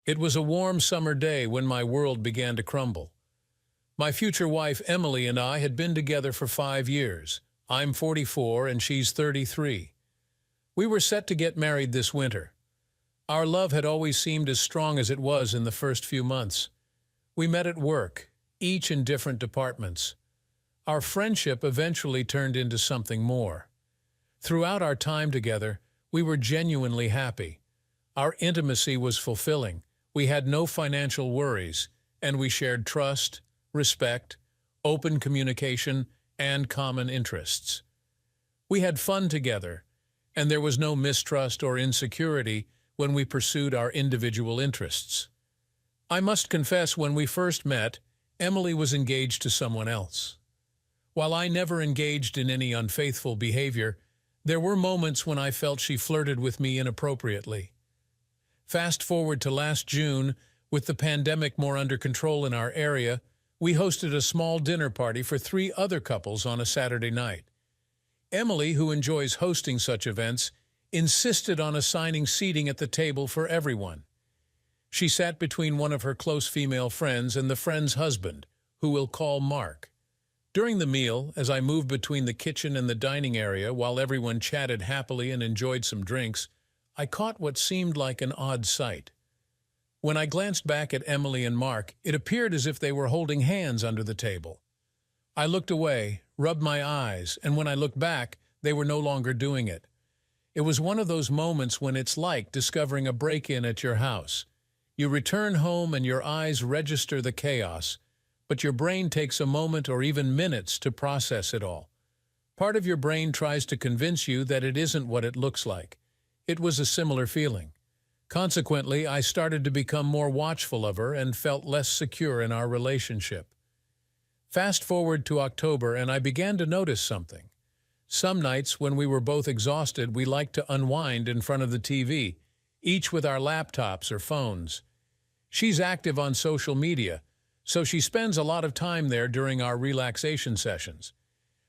It was a warm summer day when my world began to crumble. My future wife, Emily, and I had been together for 5 years. I'm 44 and she's 33. We were set to get married this winter. Our love had always seemed as strong as it was in the first few months. We met at work, each in different departments. Our friendship eventually turned into something more. Throughout our time together, we were genuinely happy. Our intimacy was fulfilling. We had no financial worries, and we shared trust, respect, open communication, and common interests. We had fun together, and there was no mistrust or insecurity when we pursued our individual interests. I must confess, when we first met, Emily was engaged to someone else. While I never engaged in any unfaithful behavior, there were moments when I felt she flirted with me inappropriately. Fast forward to last June, with the pandemic more under control in our area, we hosted a small dinner party for 3 other couples on a Saturday night. Emily, who enjoys hosting such events, insisted on assigning seating at the table for everyone. She sat between one of her close female friends and the friend's husband, who we'll call Mark. During the meal, as I moved between the kitchen and the dining area while everyone chatted happily and enjoyed some drinks, I caught what seemed like an odd sight. When I glanced back at Emily and Mark, it appeared as if they were holding hands under the table. I looked away, rubbed my eyes, and when I looked back, they were no longer doing it. It was one of those moments when it's like discovering a break-in at your house. You return home and your eyes register the chaos, but your brain takes a moment or even minutes to process it all. Part of your brain tries to convince you that it isn't what it looks like. It was a similar feeling. Consequently, I started to become more watchful of her and felt less secure in our relationship. Fast forward to October, and I began to notice something. Some nights, when we were both exhausted, we liked to unwind in front of the TV, each with our laptops or phones. She's active on social media, so she spends a lot of time there during our relaxation sessions.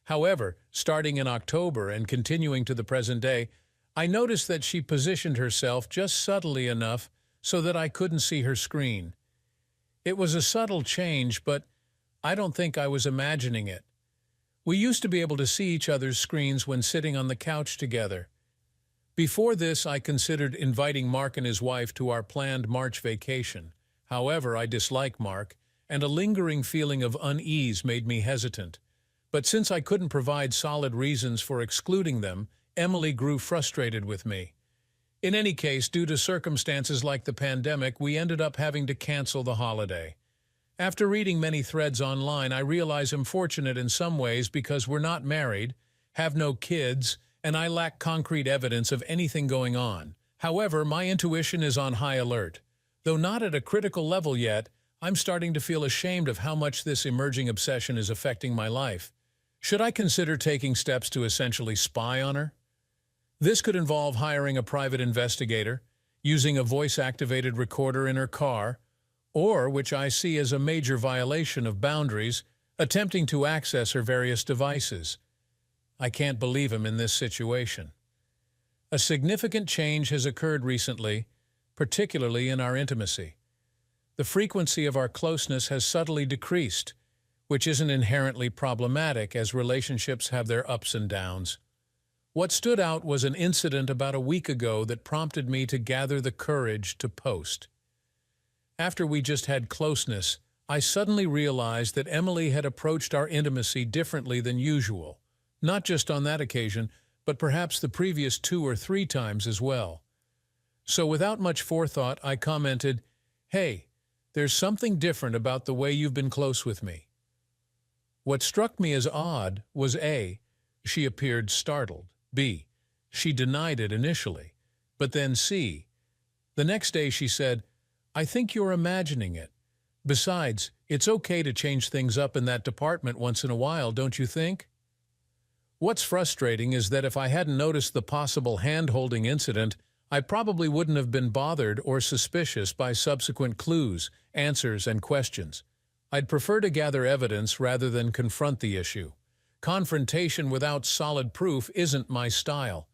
However, starting in October and continuing to the present day, I noticed that she positioned herself just subtly enough so that I couldn't see her screen. It was a subtle change, but I don't think I was imagining it. We used to be able to see each other's screens when sitting on the couch together. Before this, I considered inviting Mark and his wife to our planned March vacation. However, I dislike Mark, and a lingering feeling of unease made me hesitant. But since I couldn't provide solid reasons for excluding them, Emily grew frustrated with me. In any case, due to circumstances like the pandemic, we ended up having to cancel the holiday. After reading many threads online, I realize I'm fortunate in some ways because we're not married, have no kids, and I lack concrete evidence of anything going on. However, my intuition is on high alert. Though not at a critical level yet, I'm starting to feel ashamed of how much this emerging obsession is affecting my life. Should I consider taking steps to essentially spy on her? This could involve hiring a private investigator, using a voice-activated recorder in her car, or, which I see as a major violation of boundaries, attempting to access her various devices. I can't believe I'm in this situation. A significant change has occurred recently, particularly in our intimacy. The frequency of our closeness has subtly decreased, which isn't inherently problematic as relationships have their ups and downs. What stood out was an incident about a week ago that prompted me to gather the courage to post. After we just had closeness, I suddenly realized that Emily had approached our intimacy differently than usual, not just on that occasion, but perhaps the previous 2 or 3 times as well. So without much forethought, I commented, "Hey, there's something different about the way you've been close with me." What struck me as odd was A, she appeared startled, B, she denied it initially, but then C, the next day she said, "I think you're imagining it. Besides, it's okay to change things up in that department once in a while, don't you think?" What's frustrating is that if I hadn't noticed the possible hand-holding incident, I probably wouldn't have been bothered or suspicious by subsequent clues, answers, and questions. I'd prefer to gather evidence rather than confront the issue. Confrontation without solid proof isn't my style.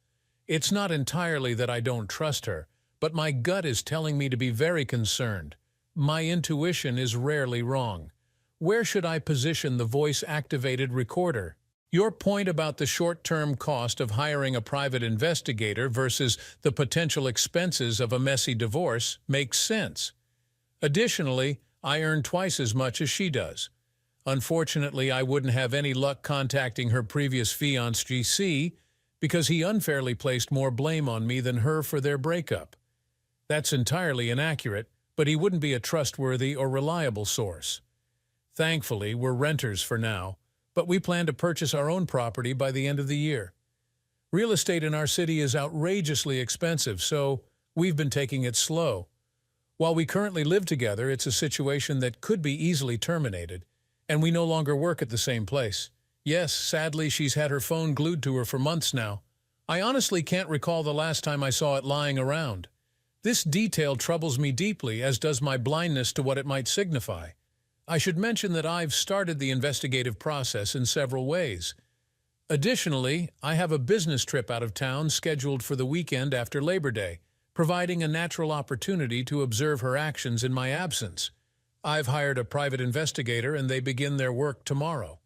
It's not entirely that I don't trust her, but my gut is telling me to be very concerned. My intuition is rarely wrong. Where should I position the voice-activated recorder? Your point about the short-term cost of hiring a private investigator versus the potential expenses of a messy divorce makes sense. Additionally, I earn twice as much as she does. Unfortunately, I wouldn't have any luck contacting her previous fiancé because he unfairly placed more blame on me than her for their breakup. That's entirely inaccurate, but he wouldn't be a trustworthy or reliable source. Thankfully, we're renters for now, but we plan to purchase our own property by the end of the year. Real estate in our city is outrageously expensive, so we've been taking it slow. While we currently live together, it's a situation that could be easily terminated, and we no longer work at the same place. Yes, sadly, she's had her phone glued to her for months now. I honestly can't recall the last time I saw it lying around. This detail troubles me deeply, as does my blindness to what it might signify. I should mention that I've started the investigative process in several ways. Additionally, I have a business trip out of town scheduled for the weekend after Labor Day, providing a natural opportunity to observe her actions in my absence. I've hired a private investigator and they begin their work tomorrow.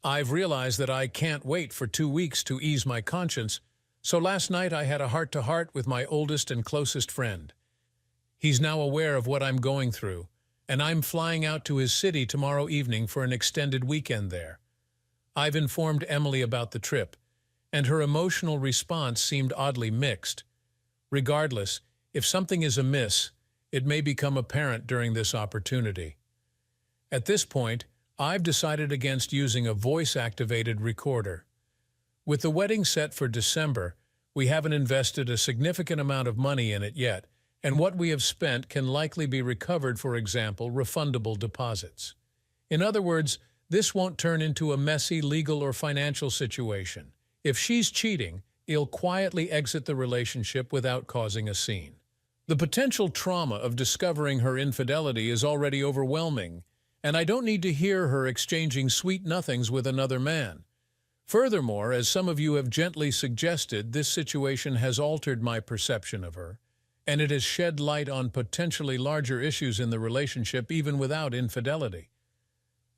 I've realized that I can't wait for 2 weeks to ease my conscience, so last night I had a heart-to-heart with my oldest and closest friend. He's now aware of what I'm going through, and I'm flying out to his city tomorrow evening for an extended weekend there. I've informed Emily about the trip, and her emotional response seemed oddly mixed. Regardless, if something is amiss, it may become apparent during this opportunity. At this point, I've decided against using a voice-activated recorder. With the wedding set for December, we haven't invested a significant amount of money in it yet, and what we have spent can likely be recovered, for example, refundable deposits. In other words, this won't turn into a messy legal or financial situation. If she's cheating, he'll quietly exit the relationship without causing a scene. The potential trauma of discovering her infidelity is already overwhelming, and I don't need to hear her exchanging sweet nothings with another man. Furthermore, as some of you have gently suggested, this situation has altered my perception of her, and it has shed light on potentially larger issues in the relationship even without infidelity.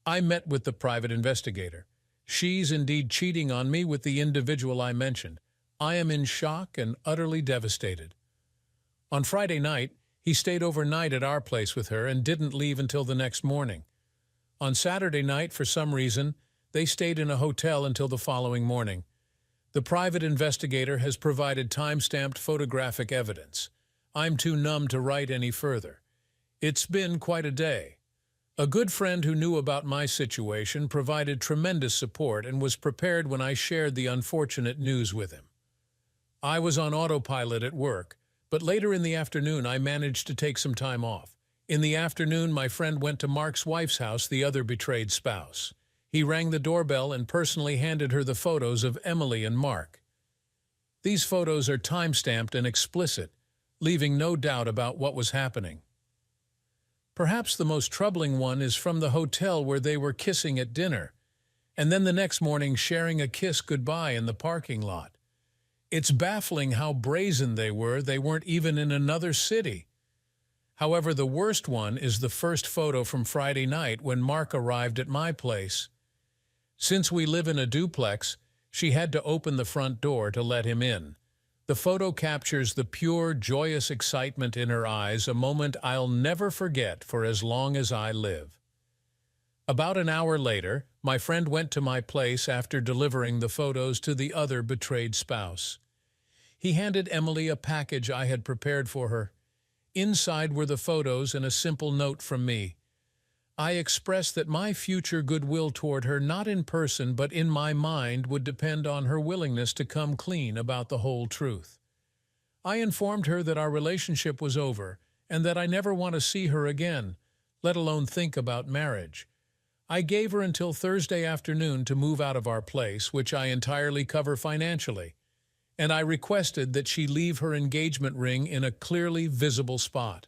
I met with the private investigator. She's indeed cheating on me with the individual I mentioned. I am in shock and utterly devastated. On Friday night, he stayed overnight at our place with her and didn't leave until the next morning. On Saturday night, for some reason, they stayed in a hotel until the following morning. The private investigator has provided time-stamped photographic evidence. I'm too numb to write any further. It's been quite a day. A good friend who knew about my situation provided tremendous support and was prepared when I shared the unfortunate news with him. I was on autopilot at work, but later in the afternoon I managed to take some time off. In the afternoon, my friend went to Mark's wife's house, the other betrayed spouse. He rang the doorbell and personally handed her the photos of Emily and Mark. These photos are time-stamped and explicit, leaving no doubt about what was happening. Perhaps the most troubling one is from the hotel where they were kissing at dinner, and then the next morning sharing a kiss goodbye in the parking lot. It's baffling how brazen they weren't even in another city. However, the worst one is the first photo from Friday night when Mark arrived at my place. Since we live in a duplex, she had to open the front door to let him in. The photo captures the pure, joyous excitement in her eyes, a moment I'll never forget for as long as I live. About an hour later, my friend went to my place after delivering the photos to the other betrayed spouse. He handed Emily a package I had prepared for her. Inside were the photos and a simple note from me. I expressed that my future goodwill toward her, not in person but in my mind, would depend on her willingness to come clean about the whole truth. I informed her that our relationship was over and that I never want to see her again, let alone think about marriage. I gave her until Thursday afternoon to move out of our place, which I entirely cover financially, and I requested that she leave her engagement ring in a clearly visible spot.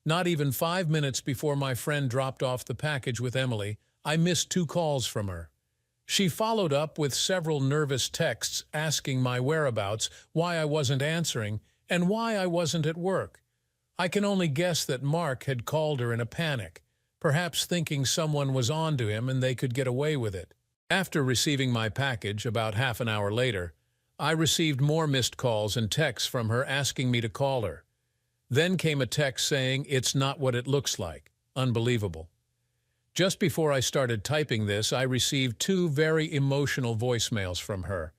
Not even 5 minutes before my friend dropped off the package with Emily, I missed 2 calls from her. She followed up with several nervous texts asking my whereabouts, why I wasn't answering, and why I wasn't at work. I can only guess that Mark had called her in a panic, perhaps thinking someone was on to him and they could get away with it. After receiving my package about half an hour later, I received more missed calls and texts from her asking me to call her. Then came a text saying it's not what it looks like. Unbelievable. Just before I started typing this, I received two very emotional voicemails from her.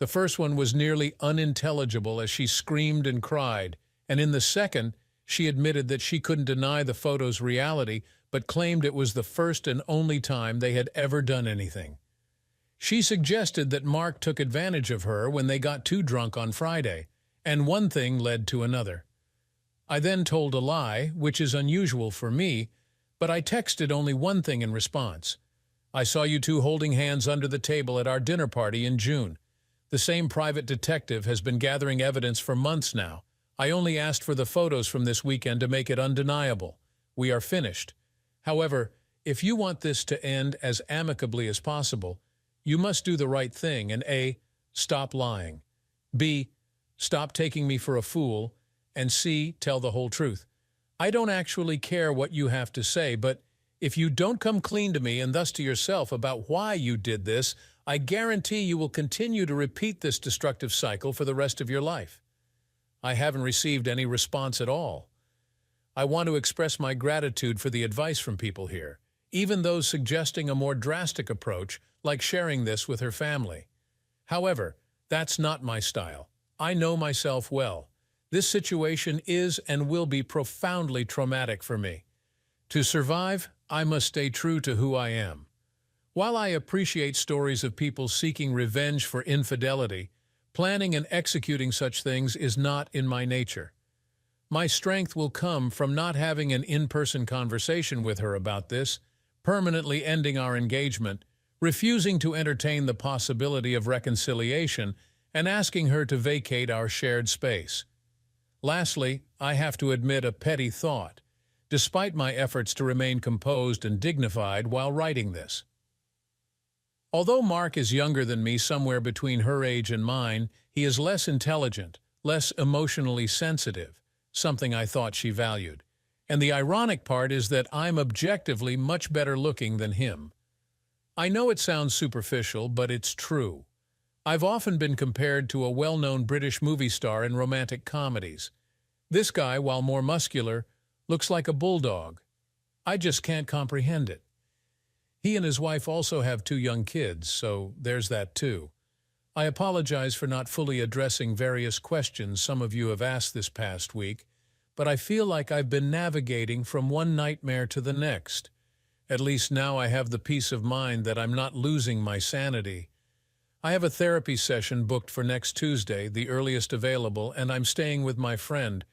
The first one was nearly unintelligible as she screamed and cried, and in the second, she admitted that she couldn't deny the photo's reality, but claimed it was the first and only time they had ever done anything. She suggested that Mark took advantage of her when they got too drunk on Friday, and one thing led to another. I then told a lie, which is unusual for me, but I texted only one thing in response. I saw you two holding hands under the table at our dinner party in June. The same private detective has been gathering evidence for months now. I only asked for the photos from this weekend to make it undeniable. We are finished. However, if you want this to end as amicably as possible, you must do the right thing and A, stop lying, B, stop taking me for a fool, and C, tell the whole truth. I don't actually care what you have to say, but if you don't come clean to me and thus to yourself about why you did this, I guarantee you will continue to repeat this destructive cycle for the rest of your life. I haven't received any response at all. I want to express my gratitude for the advice from people here, even those suggesting a more drastic approach, like sharing this with her family. However, that's not my style. I know myself well. This situation is and will be profoundly traumatic for me. To survive, I must stay true to who I am. While I appreciate stories of people seeking revenge for infidelity, planning and executing such things is not in my nature. My strength will come from not having an in-person conversation with her about this, permanently ending our engagement, refusing to entertain the possibility of reconciliation, and asking her to vacate our shared space. Lastly, I have to admit a petty thought, despite my efforts to remain composed and dignified while writing this. Although Mark is younger than me, somewhere between her age and mine, he is less intelligent, less emotionally sensitive, something I thought she valued. And the ironic part is that I'm objectively much better looking than him. I know it sounds superficial, but it's true. I've often been compared to a well-known British movie star in romantic comedies. This guy, while more muscular, looks like a bulldog. I just can't comprehend it. He and his wife also have 2 young kids, so there's that too. I apologize for not fully addressing various questions some of you have asked this past week, but I feel like I've been navigating from one nightmare to the next. At least now I have the peace of mind that I'm not losing my sanity. I have a therapy session booked for next Tuesday, the earliest available, and I'm staying with my friend.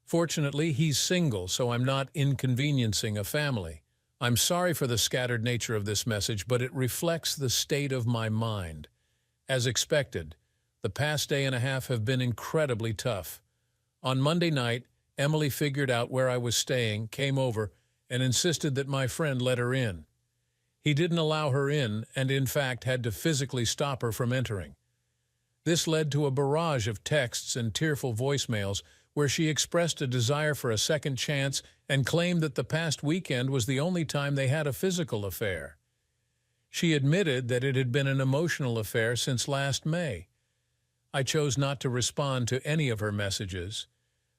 Fortunately, he's single, so I'm not inconveniencing a family. I'm sorry for the scattered nature of this message, but it reflects the state of my mind. As expected, the past day and a half have been incredibly tough. On Monday night, Emily figured out where I was staying, came over, and insisted that my friend let her in. He didn't allow her in and, in fact, had to physically stop her from entering. This led to a barrage of texts and tearful voicemails where she expressed a desire for a second chance and claimed that the past weekend was the only time they had a physical affair. She admitted that it had been an emotional affair since last May. I chose not to respond to any of her messages.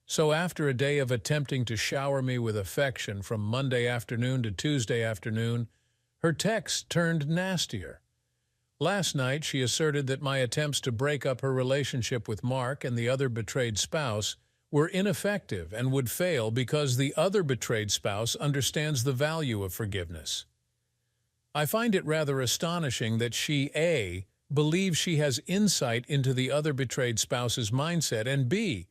So after a day of attempting to shower me with affection from Monday afternoon to Tuesday afternoon, her texts turned nastier. Last night, she asserted that my attempts to break up her relationship with Mark and the other betrayed spouse were ineffective and would fail because the other betrayed spouse understands the value of forgiveness. I find it rather astonishing that she, A, believes she has insight into the other betrayed spouse's mindset, and B,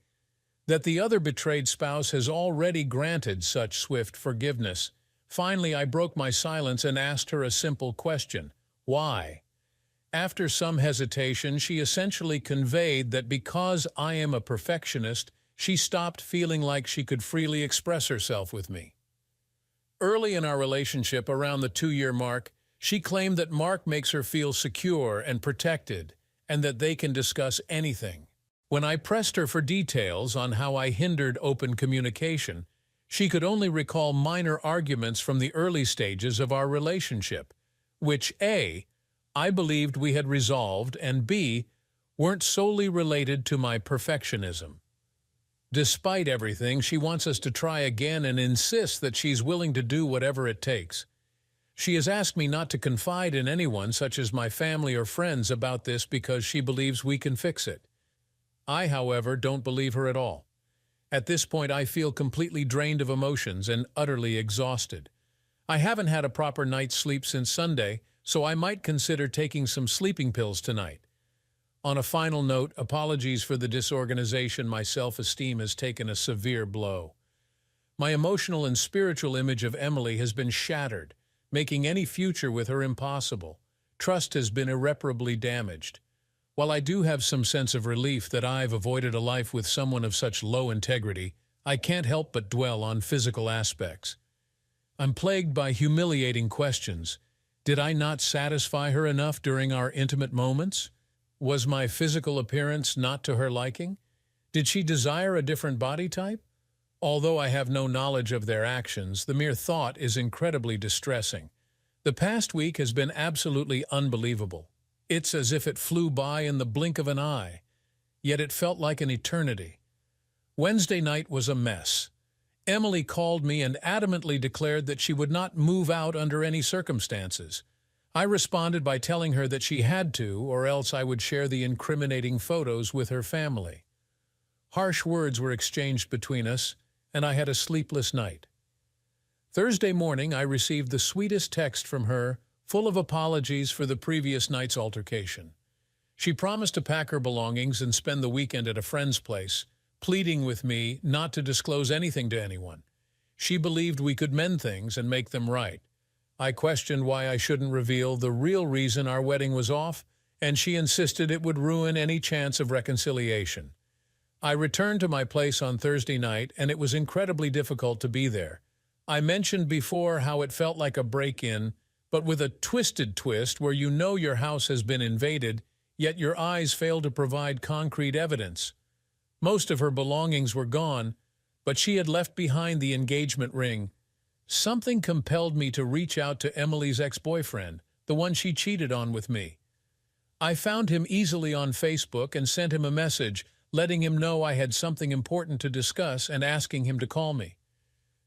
that the other betrayed spouse has already granted such swift forgiveness. Finally, I broke my silence and asked her a simple question: why? After some hesitation, she essentially conveyed that because I am a perfectionist, she stopped feeling like she could freely express herself with me. Early in our relationship, around the 2-year mark, she claimed that Mark makes her feel secure and protected, and that they can discuss anything. When I pressed her for details on how I hindered open communication, she could only recall minor arguments from the early stages of our relationship, which A, I believed we had resolved, and B, weren't solely related to my perfectionism. Despite everything, she wants us to try again and insists that she's willing to do whatever it takes. She has asked me not to confide in anyone, such as my family or friends, about this because she believes we can fix it. I, however, don't believe her at all. At this point, I feel completely drained of emotions and utterly exhausted. I haven't had a proper night's sleep since Sunday, so I might consider taking some sleeping pills tonight. On a final note, apologies for the disorganization. My self-esteem has taken a severe blow. My emotional and spiritual image of Emily has been shattered, making any future with her impossible. Trust has been irreparably damaged. While I do have some sense of relief that I've avoided a life with someone of such low integrity, I can't help but dwell on physical aspects. I'm plagued by humiliating questions. Did I not satisfy her enough during our intimate moments? Was my physical appearance not to her liking? Did she desire a different body type? Although I have no knowledge of their actions, the mere thought is incredibly distressing. The past week has been absolutely unbelievable. It's as if it flew by in the blink of an eye, yet it felt like an eternity. Wednesday night was a mess. Emily called me and adamantly declared that she would not move out under any circumstances. I responded by telling her that she had to, or else I would share the incriminating photos with her family. Harsh words were exchanged between us, and I had a sleepless night. Thursday morning, I received the sweetest text from her, full of apologies for the previous night's altercation. She promised to pack her belongings and spend the weekend at a friend's place, pleading with me not to disclose anything to anyone. She believed we could mend things and make them right. I questioned why I shouldn't reveal the real reason our wedding was off, and she insisted it would ruin any chance of reconciliation. I returned to my place on Thursday night, and it was incredibly difficult to be there. I mentioned before how it felt like a break-in, but with a twisted twist where you know your house has been invaded, yet your eyes fail to provide concrete evidence. Most of her belongings were gone, but she had left behind the engagement ring. Something compelled me to reach out to Emily's ex-boyfriend, the one she cheated on with me. I found him easily on Facebook and sent him a message, letting him know I had something important to discuss and asking him to call me.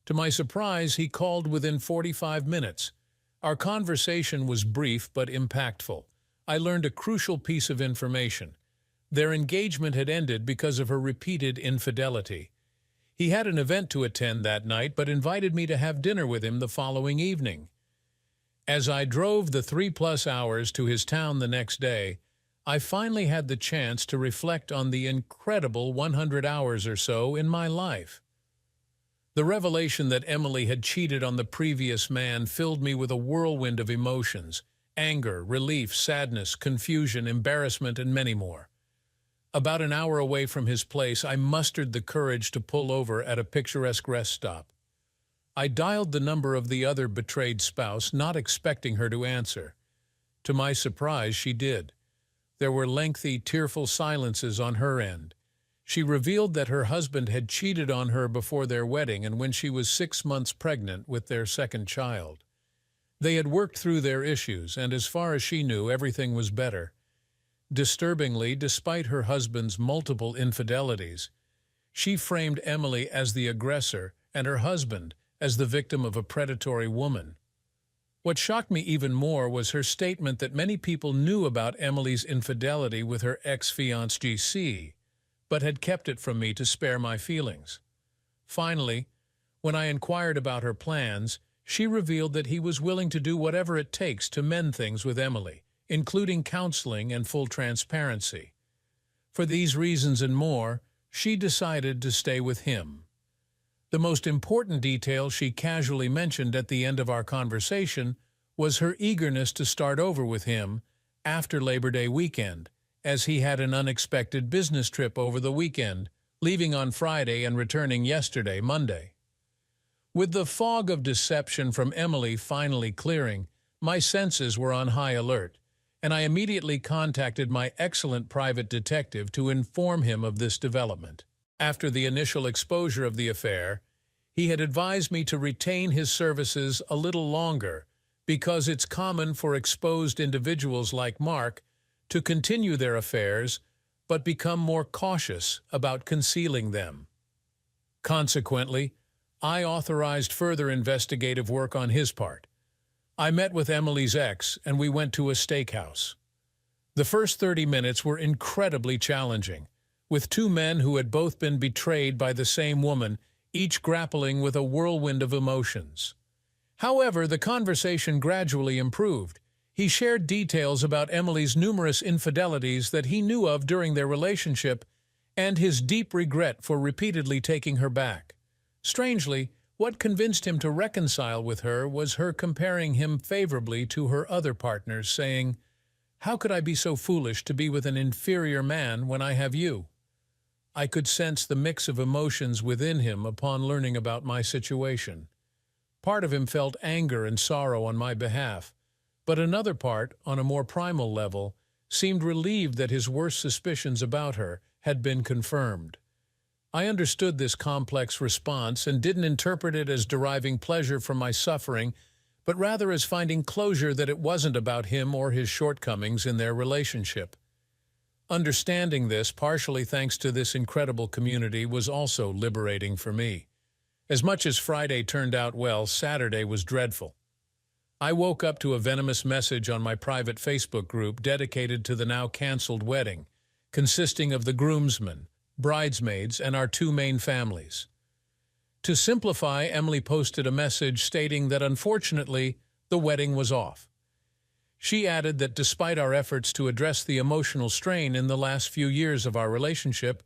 To my surprise, he called within 45 minutes. Our conversation was brief but impactful. I learned a crucial piece of information. Their engagement had ended because of her repeated infidelity. He had an event to attend that night, but invited me to have dinner with him the following evening. As I drove the 3+ hours to his town the next day, I finally had the chance to reflect on the incredible 100 hours or so in my life. The revelation that Emily had cheated on the previous man filled me with a whirlwind of emotions: anger, relief, sadness, confusion, embarrassment, and many more. About an hour away from his place, I mustered the courage to pull over at a picturesque rest stop. I dialed the number of the other betrayed spouse, not expecting her to answer. To my surprise, she did. There were lengthy, tearful silences on her end. She revealed that her husband had cheated on her before their wedding and when she was 6 months pregnant with their second child. They had worked through their issues, and as far as she knew, everything was better. Disturbingly, despite her husband's multiple infidelities, she framed Emily as the aggressor and her husband as the victim of a predatory woman. What shocked me even more was her statement that many people knew about Emily's infidelity with her ex-fiancé GC, but had kept it from me to spare my feelings. Finally, when I inquired about her plans, she revealed that he was willing to do whatever it takes to mend things with Emily, including counseling and full transparency. For these reasons and more, she decided to stay with him. The most important detail she casually mentioned at the end of our conversation was her eagerness to start over with him after Labor Day weekend, as he had an unexpected business trip over the weekend, leaving on Friday and returning yesterday, Monday. With the fog of deception from Emily finally clearing, my senses were on high alert. and I immediately contacted my excellent private detective to inform him of this development. After the initial exposure of the affair, he had advised me to retain his services a little longer because it's common for exposed individuals like Mark to continue their affairs but become more cautious about concealing them. Consequently, I authorized further investigative work on his part. I met with Emily's ex and we went to a steakhouse. The first 30 minutes were incredibly challenging, with two men who had both been betrayed by the same woman, each grappling with a whirlwind of emotions. However, the conversation gradually improved. He shared details about Emily's numerous infidelities that he knew of during their relationship and his deep regret for repeatedly taking her back. Strangely, what convinced him to reconcile with her was her comparing him favorably to her other partners, saying, "How could I be so foolish to be with an inferior man when I have you?" I could sense the mix of emotions within him upon learning about my situation. Part of him felt anger and sorrow on my behalf, but another part, on a more primal level, seemed relieved that his worst suspicions about her had been confirmed. I understood this complex response and didn't interpret it as deriving pleasure from my suffering, but rather as finding closure that it wasn't about him or his shortcomings in their relationship. Understanding this, partially thanks to this incredible community, was also liberating for me. As much as Friday turned out well, Saturday was dreadful. I woke up to a venomous message on my private Facebook group dedicated to the now canceled wedding, consisting of the groomsmen, bridesmaids, and our two main families. To simplify, Emily posted a message stating that unfortunately, the wedding was off. She added that despite our efforts to address the emotional strain in the last few years of our relationship,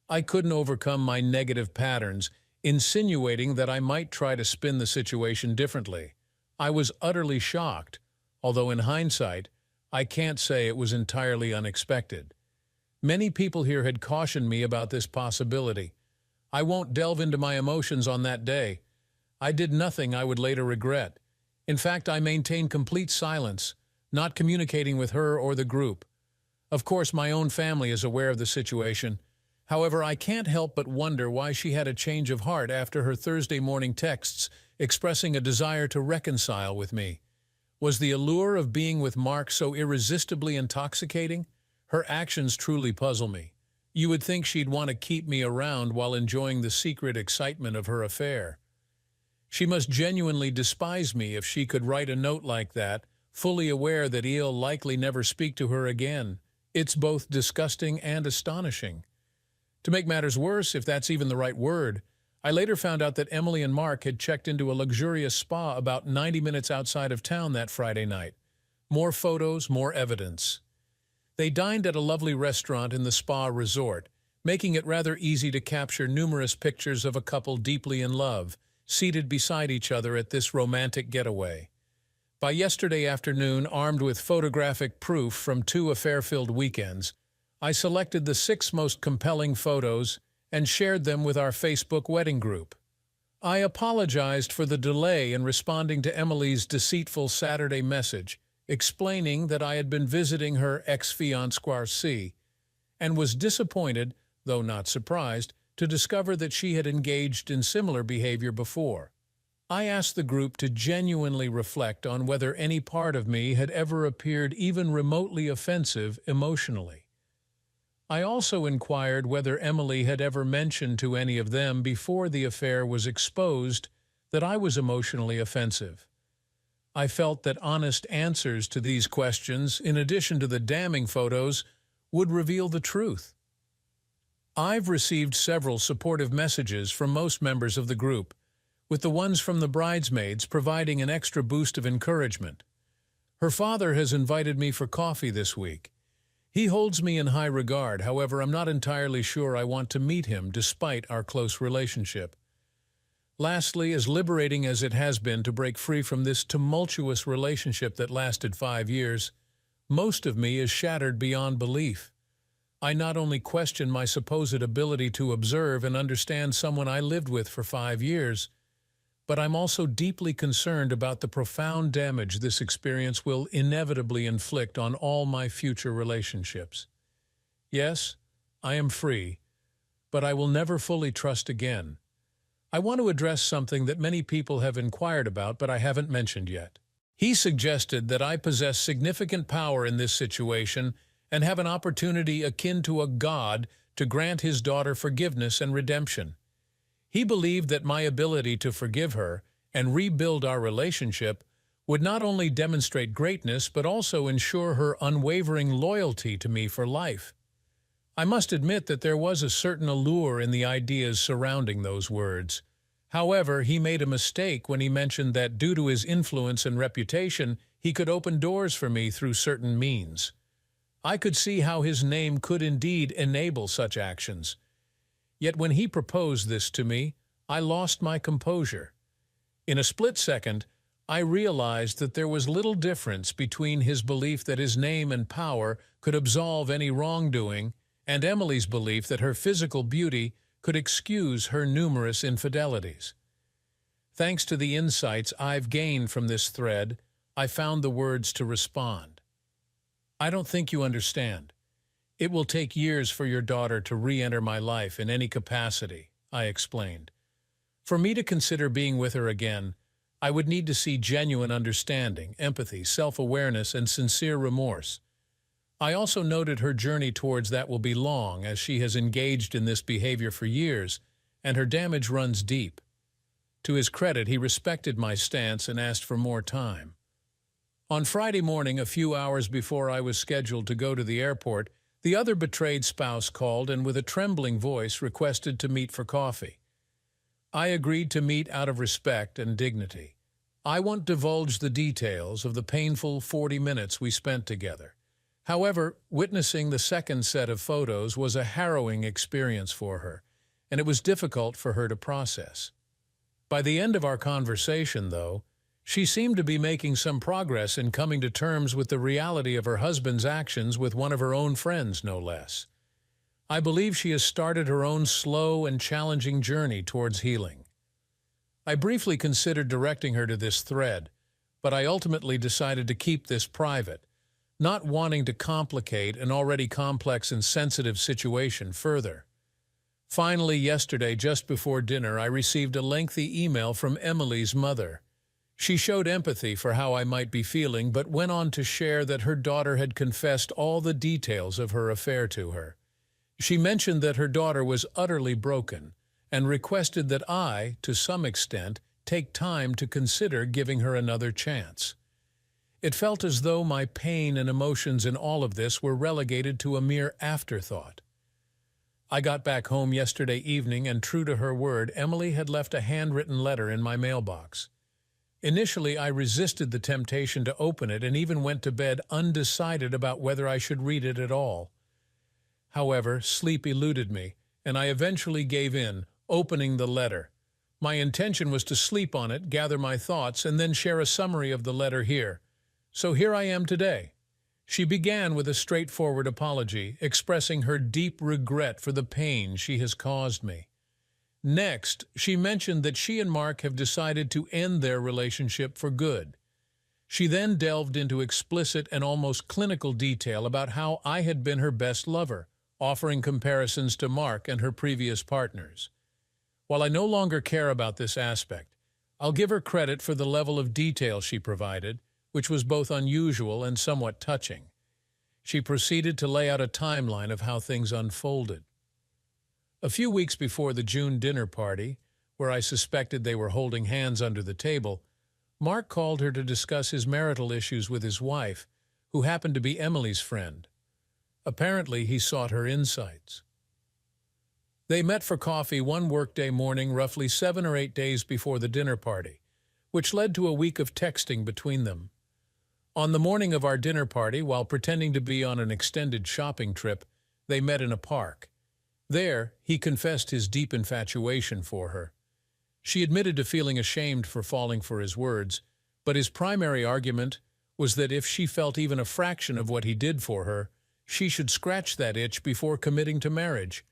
I couldn't overcome my negative patterns, insinuating that I might try to spin the situation differently. I was utterly shocked, although in hindsight, I can't say it was entirely unexpected. Many people here had cautioned me about this possibility. I won't delve into my emotions on that day. I did nothing I would later regret. In fact, I maintained complete silence, not communicating with her or the group. Of course, my own family is aware of the situation. However, I can't help but wonder why she had a change of heart after her Thursday morning texts expressing a desire to reconcile with me. Was the allure of being with Mark so irresistibly intoxicating? Her actions truly puzzle me. You would think she'd want to keep me around while enjoying the secret excitement of her affair. She must genuinely despise me if she could write a note like that, fully aware that he'll likely never speak to her again. It's both disgusting and astonishing. To make matters worse, if that's even the right word, I later found out that Emily and Mark had checked into a luxurious spa about 90 minutes outside of town that Friday night. More photos, more evidence. They dined at a lovely restaurant in the spa resort, making it rather easy to capture numerous pictures of a couple deeply in love, seated beside each other at this romantic getaway. By yesterday afternoon, armed with photographic proof from two affair-filled weekends, I selected the 6 most compelling photos and shared them with our Facebook wedding group. I apologized for the delay in responding to Emily's deceitful Saturday message, explaining that I had been visiting her ex-fiancé and was disappointed, though not surprised, to discover that she had engaged in similar behavior before. I asked the group to genuinely reflect on whether any part of me had ever appeared even remotely offensive emotionally. I also inquired whether Emily had ever mentioned to any of them before the affair was exposed that I was emotionally offensive. I felt that honest answers to these questions, in addition to the damning photos, would reveal the truth. I've received several supportive messages from most members of the group, with the ones from the bridesmaids providing an extra boost of encouragement. Her father has invited me for coffee this week. He holds me in high regard, however, I'm not entirely sure I want to meet him despite our close relationship. Lastly, as liberating as it has been to break free from this tumultuous relationship that lasted 5 years, most of me is shattered beyond belief. I not only question my supposed ability to observe and understand someone I lived with for 5 years, but I'm also deeply concerned about the profound damage this experience will inevitably inflict on all my future relationships. Yes, I am free, but I will never fully trust again. I want to address something that many people have inquired about, but I haven't mentioned yet. He suggested that I possess significant power in this situation and have an opportunity akin to a god to grant his daughter forgiveness and redemption. He believed that my ability to forgive her and rebuild our relationship would not only demonstrate greatness but also ensure her unwavering loyalty to me for life. I must admit that there was a certain allure in the ideas surrounding those words. However, he made a mistake when he mentioned that due to his influence and reputation, he could open doors for me through certain means. I could see how his name could indeed enable such actions. Yet when he proposed this to me, I lost my composure. In a split second, I realized that there was little difference between his belief that his name and power could absolve any wrongdoing and Emily's belief that her physical beauty could excuse her numerous infidelities. Thanks to the insights I've gained from this thread, I found the words to respond. I don't think you understand. It will take years for your daughter to re-enter my life in any capacity, I explained. For me to consider being with her again, I would need to see genuine understanding, empathy, self-awareness, and sincere remorse. I also noted her journey towards that will be long, as she has engaged in this behavior for years, and her damage runs deep. To his credit, he respected my stance and asked for more time. On Friday morning, a few hours before I was scheduled to go to the airport, the other betrayed spouse called and with a trembling voice requested to meet for coffee. I agreed to meet out of respect and dignity. I won't divulge the details of the painful 40 minutes we spent together. However, witnessing the second set of photos was a harrowing experience for her, and it was difficult for her to process. By the end of our conversation, though, she seemed to be making some progress in coming to terms with the reality of her husband's actions with one of her own friends, no less. I believe she has started her own slow and challenging journey towards healing. I briefly considered directing her to this thread, but I ultimately decided to keep this private, not wanting to complicate an already complex and sensitive situation further. Finally, yesterday, just before dinner, I received a lengthy email from Emily's mother. She showed empathy for how I might be feeling, but went on to share that her daughter had confessed all the details of her affair to her. She mentioned that her daughter was utterly broken and requested that I, to some extent, take time to consider giving her another chance. It felt as though my pain and emotions in all of this were relegated to a mere afterthought. I got back home yesterday evening, and true to her word, Emily had left a handwritten letter in my mailbox. Initially, I resisted the temptation to open it and even went to bed undecided about whether I should read it at all. However, sleep eluded me, and I eventually gave in, opening the letter. My intention was to sleep on it, gather my thoughts, and then share a summary of the letter here. So here I am today. She began with a straightforward apology, expressing her deep regret for the pain she has caused me. Next, she mentioned that she and Mark have decided to end their relationship for good. She then delved into explicit and almost clinical detail about how I had been her best lover, offering comparisons to Mark and her previous partners. While I no longer care about this aspect, I'll give her credit for the level of detail she provided, which was both unusual and somewhat touching. She proceeded to lay out a timeline of how things unfolded. A few weeks before the June dinner party, where I suspected they were holding hands under the table, Mark called her to discuss his marital issues with his wife, who happened to be Emily's friend. Apparently, he sought her insights. They met for coffee one workday morning roughly 7 or 8 days before the dinner party, which led to a week of texting between them. On the morning of our dinner party, while pretending to be on an extended shopping trip, they met in a park. There, he confessed his deep infatuation for her. She admitted to feeling ashamed for falling for his words, but his primary argument was that if she felt even a fraction of what he did for her, she should scratch that itch before committing to marriage.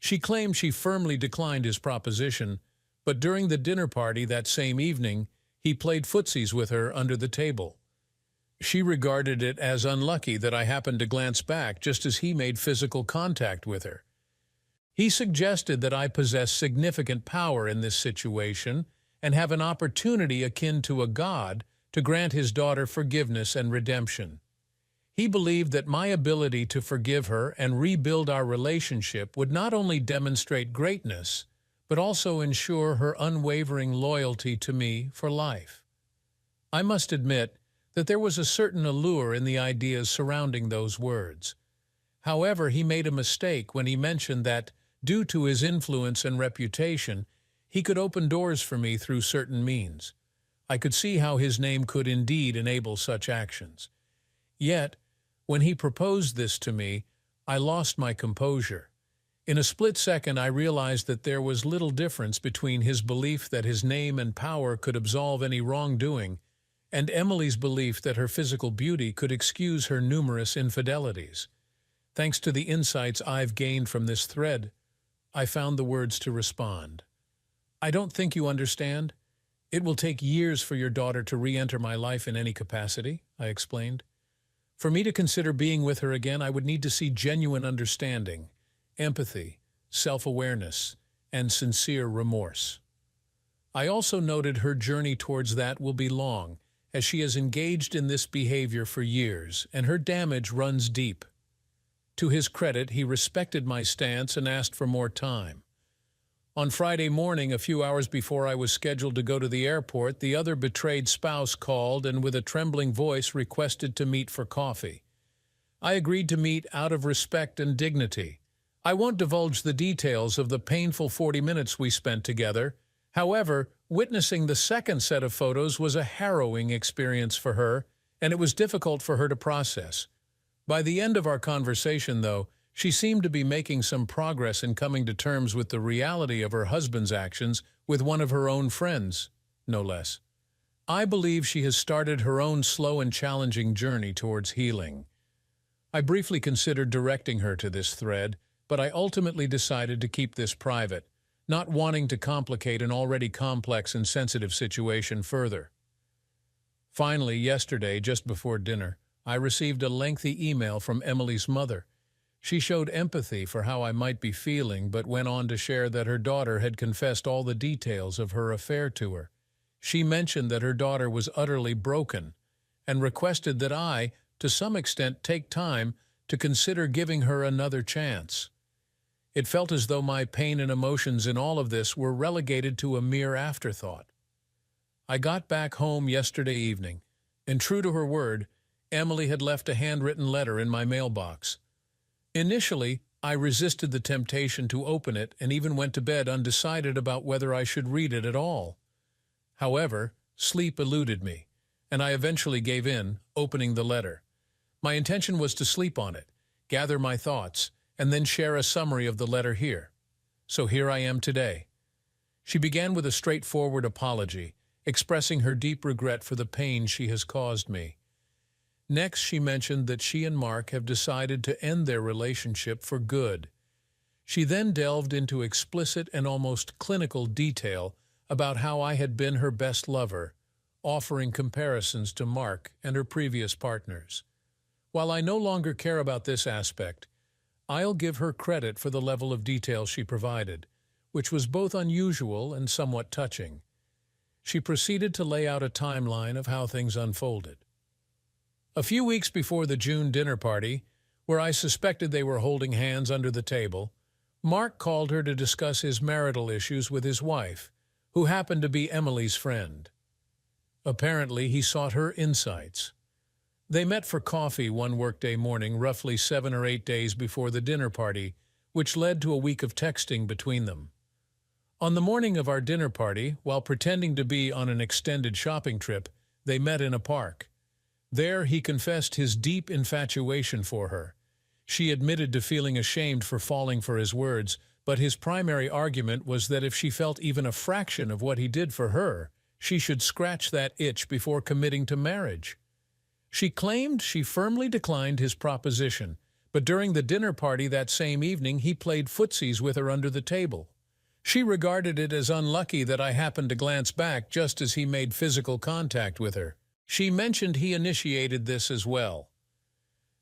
She claimed she firmly declined his proposition, but during the dinner party that same evening, he played footsies with her under the table. She regarded it as unlucky that I happened to glance back just as he made physical contact with her. He suggested that I possess significant power in this situation and have an opportunity akin to a god to grant his daughter forgiveness and redemption. He believed that my ability to forgive her and rebuild our relationship would not only demonstrate greatness, but also ensure her unwavering loyalty to me for life. I must admit that there was a certain allure in the ideas surrounding those words. However, he made a mistake when he mentioned that, due to his influence and reputation, he could open doors for me through certain means. I could see how his name could indeed enable such actions. Yet, when he proposed this to me, I lost my composure. In a split second, I realized that there was little difference between his belief that his name and power could absolve any wrongdoing and Emily's belief that her physical beauty could excuse her numerous infidelities. Thanks to the insights I've gained from this thread, I found the words to respond. "I don't think you understand. It will take years for your daughter to re-enter my life in any capacity," I explained. "For me to consider being with her again, I would need to see genuine understanding, empathy, self-awareness, and sincere remorse. I also noted her journey towards that will be long, as she has engaged in this behavior for years, and her damage runs deep." To his credit, he respected my stance and asked for more time. On Friday morning, a few hours before I was scheduled to go to the airport, the other betrayed spouse called and with a trembling voice requested to meet for coffee. I agreed to meet out of respect and dignity. I won't divulge the details of the painful 40 minutes we spent together. However, witnessing the second set of photos was a harrowing experience for her, and it was difficult for her to process. By the end of our conversation, though, she seemed to be making some progress in coming to terms with the reality of her husband's actions with one of her own friends, no less. I believe she has started her own slow and challenging journey towards healing. I briefly considered directing her to this thread, but I ultimately decided to keep this private, not wanting to complicate an already complex and sensitive situation further. Finally, yesterday, just before dinner, I received a lengthy email from Emily's mother. She showed empathy for how I might be feeling, but went on to share that her daughter had confessed all the details of her affair to her. She mentioned that her daughter was utterly broken and requested that I, to some extent, take time to consider giving her another chance. It felt as though my pain and emotions in all of this were relegated to a mere afterthought. I got back home yesterday evening, and true to her word, Emily had left a handwritten letter in my mailbox. Initially, I resisted the temptation to open it and even went to bed undecided about whether I should read it at all. However, sleep eluded me, and I eventually gave in, opening the letter. My intention was to sleep on it, gather my thoughts, and then share a summary of the letter here. So here I am today. She began with a straightforward apology, expressing her deep regret for the pain she has caused me. Next, she mentioned that she and Mark have decided to end their relationship for good. She then delved into explicit and almost clinical detail about how I had been her best lover, offering comparisons to Mark and her previous partners. While I no longer care about this aspect, I'll give her credit for the level of detail she provided, which was both unusual and somewhat touching. She proceeded to lay out a timeline of how things unfolded. A few weeks before the June dinner party, where I suspected they were holding hands under the table, Mark called her to discuss his marital issues with his wife, who happened to be Emily's friend. Apparently, he sought her insights. They met for coffee one workday morning, roughly 7 or 8 days before the dinner party, which led to a week of texting between them. On the morning of our dinner party, while pretending to be on an extended shopping trip, they met in a park. There, he confessed his deep infatuation for her. She admitted to feeling ashamed for falling for his words, but his primary argument was that if she felt even a fraction of what he did for her, she should scratch that itch before committing to marriage. She claimed she firmly declined his proposition, but during the dinner party that same evening he played footsies with her under the table. She regarded it as unlucky that I happened to glance back just as he made physical contact with her. She mentioned he initiated this as well.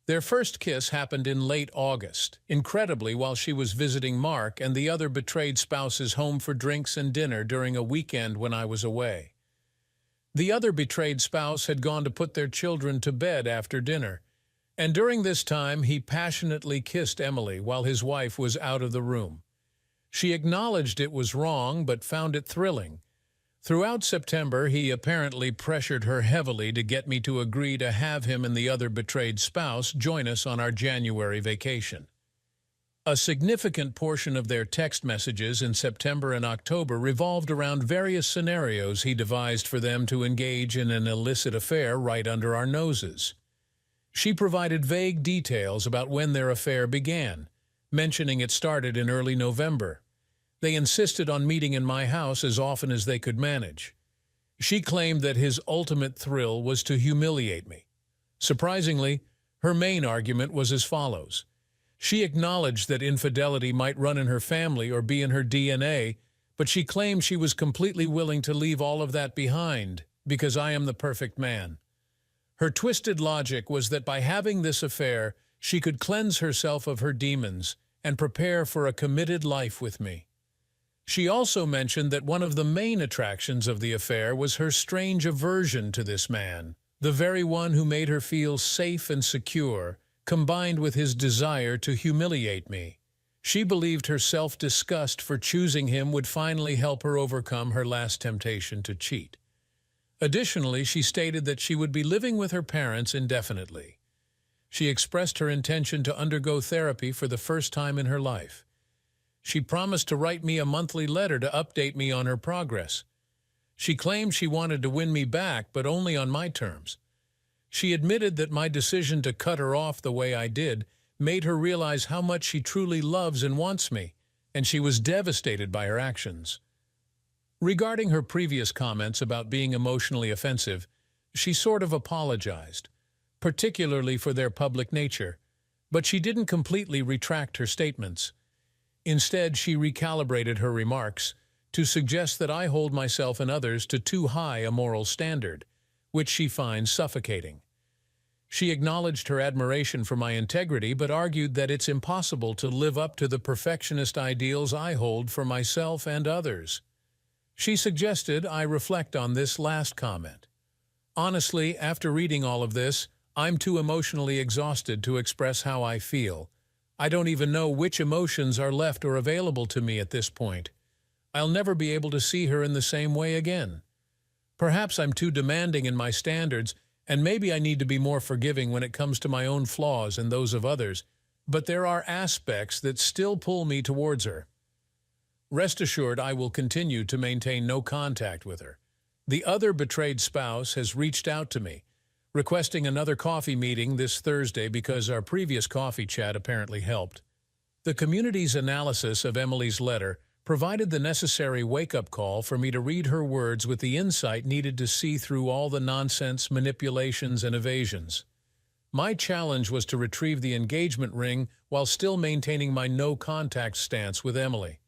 Their first kiss happened in late August, incredibly while she was visiting Mark and the other betrayed spouses home for drinks and dinner during a weekend when I was away. The other betrayed spouse had gone to put their children to bed after dinner, and during this time he passionately kissed Emily while his wife was out of the room. She acknowledged it was wrong but found it thrilling. Throughout September, he apparently pressured her heavily to get me to agree to have him and the other betrayed spouse join us on our January vacation. A significant portion of their text messages in September and October revolved around various scenarios he devised for them to engage in an illicit affair right under our noses. She provided vague details about when their affair began, mentioning it started in early November. They insisted on meeting in my house as often as they could manage. She claimed that his ultimate thrill was to humiliate me. Surprisingly, her main argument was as follows. She acknowledged that infidelity might run in her family or be in her DNA, but she claimed she was completely willing to leave all of that behind because I am the perfect man. Her twisted logic was that by having this affair, she could cleanse herself of her demons and prepare for a committed life with me. She also mentioned that one of the main attractions of the affair was her strange aversion to this man, the very one who made her feel safe and secure, combined with his desire to humiliate me. She believed her self-disgust for choosing him would finally help her overcome her last temptation to cheat. Additionally, she stated that she would be living with her parents indefinitely. She expressed her intention to undergo therapy for the first time in her life. She promised to write me a monthly letter to update me on her progress. She claimed she wanted to win me back, but only on my terms. She admitted that my decision to cut her off the way I did made her realize how much she truly loves and wants me, and she was devastated by her actions. Regarding her previous comments about being emotionally offensive, she sort of apologized, particularly for their public nature, but she didn't completely retract her statements. Instead, she recalibrated her remarks to suggest that I hold myself and others to too high a moral standard, which she finds suffocating. She acknowledged her admiration for my integrity but argued that it's impossible to live up to the perfectionist ideals I hold for myself and others. She suggested I reflect on this last comment. Honestly, after reading all of this, I'm too emotionally exhausted to express how I feel. I don't even know which emotions are left or available to me at this point. I'll never be able to see her in the same way again. Perhaps I'm too demanding in my standards, and maybe I need to be more forgiving when it comes to my own flaws and those of others, but there are aspects that still pull me towards her. Rest assured, I will continue to maintain no contact with her. The other betrayed spouse has reached out to me, requesting another coffee meeting this Thursday because our previous coffee chat apparently helped. The community's analysis of Emily's letter provided the necessary wake-up call for me to read her words with the insight needed to see through all the nonsense, manipulations, and evasions. My challenge was to retrieve the engagement ring while still maintaining my no-contact stance with Emily.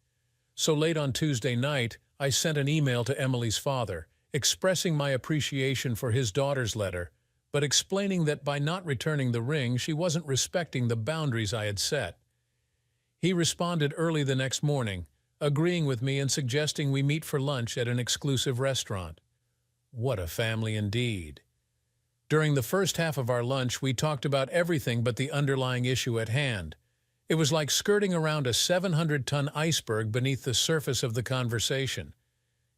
So late on Tuesday night, I sent an email to Emily's father, expressing my appreciation for his daughter's letter, but explaining that by not returning the ring, she wasn't respecting the boundaries I had set. He responded early the next morning, agreeing with me and suggesting we meet for lunch at an exclusive restaurant. What a family indeed. During the first half of our lunch, we talked about everything but the underlying issue at hand. It was like skirting around a 700-ton iceberg beneath the surface of the conversation.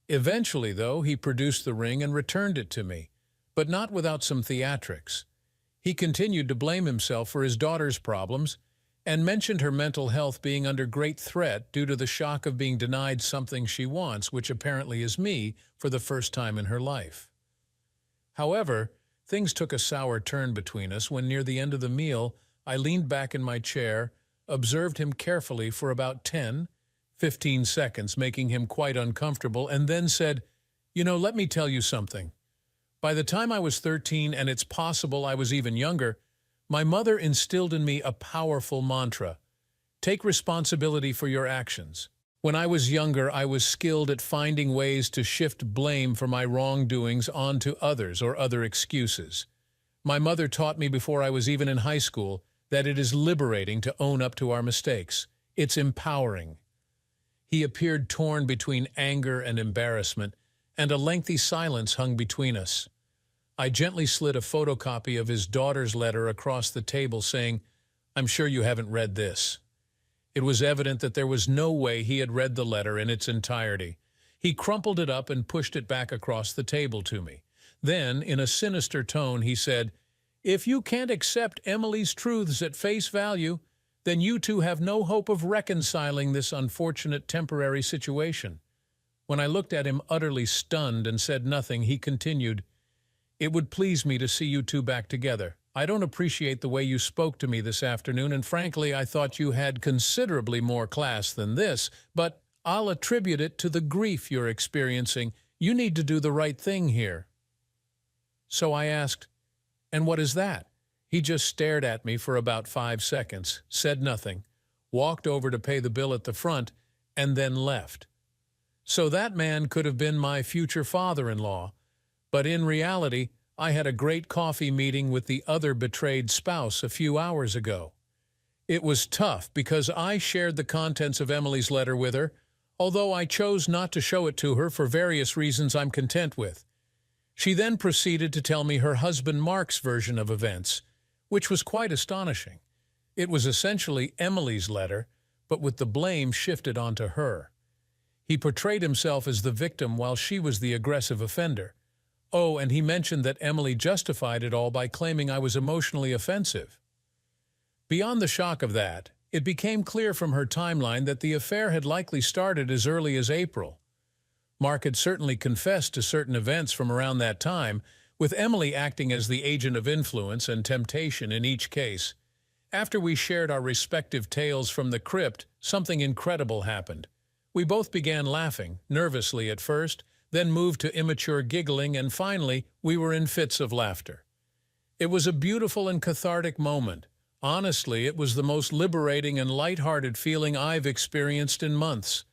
Eventually, though, he produced the ring and returned it to me, but not without some theatrics. He continued to blame himself for his daughter's problems and mentioned her mental health being under great threat due to the shock of being denied something she wants, which apparently is me, for the first time in her life. However, things took a sour turn between us when near the end of the meal, I leaned back in my chair, observed him carefully for about 10-15 seconds, making him quite uncomfortable, and then said, let me tell you something. By the time I was 13, and it's possible I was even younger, my mother instilled in me a powerful mantra. Take responsibility for your actions. When I was younger, I was skilled at finding ways to shift blame for my wrongdoings onto others or other excuses. My mother taught me before I was even in high school that it is liberating to own up to our mistakes. It's empowering. He appeared torn between anger and embarrassment, and a lengthy silence hung between us. I gently slid a photocopy of his daughter's letter across the table, saying, "I'm sure you haven't read this." It was evident that there was no way he had read the letter in its entirety. He crumpled it up and pushed it back across the table to me. Then, in a sinister tone, he said, "If you can't accept Emily's truths at face value, then you two have no hope of reconciling this unfortunate temporary situation." When I looked at him utterly stunned and said nothing, he continued, "It would please me to see you two back together. I don't appreciate the way you spoke to me this afternoon, and frankly, I thought you had considerably more class than this, but I'll attribute it to the grief you're experiencing. You need to do the right thing here." So I asked, "And what is that?" He just stared at me for about 5 seconds, said nothing, walked over to pay the bill at the front, and then left. So that man could have been my future father-in-law, but in reality, I had a great coffee meeting with the other betrayed spouse a few hours ago. It was tough because I shared the contents of Emily's letter with her, although I chose not to show it to her for various reasons I'm content with. She then proceeded to tell me her husband Mark's version of events, which was quite astonishing. It was essentially Emily's letter, but with the blame shifted onto her. He portrayed himself as the victim while she was the aggressive offender. Oh, and he mentioned that Emily justified it all by claiming I was emotionally offensive. Beyond the shock of that, it became clear from her timeline that the affair had likely started as early as April. Mark had certainly confessed to certain events from around that time, with Emily acting as the agent of influence and temptation in each case. After we shared our respective tales from the crypt, something incredible happened. We both began laughing, nervously at first, then moved to immature giggling, and finally, we were in fits of laughter. It was a beautiful and cathartic moment. Honestly, it was the most liberating and light-hearted feeling I've experienced in months.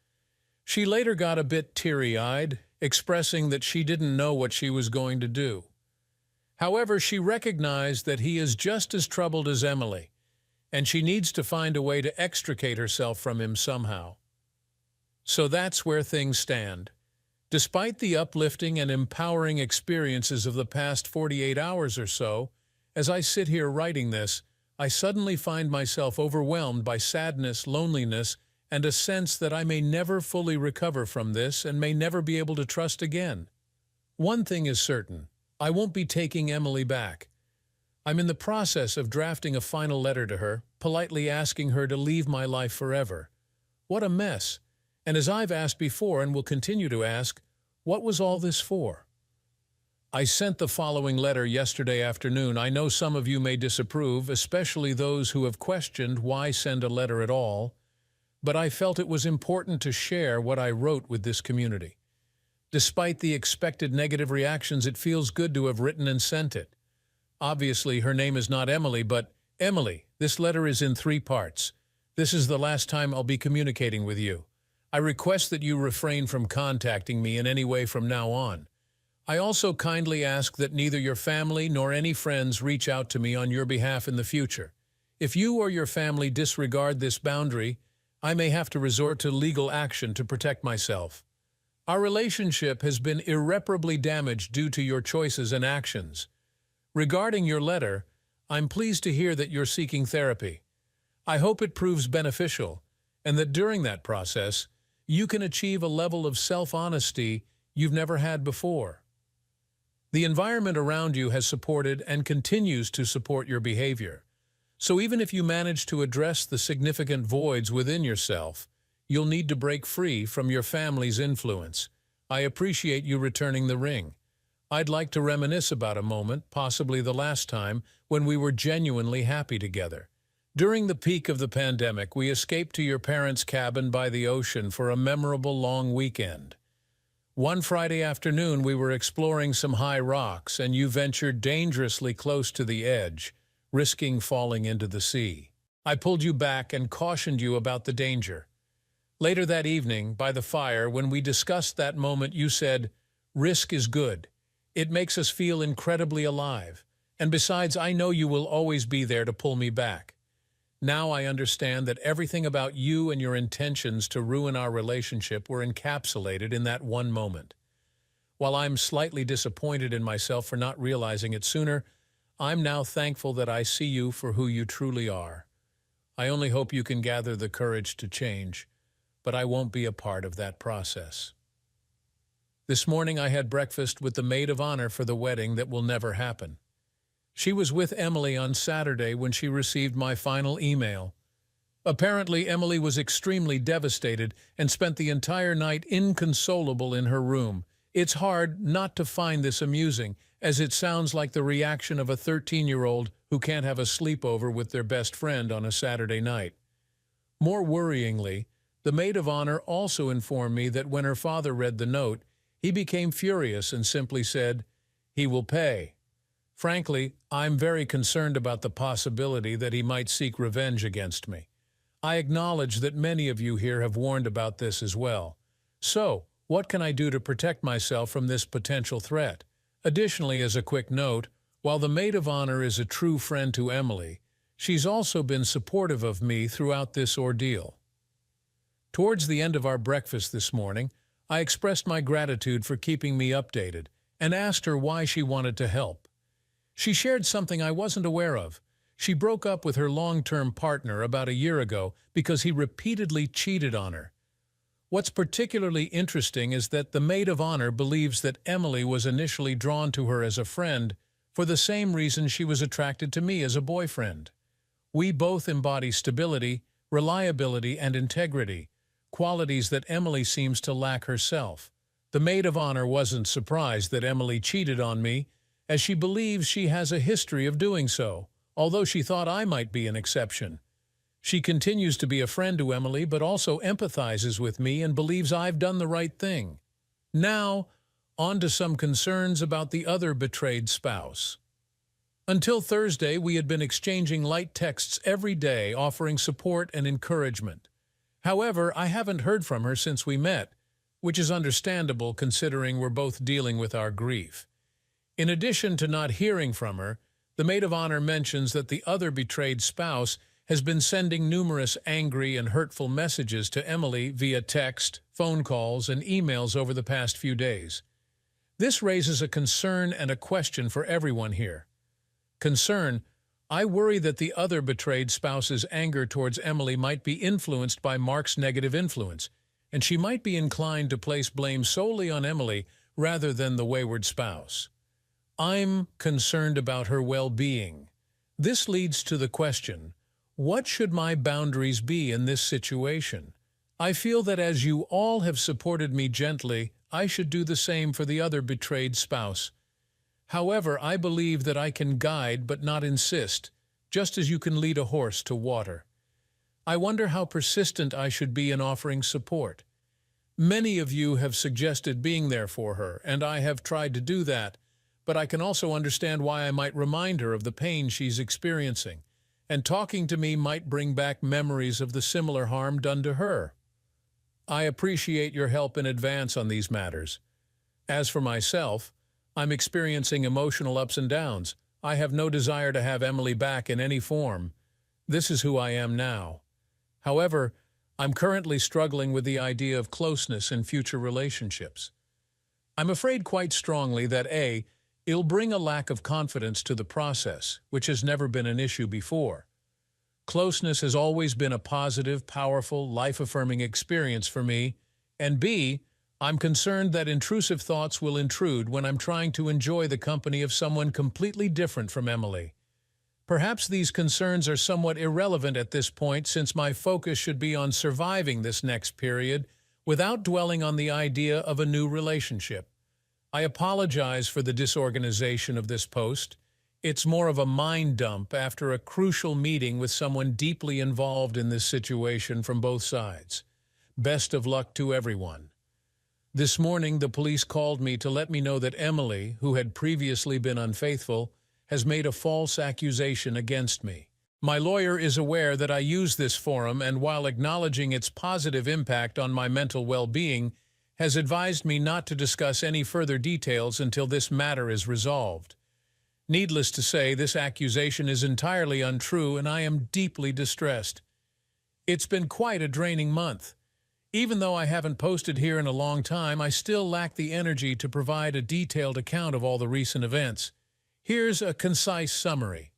She later got a bit teary-eyed, expressing that she didn't know what she was going to do. However, she recognized that he is just as troubled as Emily, and she needs to find a way to extricate herself from him somehow. So that's where things stand. Despite the uplifting and empowering experiences of the past 48 hours or so, as I sit here writing this, I suddenly find myself overwhelmed by sadness, loneliness, and a sense that I may never fully recover from this and may never be able to trust again. One thing is certain, I won't be taking Emily back. I'm in the process of drafting a final letter to her, politely asking her to leave my life forever. What a mess! And as I've asked before and will continue to ask, what was all this for? I sent the following letter yesterday afternoon. I know some of you may disapprove, especially those who have questioned why send a letter at all, but I felt it was important to share what I wrote with this community. Despite the expected negative reactions, it feels good to have written and sent it. Obviously, her name is not Emily, but Emily, this letter is in 3 parts. This is the last time I'll be communicating with you. I request that you refrain from contacting me in any way from now on. I also kindly ask that neither your family nor any friends reach out to me on your behalf in the future. If you or your family disregard this boundary, I may have to resort to legal action to protect myself. Our relationship has been irreparably damaged due to your choices and actions. Regarding your letter, I'm pleased to hear that you're seeking therapy. I hope it proves beneficial, and that during that process, you can achieve a level of self-honesty you've never had before. The environment around you has supported and continues to support your behavior. So even if you manage to address the significant voids within yourself, you'll need to break free from your family's influence. I appreciate you returning the ring. I'd like to reminisce about a moment, possibly the last time, when we were genuinely happy together. During the peak of the pandemic, we escaped to your parents' cabin by the ocean for a memorable long weekend. One Friday afternoon, we were exploring some high rocks, and you ventured dangerously close to the edge, risking falling into the sea. I pulled you back and cautioned you about the danger. Later that evening, by the fire, when we discussed that moment, you said, "Risk is good. It makes us feel incredibly alive. And besides, I know you will always be there to pull me back." Now I understand that everything about you and your intentions to ruin our relationship were encapsulated in that one moment. While I'm slightly disappointed in myself for not realizing it sooner, I'm now thankful that I see you for who you truly are. I only hope you can gather the courage to change, but I won't be a part of that process. This morning I had breakfast with the maid of honor for the wedding that will never happen. She was with Emily on Saturday when she received my final email. Apparently, Emily was extremely devastated and spent the entire night inconsolable in her room. It's hard not to find this amusing, as it sounds like the reaction of a 13-year-old who can't have a sleepover with their best friend on a Saturday night. More worryingly, the maid of honor also informed me that when her father read the note, he became furious and simply said, "He will pay." Frankly, I'm very concerned about the possibility that he might seek revenge against me. I acknowledge that many of you here have warned about this as well. So, what can I do to protect myself from this potential threat? Additionally, as a quick note, while the maid of honor is a true friend to Emily, she's also been supportive of me throughout this ordeal. Towards the end of our breakfast this morning, I expressed my gratitude for keeping me updated and asked her why she wanted to help. She shared something I wasn't aware of. She broke up with her long-term partner about a year ago because he repeatedly cheated on her. What's particularly interesting is that the maid of honor believes that Emily was initially drawn to her as a friend for the same reason she was attracted to me as a boyfriend. We both embody stability, reliability, and integrity, qualities that Emily seems to lack herself. The maid of honor wasn't surprised that Emily cheated on me, as she believes she has a history of doing so, although she thought I might be an exception. She continues to be a friend to Emily, but also empathizes with me and believes I've done the right thing. Now, on to some concerns about the other betrayed spouse. Until Thursday, we had been exchanging light texts every day, offering support and encouragement. However, I haven't heard from her since we met, which is understandable considering we're both dealing with our grief. In addition to not hearing from her, the maid of honor mentions that the other betrayed spouse has been sending numerous angry and hurtful messages to Emily via text, phone calls, and emails over the past few days. This raises a concern and a question for everyone here. Concern: I worry that the other betrayed spouse's anger towards Emily might be influenced by Mark's negative influence, and she might be inclined to place blame solely on Emily rather than the wayward spouse. I'm concerned about her well-being. This leads to the question, what should my boundaries be in this situation? I feel that as you all have supported me gently, I should do the same for the other betrayed spouse. However, I believe that I can guide but not insist, just as you can lead a horse to water. I wonder how persistent I should be in offering support. Many of you have suggested being there for her, and I have tried to do that, but I can also understand why I might remind her of the pain she's experiencing, and talking to me might bring back memories of the similar harm done to her. I appreciate your help in advance on these matters. As for myself, I'm experiencing emotional ups and downs. I have no desire to have Emily back in any form. This is who I am now. However, I'm currently struggling with the idea of closeness in future relationships. I'm afraid quite strongly that it'll bring a lack of confidence to the process, which has never been an issue before. Closeness has always been a positive, powerful, life-affirming experience for me, and B, I'm concerned that intrusive thoughts will intrude when I'm trying to enjoy the company of someone completely different from Emily. Perhaps these concerns are somewhat irrelevant at this point, since my focus should be on surviving this next period without dwelling on the idea of a new relationship. I apologize for the disorganization of this post. It's more of a mind dump after a crucial meeting with someone deeply involved in this situation from both sides. Best of luck to everyone. This morning, the police called me to let me know that Emily, who had previously been unfaithful, has made a false accusation against me. My lawyer is aware that I use this forum and, while acknowledging its positive impact on my mental well-being, has advised me not to discuss any further details until this matter is resolved. Needless to say, this accusation is entirely untrue and I am deeply distressed. It's been quite a draining month. Even though I haven't posted here in a long time, I still lack the energy to provide a detailed account of all the recent events. Here's a concise summary.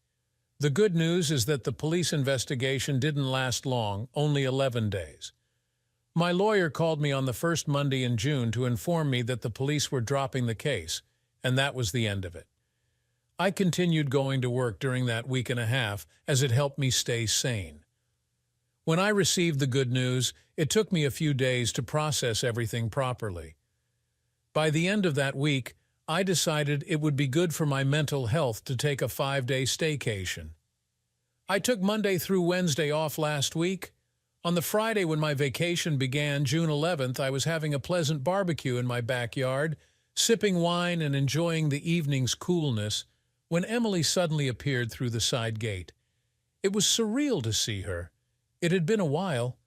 The good news is that the police investigation didn't last long, only 11 days. My lawyer called me on the first Monday in June to inform me that the police were dropping the case, and that was the end of it. I continued going to work during that week and a half as it helped me stay sane. When I received the good news, it took me a few days to process everything properly. By the end of that week, I decided it would be good for my mental health to take a 5-day staycation. I took Monday through Wednesday off last week. On the Friday when my vacation began, June 11th, I was having a pleasant barbecue in my backyard, sipping wine and enjoying the evening's coolness, when Emily suddenly appeared through the side gate. It was surreal to see her. It had been a while.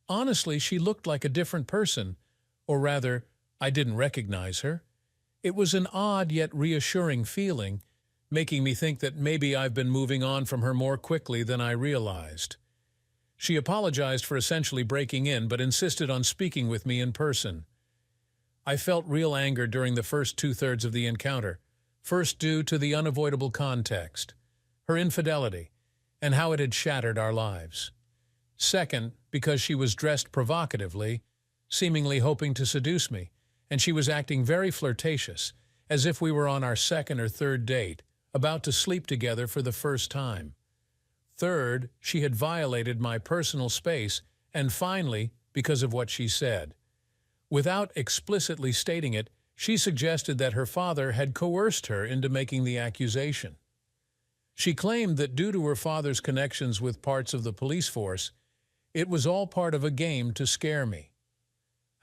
Honestly, she looked like a different person, or rather, I didn't recognize her. It was an odd yet reassuring feeling, making me think that maybe I've been moving on from her more quickly than I realized. She apologized for essentially breaking in, but insisted on speaking with me in person. I felt real anger during the first 2/3 of the encounter, first due to the unavoidable context, her infidelity, and how it had shattered our lives. Second, because she was dressed provocatively, seemingly hoping to seduce me, and she was acting very flirtatious, as if we were on our second or third date, about to sleep together for the first time. Third, she had violated my personal space, and finally, because of what she said. Without explicitly stating it, she suggested that her father had coerced her into making the accusation. She claimed that due to her father's connections with parts of the police force, it was all part of a game to scare me.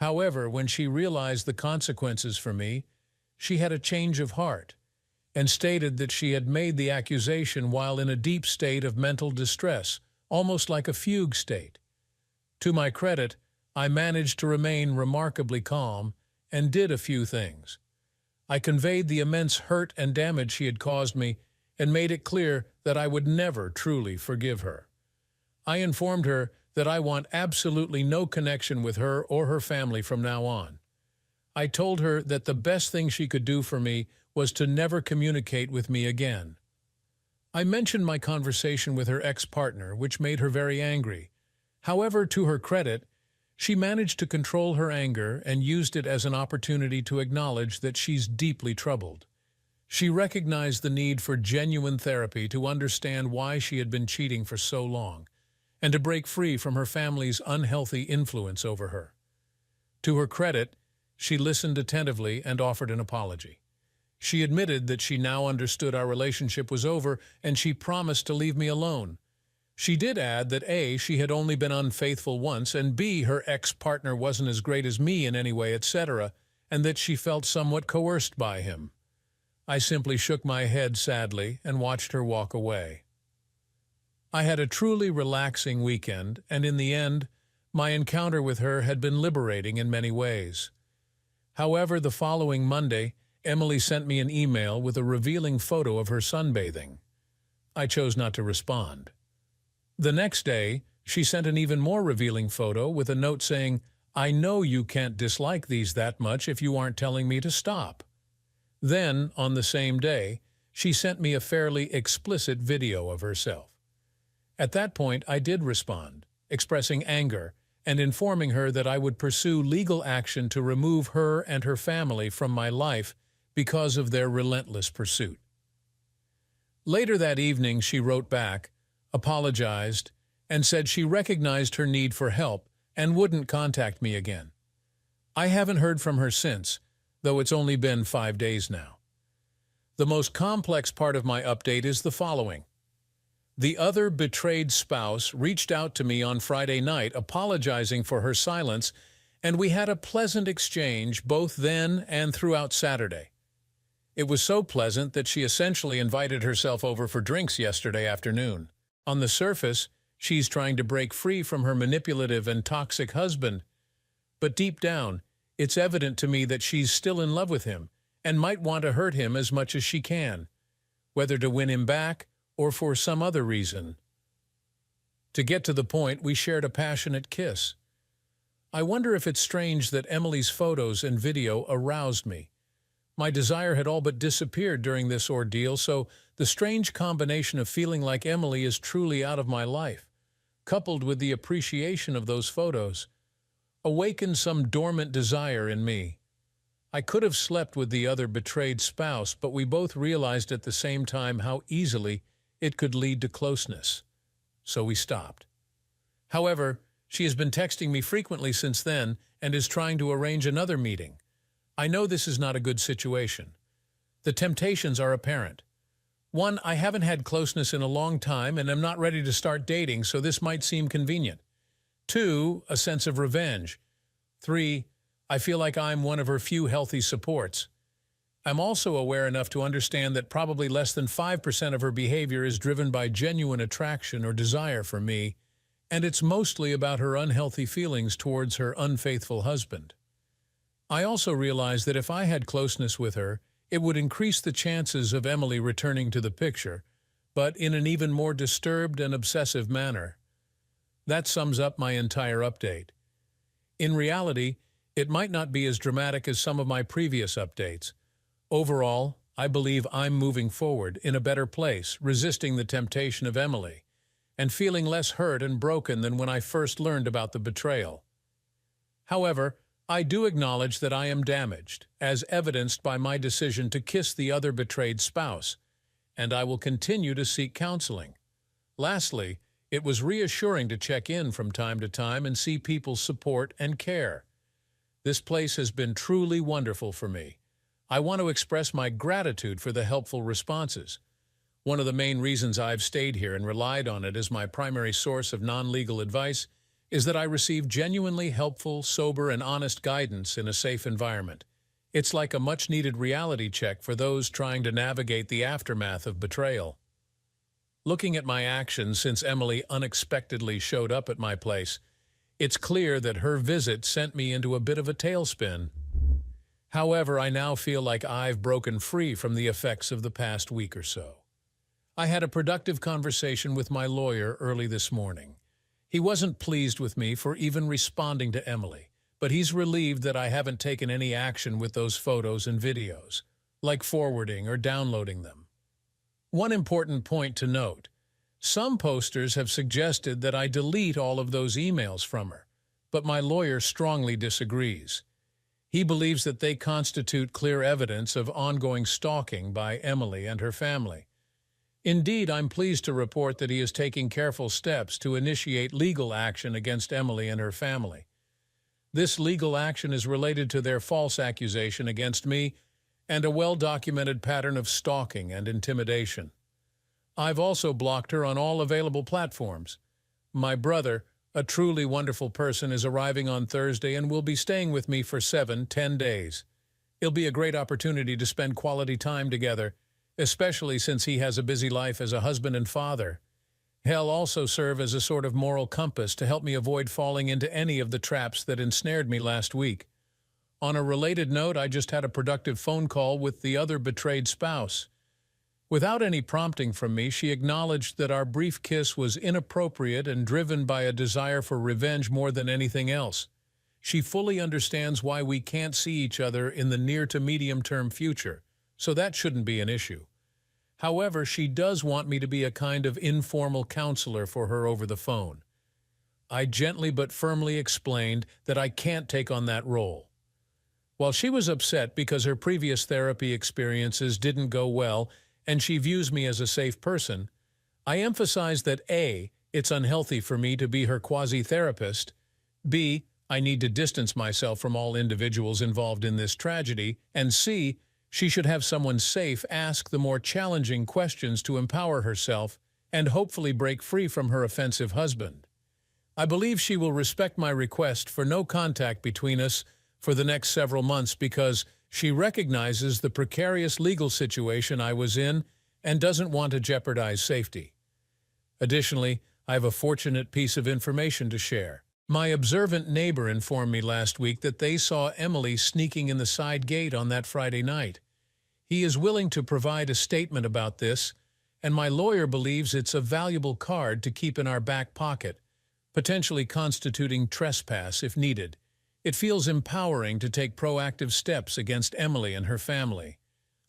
However, when she realized the consequences for me, she had a change of heart and stated that she had made the accusation while in a deep state of mental distress, almost like a fugue state. To my credit, I managed to remain remarkably calm and did a few things. I conveyed the immense hurt and damage she had caused me and made it clear that I would never truly forgive her. I informed her that I want absolutely no connection with her or her family from now on. I told her that the best thing she could do for me was to never communicate with me again. I mentioned my conversation with her ex-partner, which made her very angry. However, to her credit, she managed to control her anger and used it as an opportunity to acknowledge that she's deeply troubled. She recognized the need for genuine therapy to understand why she had been cheating for so long, and to break free from her family's unhealthy influence over her. To her credit, she listened attentively and offered an apology. She admitted that she now understood our relationship was over, and she promised to leave me alone. She did add that A, she had only been unfaithful once, and B, her ex-partner wasn't as great as me in any way, etc., and that she felt somewhat coerced by him. I simply shook my head sadly and watched her walk away. I had a truly relaxing weekend, and in the end, my encounter with her had been liberating in many ways. However, the following Monday, Emily sent me an email with a revealing photo of her sunbathing. I chose not to respond. The next day, she sent an even more revealing photo with a note saying, "I know you can't dislike these that much if you aren't telling me to stop." Then, on the same day, she sent me a fairly explicit video of herself. At that point, I did respond, expressing anger and informing her that I would pursue legal action to remove her and her family from my life because of their relentless pursuit. Later that evening, she wrote back, apologized, and said she recognized her need for help and wouldn't contact me again. I haven't heard from her since, though it's only been 5 days now. The most complex part of my update is the following. The other betrayed spouse reached out to me on Friday night apologizing for her silence, and we had a pleasant exchange both then and throughout Saturday. It was so pleasant that she essentially invited herself over for drinks yesterday afternoon. On the surface, she's trying to break free from her manipulative and toxic husband, but deep down, it's evident to me that she's still in love with him and might want to hurt him as much as she can, whether to win him back or for some other reason. To get to the point, we shared a passionate kiss. I wonder if it's strange that Emily's photos and video aroused me. My desire had all but disappeared during this ordeal, so the strange combination of feeling like Emily is truly out of my life, coupled with the appreciation of those photos, awakened some dormant desire in me. I could have slept with the other betrayed spouse, but we both realized at the same time how easily it could lead to closeness. So we stopped. However, she has been texting me frequently since then and is trying to arrange another meeting. I know this is not a good situation. The temptations are apparent. 1, I haven't had closeness in a long time and am not ready to start dating, so this might seem convenient. 2, a sense of revenge. 3, I feel like I'm one of her few healthy supports. I'm also aware enough to understand that probably less than 5% of her behavior is driven by genuine attraction or desire for me, and it's mostly about her unhealthy feelings towards her unfaithful husband. I also realize that if I had closeness with her, it would increase the chances of Emily returning to the picture, but in an even more disturbed and obsessive manner. That sums up my entire update. In reality, it might not be as dramatic as some of my previous updates. Overall, I believe I'm moving forward in a better place, resisting the temptation of Emily, and feeling less hurt and broken than when I first learned about the betrayal. However, I do acknowledge that I am damaged, as evidenced by my decision to kiss the other betrayed spouse, and I will continue to seek counseling. Lastly, it was reassuring to check in from time to time and see people's support and care. This place has been truly wonderful for me. I want to express my gratitude for the helpful responses. One of the main reasons I've stayed here and relied on it as my primary source of non-legal advice is that I receive genuinely helpful, sober, and honest guidance in a safe environment. It's like a much-needed reality check for those trying to navigate the aftermath of betrayal. Looking at my actions since Emily unexpectedly showed up at my place, it's clear that her visit sent me into a bit of a tailspin. However, I now feel like I've broken free from the effects of the past week or so. I had a productive conversation with my lawyer early this morning. He wasn't pleased with me for even responding to Emily, but he's relieved that I haven't taken any action with those photos and videos, like forwarding or downloading them. One important point to note: some posters have suggested that I delete all of those emails from her, but my lawyer strongly disagrees. He believes that they constitute clear evidence of ongoing stalking by Emily and her family. Indeed, I'm pleased to report that he is taking careful steps to initiate legal action against Emily and her family. This legal action is related to their false accusation against me and a well-documented pattern of stalking and intimidation. I've also blocked her on all available platforms. My brother, a truly wonderful person, is arriving on Thursday and will be staying with me for 7-10 days. It'll be a great opportunity to spend quality time together, especially since he has a busy life as a husband and father. He'll also serve as a sort of moral compass to help me avoid falling into any of the traps that ensnared me last week. On a related note, I just had a productive phone call with the other betrayed spouse. Without any prompting from me, she acknowledged that our brief kiss was inappropriate and driven by a desire for revenge more than anything else. She fully understands why we can't see each other in the near to medium-term future, so that shouldn't be an issue. However, she does want me to be a kind of informal counselor for her over the phone. I gently but firmly explained that I can't take on that role. While she was upset because her previous therapy experiences didn't go well and she views me as a safe person, I emphasized that A, it's unhealthy for me to be her quasi-therapist, B, I need to distance myself from all individuals involved in this tragedy, and C, she should have someone safe ask the more challenging questions to empower herself and hopefully break free from her offensive husband. I believe she will respect my request for no contact between us for the next several months because she recognizes the precarious legal situation I was in and doesn't want to jeopardize safety. Additionally, I have a fortunate piece of information to share. My observant neighbor informed me last week that they saw Emily sneaking in the side gate on that Friday night. He is willing to provide a statement about this, and my lawyer believes it's a valuable card to keep in our back pocket, potentially constituting trespass if needed. It feels empowering to take proactive steps against Emily and her family.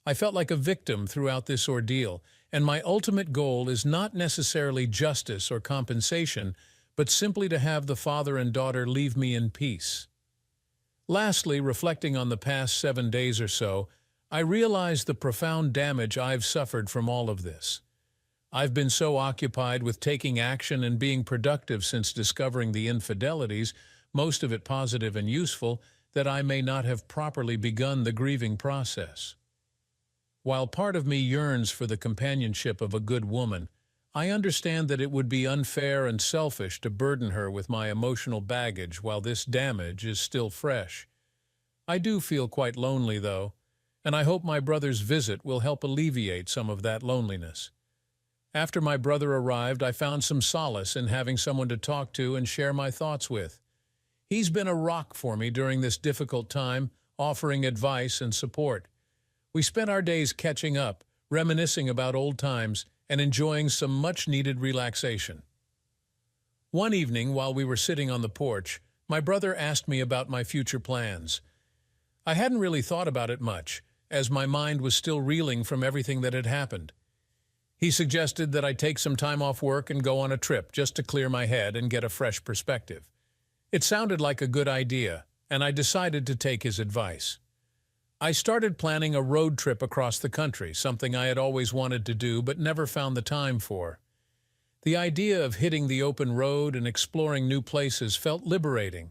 I felt like a victim throughout this ordeal, and my ultimate goal is not necessarily justice or compensation, but simply to have the father and daughter leave me in peace. Lastly, reflecting on the past 7 days or so, I realize the profound damage I've suffered from all of this. I've been so occupied with taking action and being productive since discovering the infidelities, most of it positive and useful, that I may not have properly begun the grieving process. While part of me yearns for the companionship of a good woman, I understand that it would be unfair and selfish to burden her with my emotional baggage while this damage is still fresh. I do feel quite lonely, though, and I hope my brother's visit will help alleviate some of that loneliness. After my brother arrived, I found some solace in having someone to talk to and share my thoughts with. He's been a rock for me during this difficult time, offering advice and support. We spent our days catching up, reminiscing about old times, and enjoying some much-needed relaxation. One evening, while we were sitting on the porch, my brother asked me about my future plans. I hadn't really thought about it much, as my mind was still reeling from everything that had happened. He suggested that I take some time off work and go on a trip just to clear my head and get a fresh perspective. It sounded like a good idea, and I decided to take his advice. I started planning a road trip across the country, something I had always wanted to do but never found the time for. The idea of hitting the open road and exploring new places felt liberating.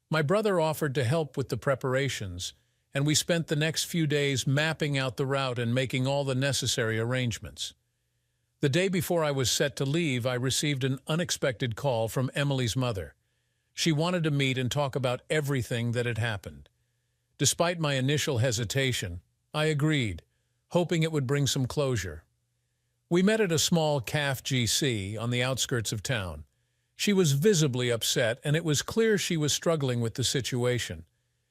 My brother offered to help with the preparations, and we spent the next few days mapping out the route and making all the necessary arrangements. The day before I was set to leave, I received an unexpected call from Emily's mother. She wanted to meet and talk about everything that had happened. Despite my initial hesitation, I agreed, hoping it would bring some closure. We met at a small CAF GC on the outskirts of town. She was visibly upset, and it was clear she was struggling with the situation.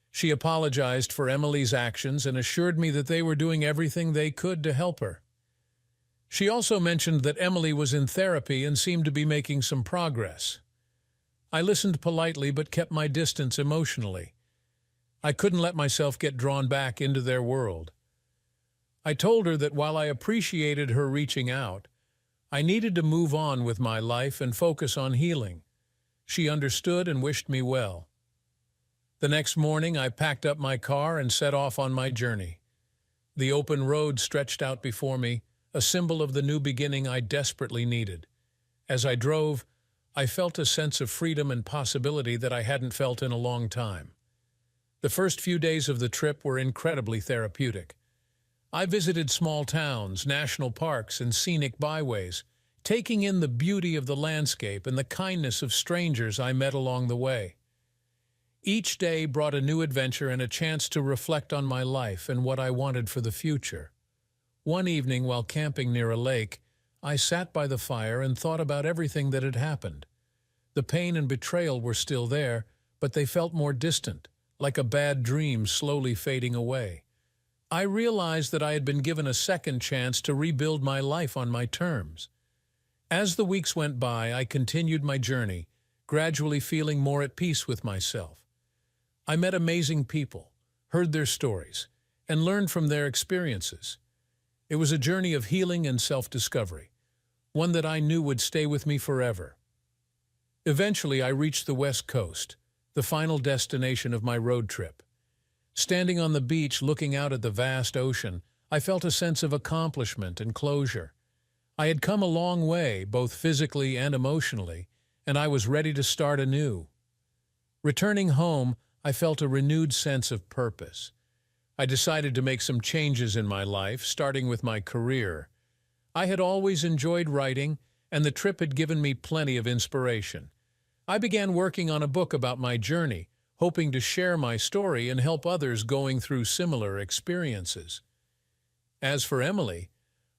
She apologized for Emily's actions and assured me that they were doing everything they could to help her. She also mentioned that Emily was in therapy and seemed to be making some progress. I listened politely but kept my distance emotionally. I couldn't let myself get drawn back into their world. I told her that while I appreciated her reaching out, I needed to move on with my life and focus on healing. She understood and wished me well. The next morning, I packed up my car and set off on my journey. The open road stretched out before me, a symbol of the new beginning I desperately needed. As I drove, I felt a sense of freedom and possibility that I hadn't felt in a long time. The first few days of the trip were incredibly therapeutic. I visited small towns, national parks, and scenic byways, taking in the beauty of the landscape and the kindness of strangers I met along the way. Each day brought a new adventure and a chance to reflect on my life and what I wanted for the future. One evening, while camping near a lake, I sat by the fire and thought about everything that had happened. The pain and betrayal were still there, but they felt more distant, like a bad dream slowly fading away. I realized that I had been given a second chance to rebuild my life on my terms. As the weeks went by, I continued my journey, gradually feeling more at peace with myself. I met amazing people, heard their stories, and learned from their experiences. It was a journey of healing and self-discovery, one that I knew would stay with me forever. Eventually, I reached the West Coast, the final destination of my road trip. Standing on the beach looking out at the vast ocean, I felt a sense of accomplishment and closure. I had come a long way, both physically and emotionally, and I was ready to start anew. Returning home, I felt a renewed sense of purpose. I decided to make some changes in my life, starting with my career. I had always enjoyed writing, and the trip had given me plenty of inspiration. I began working on a book about my journey, hoping to share my story and help others going through similar experiences. As for Emily,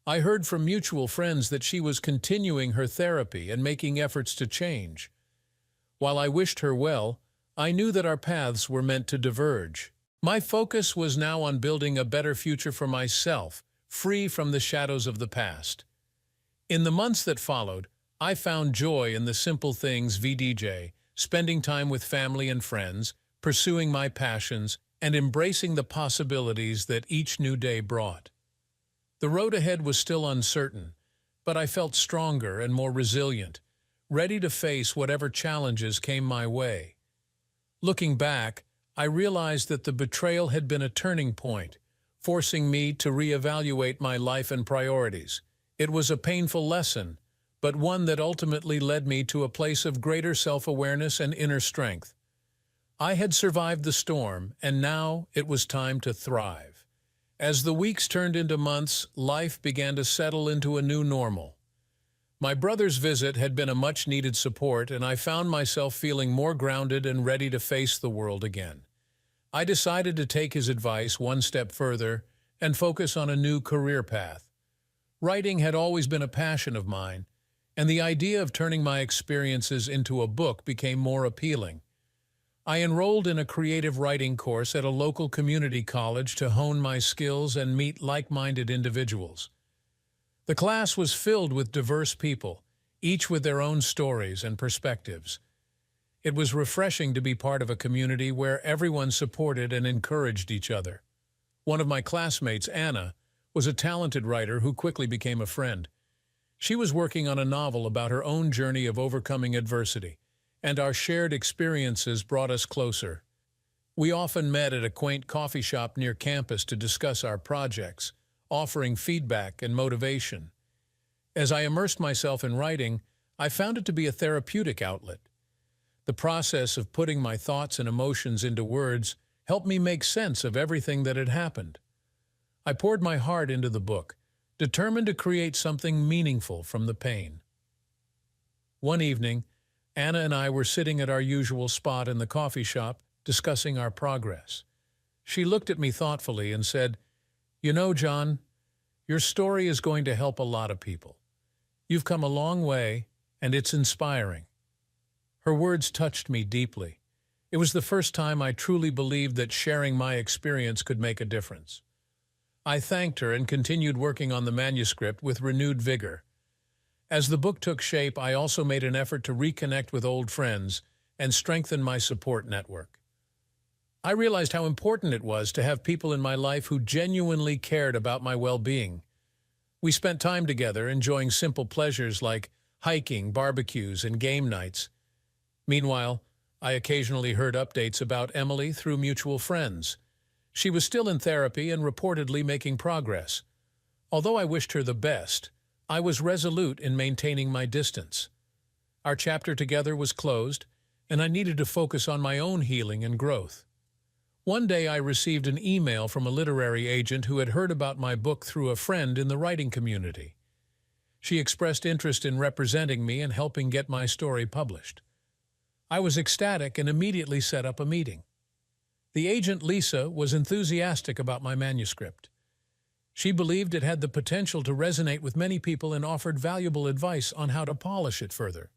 I heard from mutual friends that she was continuing her therapy and making efforts to change. While I wished her well, I knew that our paths were meant to diverge. My focus was now on building a better future for myself, free from the shadows of the past. In the months that followed, I found joy in the simple things VDJ, spending time with family and friends, pursuing my passions, and embracing the possibilities that each new day brought. The road ahead was still uncertain, but I felt stronger and more resilient, ready to face whatever challenges came my way. Looking back, I realized that the betrayal had been a turning point, forcing me to reevaluate my life and priorities. It was a painful lesson, but one that ultimately led me to a place of greater self-awareness and inner strength. I had survived the storm, and now it was time to thrive. As the weeks turned into months, life began to settle into a new normal. My brother's visit had been a much-needed support, and I found myself feeling more grounded and ready to face the world again. I decided to take his advice one step further and focus on a new career path. Writing had always been a passion of mine, and the idea of turning my experiences into a book became more appealing. I enrolled in a creative writing course at a local community college to hone my skills and meet like-minded individuals. The class was filled with diverse people, each with their own stories and perspectives. It was refreshing to be part of a community where everyone supported and encouraged each other. One of my classmates, Anna, was a talented writer who quickly became a friend. She was working on a novel about her own journey of overcoming adversity, and our shared experiences brought us closer. We often met at a quaint coffee shop near campus to discuss our projects, offering feedback and motivation. As I immersed myself in writing, I found it to be a therapeutic outlet. The process of putting my thoughts and emotions into words helped me make sense of everything that had happened. I poured my heart into the book, determined to create something meaningful from the pain. One evening, Anna and I were sitting at our usual spot in the coffee shop, discussing our progress. She looked at me thoughtfully and said, "You know, John, your story is going to help a lot of people. You've come a long way, and it's inspiring." Her words touched me deeply. It was the first time I truly believed that sharing my experience could make a difference. I thanked her and continued working on the manuscript with renewed vigor. As the book took shape, I also made an effort to reconnect with old friends and strengthen my support network. I realized how important it was to have people in my life who genuinely cared about my well-being. We spent time together, enjoying simple pleasures like hiking, barbecues, and game nights. Meanwhile, I occasionally heard updates about Emily through mutual friends. She was still in therapy and reportedly making progress. Although I wished her the best, I was resolute in maintaining my distance. Our chapter together was closed, and I needed to focus on my own healing and growth. One day I received an email from a literary agent who had heard about my book through a friend in the writing community. She expressed interest in representing me and helping get my story published. I was ecstatic and immediately set up a meeting. The agent, Lisa, was enthusiastic about my manuscript. She believed it had the potential to resonate with many people and offered valuable advice on how to polish it further.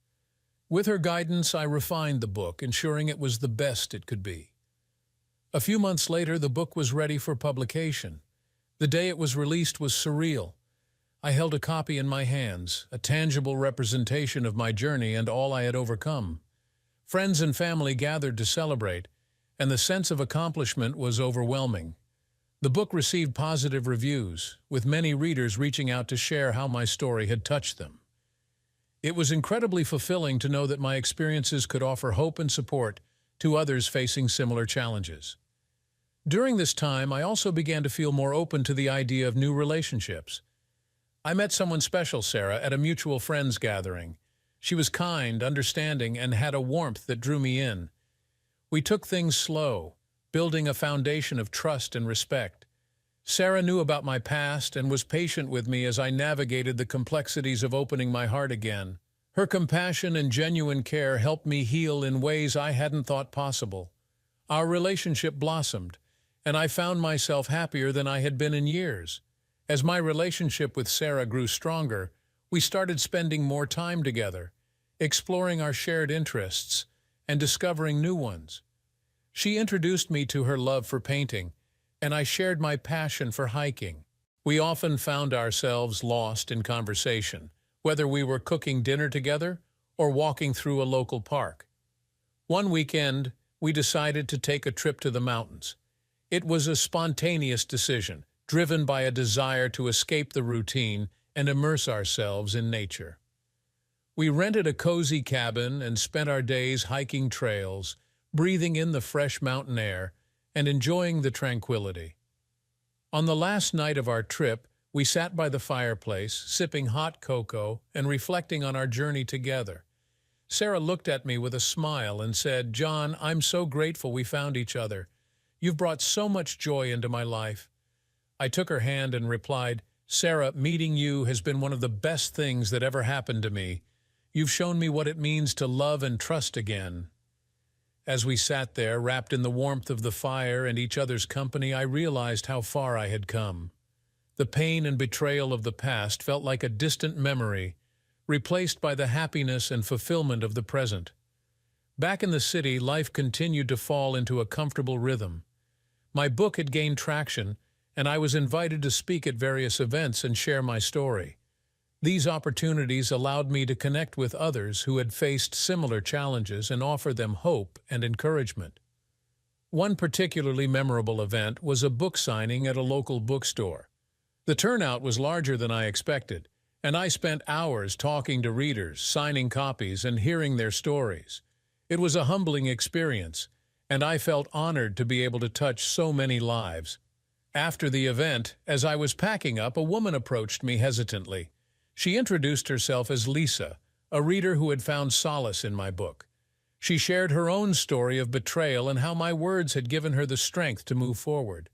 With her guidance, I refined the book, ensuring it was the best it could be. A few months later, the book was ready for publication. The day it was released was surreal. I held a copy in my hands, a tangible representation of my journey and all I had overcome. Friends and family gathered to celebrate, and the sense of accomplishment was overwhelming. The book received positive reviews, with many readers reaching out to share how my story had touched them. It was incredibly fulfilling to know that my experiences could offer hope and support to others facing similar challenges. During this time, I also began to feel more open to the idea of new relationships. I met someone special, Sarah, at a mutual friends gathering. She was kind, understanding, and had a warmth that drew me in. We took things slow, building a foundation of trust and respect. Sarah knew about my past and was patient with me as I navigated the complexities of opening my heart again. Her compassion and genuine care helped me heal in ways I hadn't thought possible. Our relationship blossomed, and I found myself happier than I had been in years. As my relationship with Sarah grew stronger, we started spending more time together, exploring our shared interests and discovering new ones. She introduced me to her love for painting, and I shared my passion for hiking. We often found ourselves lost in conversation, whether we were cooking dinner together or walking through a local park. One weekend, we decided to take a trip to the mountains. It was a spontaneous decision, driven by a desire to escape the routine and immerse ourselves in nature. We rented a cozy cabin and spent our days hiking trails, breathing in the fresh mountain air and enjoying the tranquility. On the last night of our trip, we sat by the fireplace, sipping hot cocoa and reflecting on our journey together. Sarah looked at me with a smile and said, "John, I'm so grateful we found each other. You've brought so much joy into my life." I took her hand and replied, "Sarah, meeting you has been one of the best things that ever happened to me. You've shown me what it means to love and trust again." As we sat there, wrapped in the warmth of the fire and each other's company, I realized how far I had come. The pain and betrayal of the past felt like a distant memory, replaced by the happiness and fulfillment of the present. Back in the city, life continued to fall into a comfortable rhythm. My book had gained traction, and I was invited to speak at various events and share my story. These opportunities allowed me to connect with others who had faced similar challenges and offer them hope and encouragement. One particularly memorable event was a book signing at a local bookstore. The turnout was larger than I expected, and I spent hours talking to readers, signing copies, and hearing their stories. It was a humbling experience, and I felt honored to be able to touch so many lives. After the event, as I was packing up, a woman approached me hesitantly. She introduced herself as Lisa, a reader who had found solace in my book. She shared her own story of betrayal and how my words had given her the strength to move forward.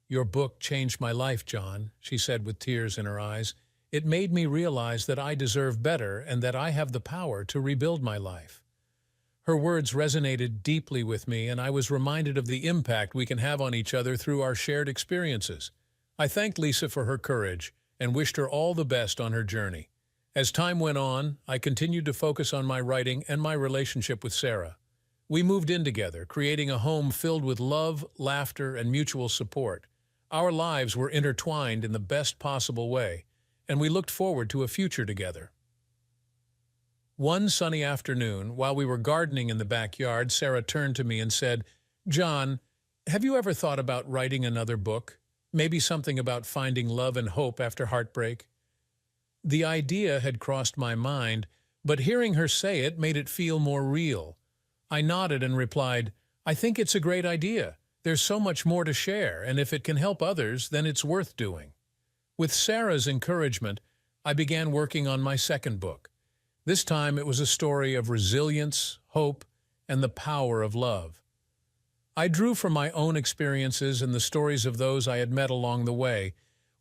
"Your book changed my life, John," she said with tears in her eyes. "It made me realize that I deserve better and that I have the power to rebuild my life." Her words resonated deeply with me, and I was reminded of the impact we can have on each other through our shared experiences. I thanked Lisa for her courage and wished her all the best on her journey. As time went on, I continued to focus on my writing and my relationship with Sarah. We moved in together, creating a home filled with love, laughter, and mutual support. Our lives were intertwined in the best possible way, and we looked forward to a future together. One sunny afternoon, while we were gardening in the backyard, Sarah turned to me and said, "John, have you ever thought about writing another book? Maybe something about finding love and hope after heartbreak?" The idea had crossed my mind, but hearing her say it made it feel more real. I nodded and replied, "I think it's a great idea. There's so much more to share, and if it can help others, then it's worth doing." With Sarah's encouragement, I began working on my second book. This time it was a story of resilience, hope, and the power of love. I drew from my own experiences and the stories of those I had met along the way,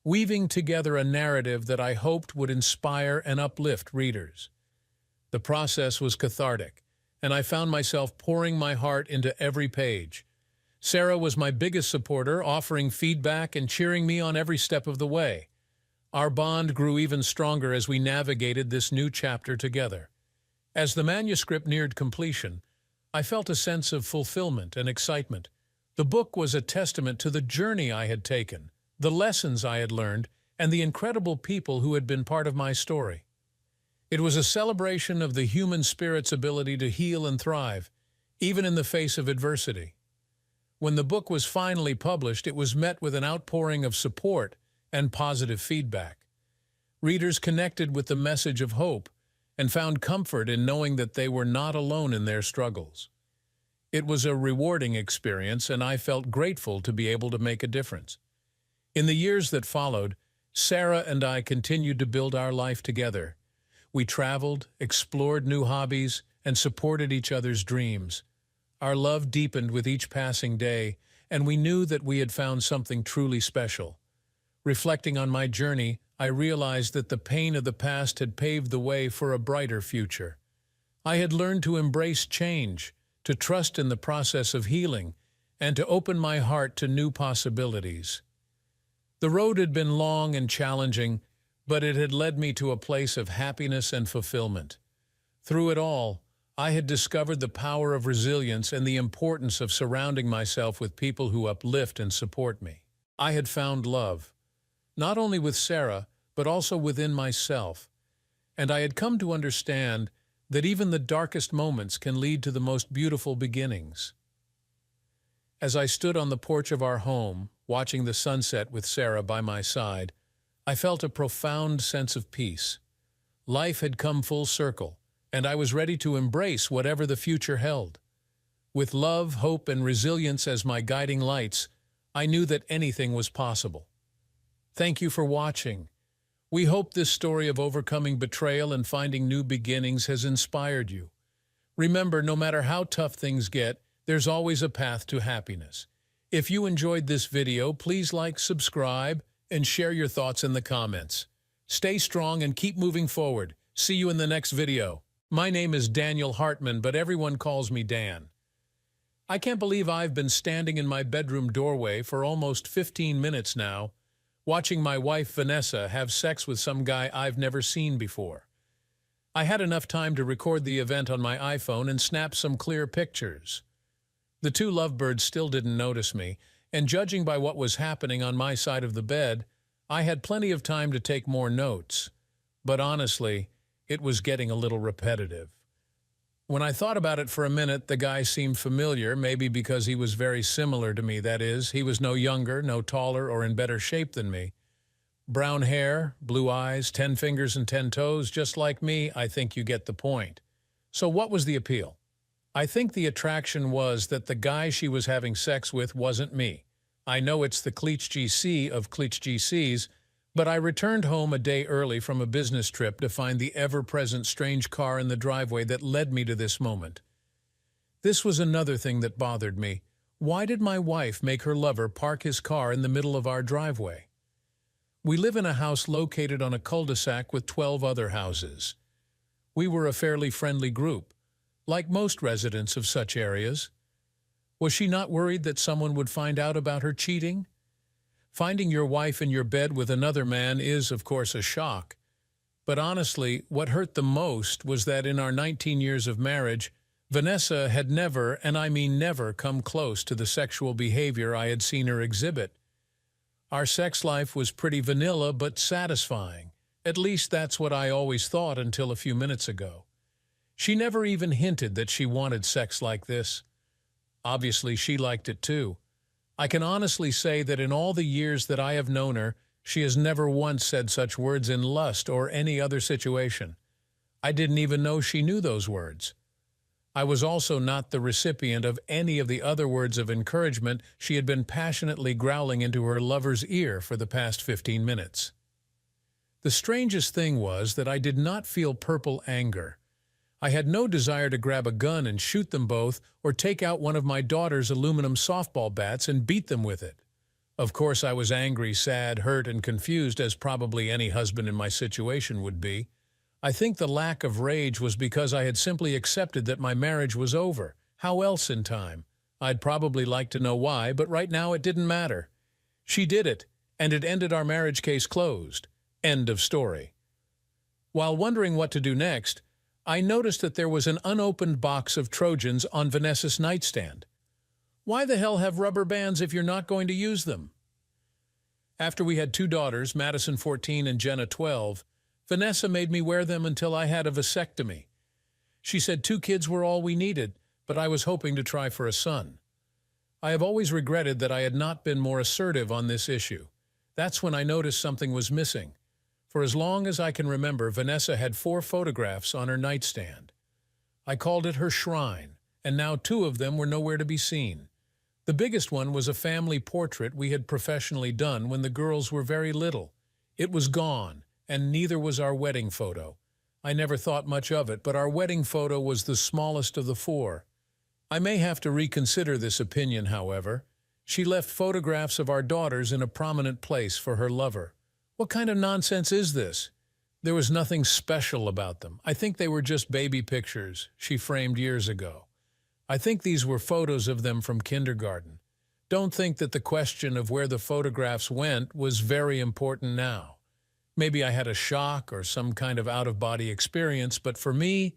weaving together a narrative that I hoped would inspire and uplift readers. The process was cathartic, and I found myself pouring my heart into every page. Sarah was my biggest supporter, offering feedback and cheering me on every step of the way. Our bond grew even stronger as we navigated this new chapter together. As the manuscript neared completion, I felt a sense of fulfillment and excitement. The book was a testament to the journey I had taken, the lessons I had learned, and the incredible people who had been part of my story. It was a celebration of the human spirit's ability to heal and thrive, even in the face of adversity. When the book was finally published, it was met with an outpouring of support and positive feedback. Readers connected with the message of hope and found comfort in knowing that they were not alone in their struggles. It was a rewarding experience, and I felt grateful to be able to make a difference. In the years that followed, Sarah and I continued to build our life together. We traveled, explored new hobbies, and supported each other's dreams. Our love deepened with each passing day, and we knew that we had found something truly special. Reflecting on my journey, I realized that the pain of the past had paved the way for a brighter future. I had learned to embrace change, to trust in the process of healing, and to open my heart to new possibilities. The road had been long and challenging, but it had led me to a place of happiness and fulfillment. Through it all, I had discovered the power of resilience and the importance of surrounding myself with people who uplift and support me. I had found love, not only with Sarah, but also within myself, and I had come to understand that even the darkest moments can lead to the most beautiful beginnings. As I stood on the porch of our home, watching the sunset with Sarah by my side, I felt a profound sense of peace. Life had come full circle, and I was ready to embrace whatever the future held. With love, hope, and resilience as my guiding lights, I knew that anything was possible. Thank you for watching. We hope this story of overcoming betrayal and finding new beginnings has inspired you. Remember, no matter how tough things get, there's always a path to happiness. If you enjoyed this video, please like, subscribe, and share your thoughts in the comments. Stay strong and keep moving forward. See you in the next video. My name is Daniel Hartman, but everyone calls me Dan. I can't believe I've been standing in my bedroom doorway for almost 15 minutes now, watching my wife Vanessa have sex with some guy I've never seen before. I had enough time to record the event on my iPhone and snap some clear pictures. The two lovebirds still didn't notice me, and judging by what was happening on my side of the bed, I had plenty of time to take more notes. But honestly, it was getting a little repetitive. When I thought about it for a minute, the guy seemed familiar, maybe because he was very similar to me. That is, he was no younger, no taller, or in better shape than me. Brown hair, blue eyes, 10 fingers and 10 toes, just like me. I think you get the point. So what was the appeal? I think the attraction was that the guy she was having sex with wasn't me. I know it's the cliché of clichés, but I returned home a day early from a business trip to find the ever-present strange car in the driveway that led me to this moment. This was another thing that bothered me. Why did my wife make her lover park his car in the middle of our driveway? We live in a house located on a cul-de-sac with 12 other houses. We were a fairly friendly group, like most residents of such areas. Was she not worried that someone would find out about her cheating? Finding your wife in your bed with another man is, of course, a shock. But honestly, what hurt the most was that in our 19 years of marriage, Vanessa had never, and I mean never, come close to the sexual behavior I had seen her exhibit. Our sex life was pretty vanilla but satisfying. At least that's what I always thought until a few minutes ago. She never even hinted that she wanted sex like this. Obviously, she liked it too. I can honestly say that in all the years that I have known her, she has never once said such words in lust or any other situation. I didn't even know she knew those words. I was also not the recipient of any of the other words of encouragement she had been passionately growling into her lover's ear for the past 15 minutes. The strangest thing was that I did not feel purple anger. I had no desire to grab a gun and shoot them both or take out one of my daughter's aluminum softball bats and beat them with it. Of course, I was angry, sad, hurt, and confused, as probably any husband in my situation would be. I think the lack of rage was because I had simply accepted that my marriage was over. How else in time? I'd probably like to know why, but right now it didn't matter. She did it, and it ended our marriage case closed. End of story. While wondering what to do next, I noticed that there was an unopened box of Trojans on Vanessa's nightstand. Why the hell have rubber bands if you're not going to use them? After we had two daughters, Madison 14 and Jenna 12, Vanessa made me wear them until I had a vasectomy. She said 2 kids were all we needed, but I was hoping to try for a son. I have always regretted that I had not been more assertive on this issue. That's when I noticed something was missing. For as long as I can remember, Vanessa had 4 photographs on her nightstand. I called it her shrine, and now 2 of them were nowhere to be seen. The biggest one was a family portrait we had professionally done when the girls were very little. It was gone, and neither was our wedding photo. I never thought much of it, but our wedding photo was the smallest of the 4. I may have to reconsider this opinion, however. She left photographs of our daughters in a prominent place for her lover. What kind of nonsense is this? There was nothing special about them. I think they were just baby pictures she framed years ago. I think these were photos of them from kindergarten. Don't think that the question of where the photographs went was very important now. Maybe I had a shock or some kind of out-of-body experience, but for me,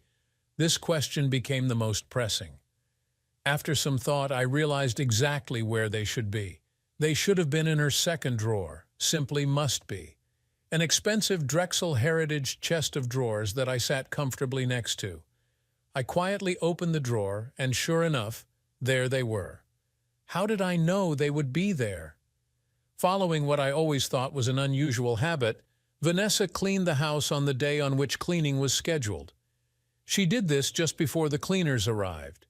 this question became the most pressing. After some thought, I realized exactly where they should be. They should have been in her second drawer, simply must be. An expensive Drexel Heritage chest of drawers that I sat comfortably next to. I quietly opened the drawer, and sure enough, there they were. How did I know they would be there? Following what I always thought was an unusual habit, Vanessa cleaned the house on the day on which cleaning was scheduled. She did this just before the cleaners arrived.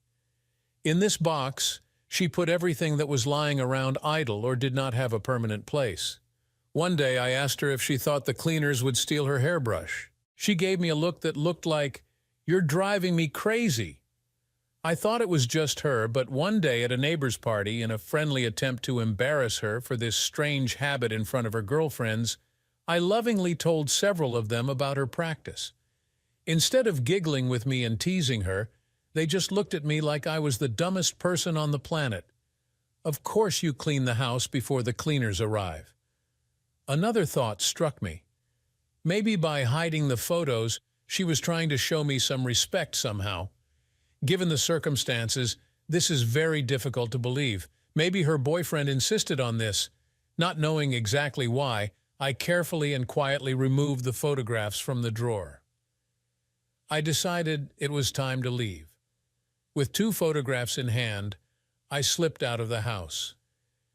In this box, she put everything that was lying around idle or did not have a permanent place. One day I asked her if she thought the cleaners would steal her hairbrush. She gave me a look that looked like, "You're driving me crazy." I thought it was just her, but one day at a neighbor's party, in a friendly attempt to embarrass her for this strange habit in front of her girlfriends, I lovingly told several of them about her practice. Instead of giggling with me and teasing her, they just looked at me like I was the dumbest person on the planet. Of course you clean the house before the cleaners arrive. Another thought struck me. Maybe by hiding the photos, she was trying to show me some respect somehow. Given the circumstances, this is very difficult to believe. Maybe her boyfriend insisted on this. Not knowing exactly why, I carefully and quietly removed the photographs from the drawer. I decided it was time to leave. With 2 photographs in hand, I slipped out of the house.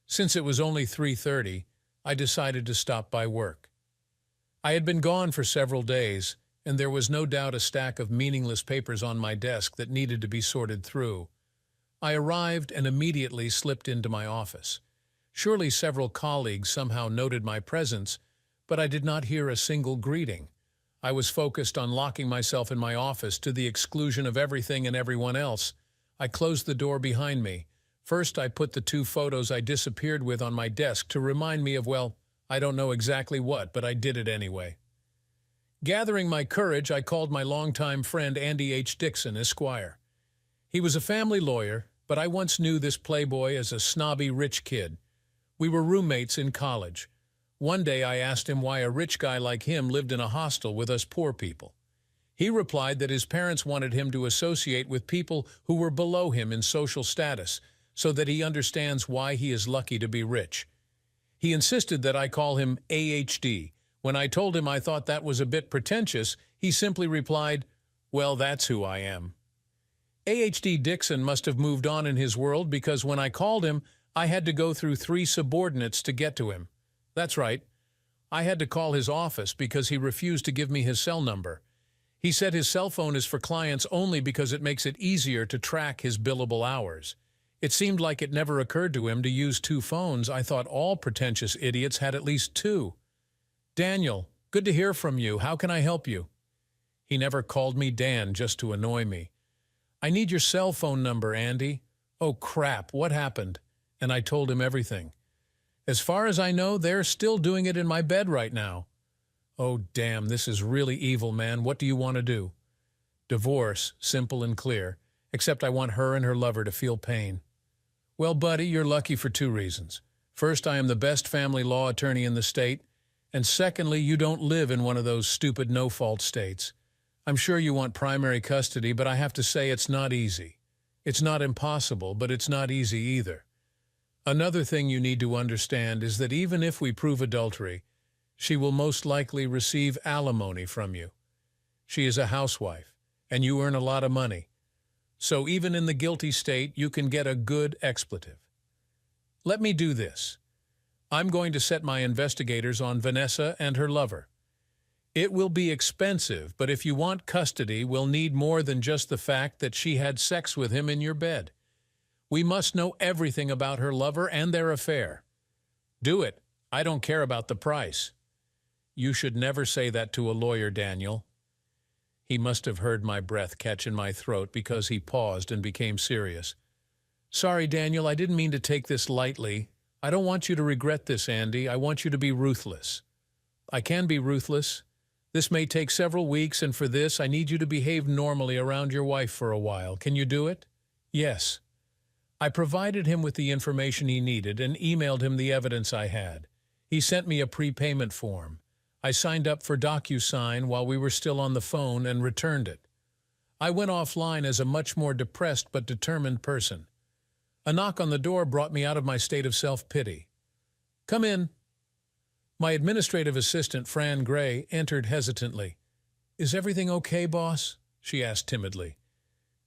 Since it was only 3:30, I decided to stop by work. I had been gone for several days, and there was no doubt a stack of meaningless papers on my desk that needed to be sorted through. I arrived and immediately slipped into my office. Surely several colleagues somehow noted my presence, but I did not hear a single greeting. I was focused on locking myself in my office to the exclusion of everything and everyone else. I closed the door behind me. First, I put the 2 photos I disappeared with on my desk to remind me of, well, I don't know exactly what, but I did it anyway. Gathering my courage, I called my longtime friend Andy H. Dixon, Esquire. He was a family lawyer, but I once knew this playboy as a snobby rich kid. We were roommates in college. One day I asked him why a rich guy like him lived in a hostel with us poor people. He replied that his parents wanted him to associate with people who were below him in social status, so that he understands why he is lucky to be rich. He insisted that I call him AHD. When I told him I thought that was a bit pretentious, he simply replied, "Well, that's who I am." AHD Dixon must have moved on in his world because when I called him, I had to go through 3 subordinates to get to him. That's right. I had to call his office because he refused to give me his cell number. He said his cell phone is for clients only because it makes it easier to track his billable hours. It seemed like it never occurred to him to use 2 phones. I thought all pretentious idiots had at least 2. "Daniel, good to hear from you. How can I help you?" He never called me Dan just to annoy me. "I need your cell phone number, Andy." "Oh, crap, what happened?" And I told him everything. "As far as I know, they're still doing it in my bed right now." "Oh, damn, this is really evil, man. What do you want to do?" "Divorce, simple and clear, except I want her and her lover to feel pain." "Well, buddy, you're lucky for 2 reasons. First, I am the best family law attorney in the state, and secondly, you don't live in one of those stupid no-fault states. I'm sure you want primary custody, but I have to say it's not easy. It's not impossible, but it's not easy either. Another thing you need to understand is that even if we prove adultery, she will most likely receive alimony from you. She is a housewife, and you earn a lot of money. So even in the guilty state, you can get a good expletive. Let me do this. I'm going to set my investigators on Vanessa and her lover. It will be expensive, but if you want custody, we'll need more than just the fact that she had sex with him in your bed. We must know everything about her lover and their affair. Do it. I don't care about the price." "You should never say that to a lawyer, Daniel." He must have heard my breath catch in my throat because he paused and became serious. "Sorry, Daniel, I didn't mean to take this lightly. I don't want you to regret this, Andy. I want you to be ruthless." "I can be ruthless. This may take several weeks, and for this, I need you to behave normally around your wife for a while. Can you do it?" "Yes." I provided him with the information he needed and emailed him the evidence I had. He sent me a prepayment form. I signed up for DocuSign while we were still on the phone and returned it. I went offline as a much more depressed but determined person. A knock on the door brought me out of my state of self-pity. "Come in." My administrative assistant, Fran Gray, entered hesitantly. "Is everything okay, boss?" she asked timidly.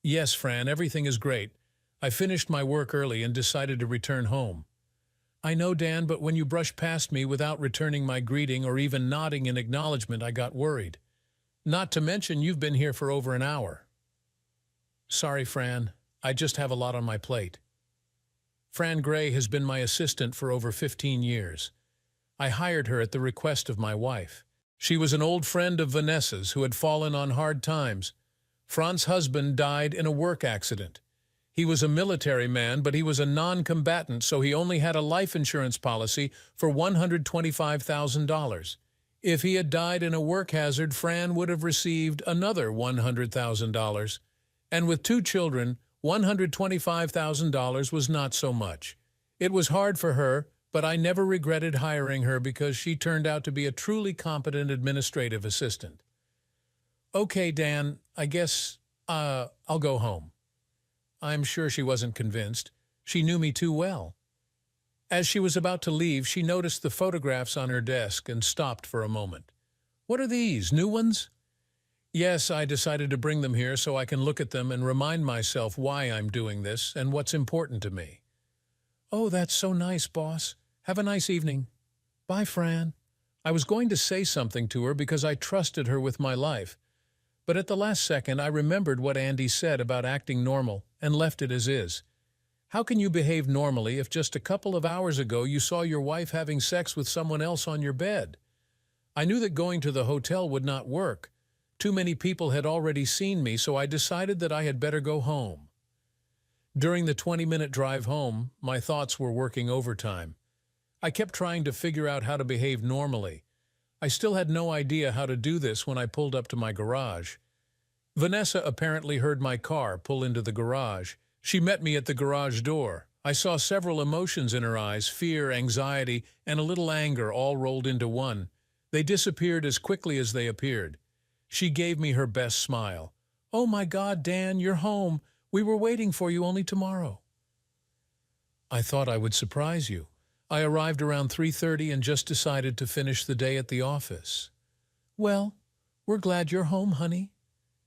"Yes, Fran, everything is great. I finished my work early and decided to return home." "I know, Dan, but when you brushed past me without returning my greeting or even nodding in acknowledgement, I got worried. Not to mention you've been here for over an hour." "Sorry, Fran. I just have a lot on my plate." Fran Gray has been my assistant for over 15 years. I hired her at the request of my wife. She was an old friend of Vanessa's who had fallen on hard times. Fran's husband died in a work accident. He was a military man, but he was a non-combatant, so he only had a life insurance policy for $125,000. If he had died in a work hazard, Fran would have received another $100,000. And with 2 children, $125,000 was not so much. It was hard for her, but I never regretted hiring her because she turned out to be a truly competent administrative assistant. "Okay, Dan, I guess, I'll go home." I'm sure she wasn't convinced. She knew me too well. As she was about to leave, she noticed the photographs on her desk and stopped for a moment. "What are these, new ones?" "Yes, I decided to bring them here so I can look at them and remind myself why I'm doing this and what's important to me." "Oh, that's so nice, boss. Have a nice evening." "Bye, Fran." I was going to say something to her because I trusted her with my life, but at the last second I remembered what Andy said about acting normal and left it as is. How can you behave normally if just a couple of hours ago you saw your wife having sex with someone else on your bed? I knew that going to the hotel would not work. Too many people had already seen me, so I decided that I had better go home. During the 20-minute drive home, my thoughts were working overtime. I kept trying to figure out how to behave normally. I still had no idea how to do this when I pulled up to my garage. Vanessa apparently heard my car pull into the garage. She met me at the garage door. I saw several emotions in her eyes, fear, anxiety, and a little anger all rolled into one. They disappeared as quickly as they appeared. She gave me her best smile. "Oh my God, Dan, you're home. We were waiting for you only tomorrow." "I thought I would surprise you. I arrived around 3:30 and just decided to finish the day at the office." "Well, we're glad you're home, honey."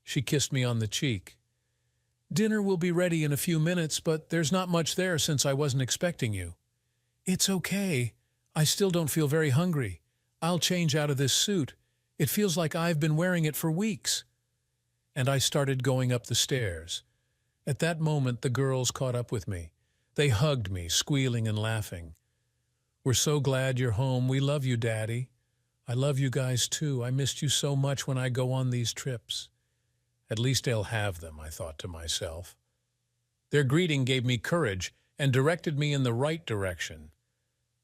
She kissed me on the cheek. "Dinner will be ready in a few minutes, but there's not much there since I wasn't expecting you." "It's okay. I still don't feel very hungry. I'll change out of this suit. It feels like I've been wearing it for weeks." And I started going up the stairs. At that moment, the girls caught up with me. They hugged me, squealing and laughing. "We're so glad you're home. We love you, Daddy." "I love you guys too. I missed you so much when I go on these trips." At least they'll have them, I thought to myself. Their greeting gave me courage and directed me in the right direction.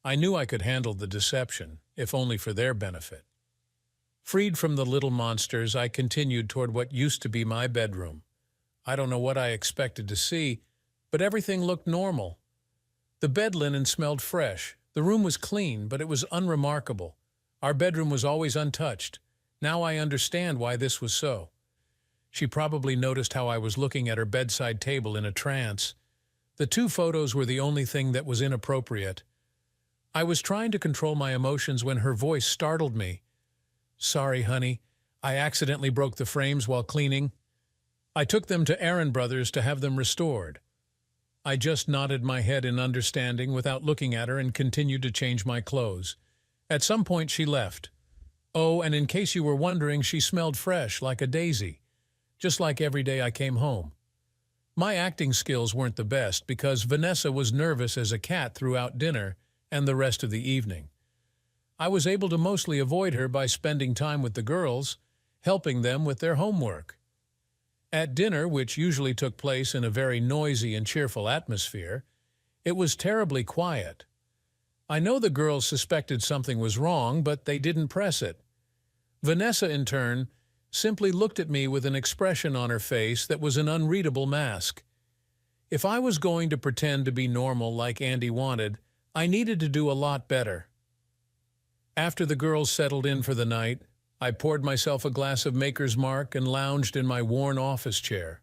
I knew I could handle the deception, if only for their benefit. Freed from the little monsters, I continued toward what used to be my bedroom. I don't know what I expected to see, but everything looked normal. The bed linen smelled fresh. The room was clean, but it was unremarkable. Our bedroom was always untouched. Now I understand why this was so. She probably noticed how I was looking at her bedside table in a trance. The 2 photos were the only thing that was inappropriate. I was trying to control my emotions when her voice startled me. "Sorry, honey. I accidentally broke the frames while cleaning. I took them to Aaron Brothers to have them restored." I just nodded my head in understanding without looking at her and continued to change my clothes. At some point she left. Oh, and in case you were wondering, she smelled fresh, like a daisy, just like every day I came home. My acting skills weren't the best because Vanessa was nervous as a cat throughout dinner and the rest of the evening. I was able to mostly avoid her by spending time with the girls, helping them with their homework. At dinner, which usually took place in a very noisy and cheerful atmosphere, it was terribly quiet. I know the girls suspected something was wrong, but they didn't press it. Vanessa, in turn, simply looked at me with an expression on her face that was an unreadable mask. If I was going to pretend to be normal like Andy wanted, I needed to do a lot better. After the girls settled in for the night, I poured myself a glass of Maker's Mark and lounged in my worn office chair.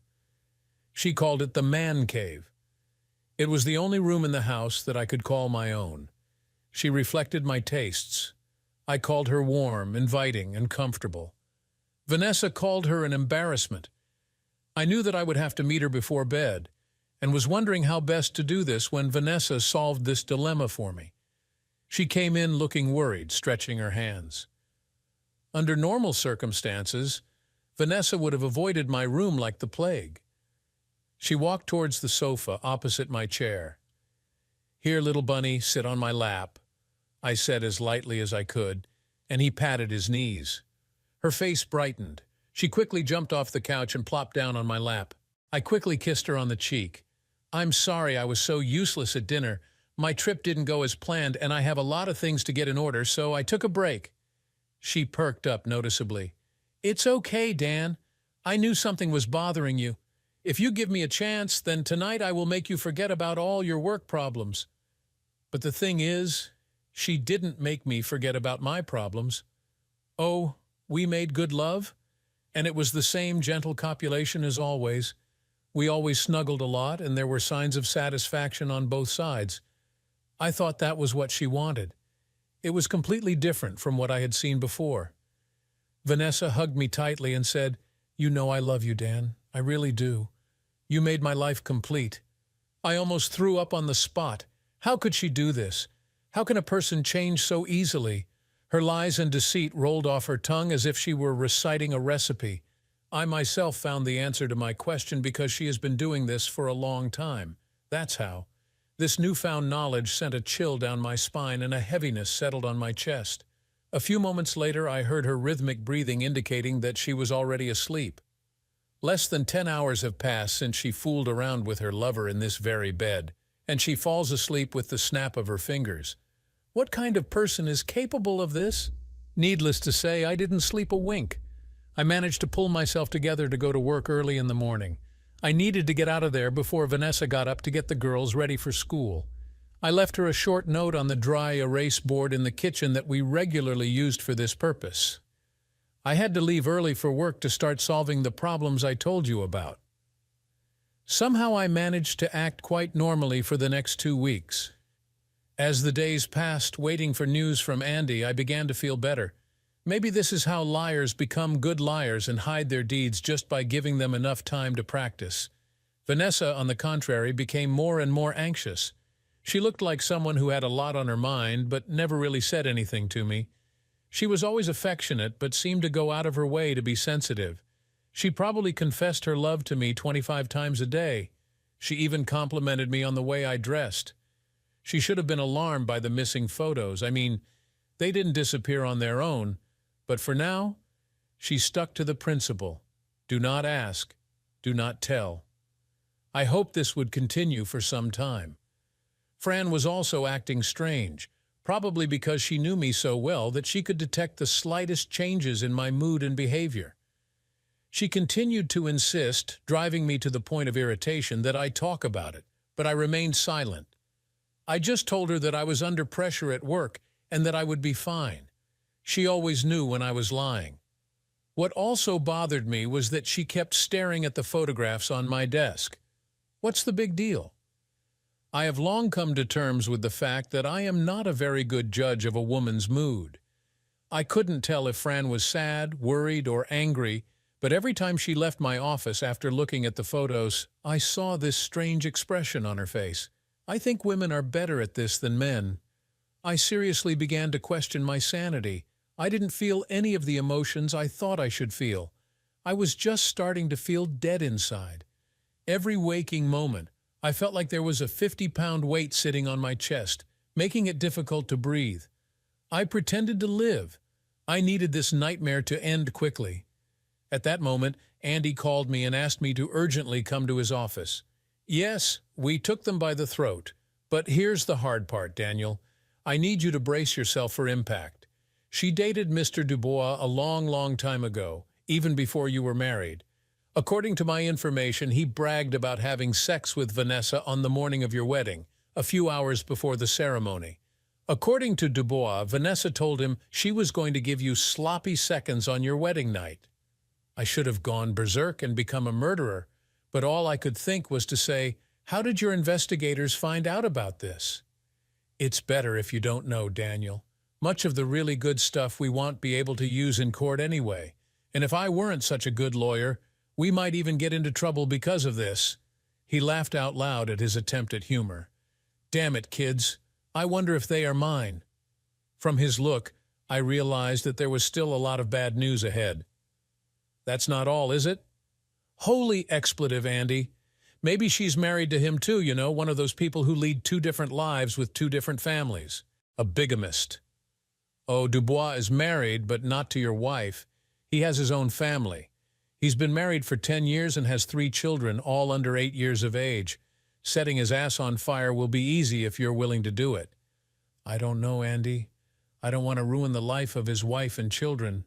She called it the man cave. It was the only room in the house that I could call my own. She reflected my tastes. I called her warm, inviting, and comfortable. Vanessa called her an embarrassment. I knew that I would have to meet her before bed, and was wondering how best to do this when Vanessa solved this dilemma for me. She came in looking worried, stretching her hands. Under normal circumstances, Vanessa would have avoided my room like the plague. She walked towards the sofa opposite my chair. "Here, little bunny, sit on my lap," I said as lightly as I could, and he patted his knees. Her face brightened. She quickly jumped off the couch and plopped down on my lap. I quickly kissed her on the cheek. "I'm sorry I was so useless at dinner. My trip didn't go as planned, and I have a lot of things to get in order, so I took a break." She perked up noticeably. "It's okay, Dan. I knew something was bothering you. If you give me a chance, then tonight I will make you forget about all your work problems." But the thing is, she didn't make me forget about my problems. Oh, we made good love, and it was the same gentle copulation as always. We always snuggled a lot, and there were signs of satisfaction on both sides. I thought that was what she wanted. It was completely different from what I had seen before. Vanessa hugged me tightly and said, "You know I love you, Dan. I really do. You made my life complete." I almost threw up on the spot. How could she do this? How can a person change so easily? Her lies and deceit rolled off her tongue as if she were reciting a recipe. I myself found the answer to my question because she has been doing this for a long time. That's how. This newfound knowledge sent a chill down my spine and a heaviness settled on my chest. A few moments later, I heard her rhythmic breathing indicating that she was already asleep. Less than 10 hours have passed since she fooled around with her lover in this very bed, and she falls asleep with the snap of her fingers. What kind of person is capable of this? Needless to say, I didn't sleep a wink. I managed to pull myself together to go to work early in the morning. I needed to get out of there before Vanessa got up to get the girls ready for school. I left her a short note on the dry erase board in the kitchen that we regularly used for this purpose. I had to leave early for work to start solving the problems I told you about. Somehow I managed to act quite normally for the next 2 weeks. As the days passed, waiting for news from Andy, I began to feel better. Maybe this is how liars become good liars and hide their deeds just by giving them enough time to practice. Vanessa, on the contrary, became more and more anxious. She looked like someone who had a lot on her mind, but never really said anything to me. She was always affectionate, but seemed to go out of her way to be sensitive. She probably confessed her love to me 25 times a day. She even complimented me on the way I dressed. She should have been alarmed by the missing photos. I mean, they didn't disappear on their own. But for now, she stuck to the principle: do not ask, do not tell. I hoped this would continue for some time. Fran was also acting strange, probably because she knew me so well that she could detect the slightest changes in my mood and behavior. She continued to insist, driving me to the point of irritation, that I talk about it, but I remained silent. I just told her that I was under pressure at work and that I would be fine. She always knew when I was lying. What also bothered me was that she kept staring at the photographs on my desk. What's the big deal? I have long come to terms with the fact that I am not a very good judge of a woman's mood. I couldn't tell if Fran was sad, worried, or angry, but every time she left my office after looking at the photos, I saw this strange expression on her face. I think women are better at this than men. I seriously began to question my sanity. I didn't feel any of the emotions I thought I should feel. I was just starting to feel dead inside. Every waking moment, I felt like there was a 50-pound weight sitting on my chest, making it difficult to breathe. I pretended to live. I needed this nightmare to end quickly. At that moment, Andy called me and asked me to urgently come to his office. Yes, we took them by the throat. But here's the hard part, Daniel. I need you to brace yourself for impact. She dated Mr. Dubois a long, long time ago, even before you were married. According to my information, he bragged about having sex with Vanessa on the morning of your wedding, a few hours before the ceremony. According to Dubois, Vanessa told him she was going to give you sloppy seconds on your wedding night. I should have gone berserk and become a murderer, but all I could think was to say, "How did your investigators find out about this?" It's better if you don't know, Daniel. Much of the really good stuff we won't be able to use in court anyway. And if I weren't such a good lawyer, we might even get into trouble because of this. He laughed out loud at his attempt at humor. Damn it, kids. I wonder if they are mine. From his look, I realized that there was still a lot of bad news ahead. That's not all, is it? Holy expletive, Andy. Maybe she's married to him too, one of those people who lead two different lives with two different families. A bigamist. Oh, Dubois is married, but not to your wife. He has his own family. He's been married for 10 years and has 3 children, all under 8 years of age. Setting his ass on fire will be easy if you're willing to do it. I don't know, Andy. I don't want to ruin the life of his wife and children.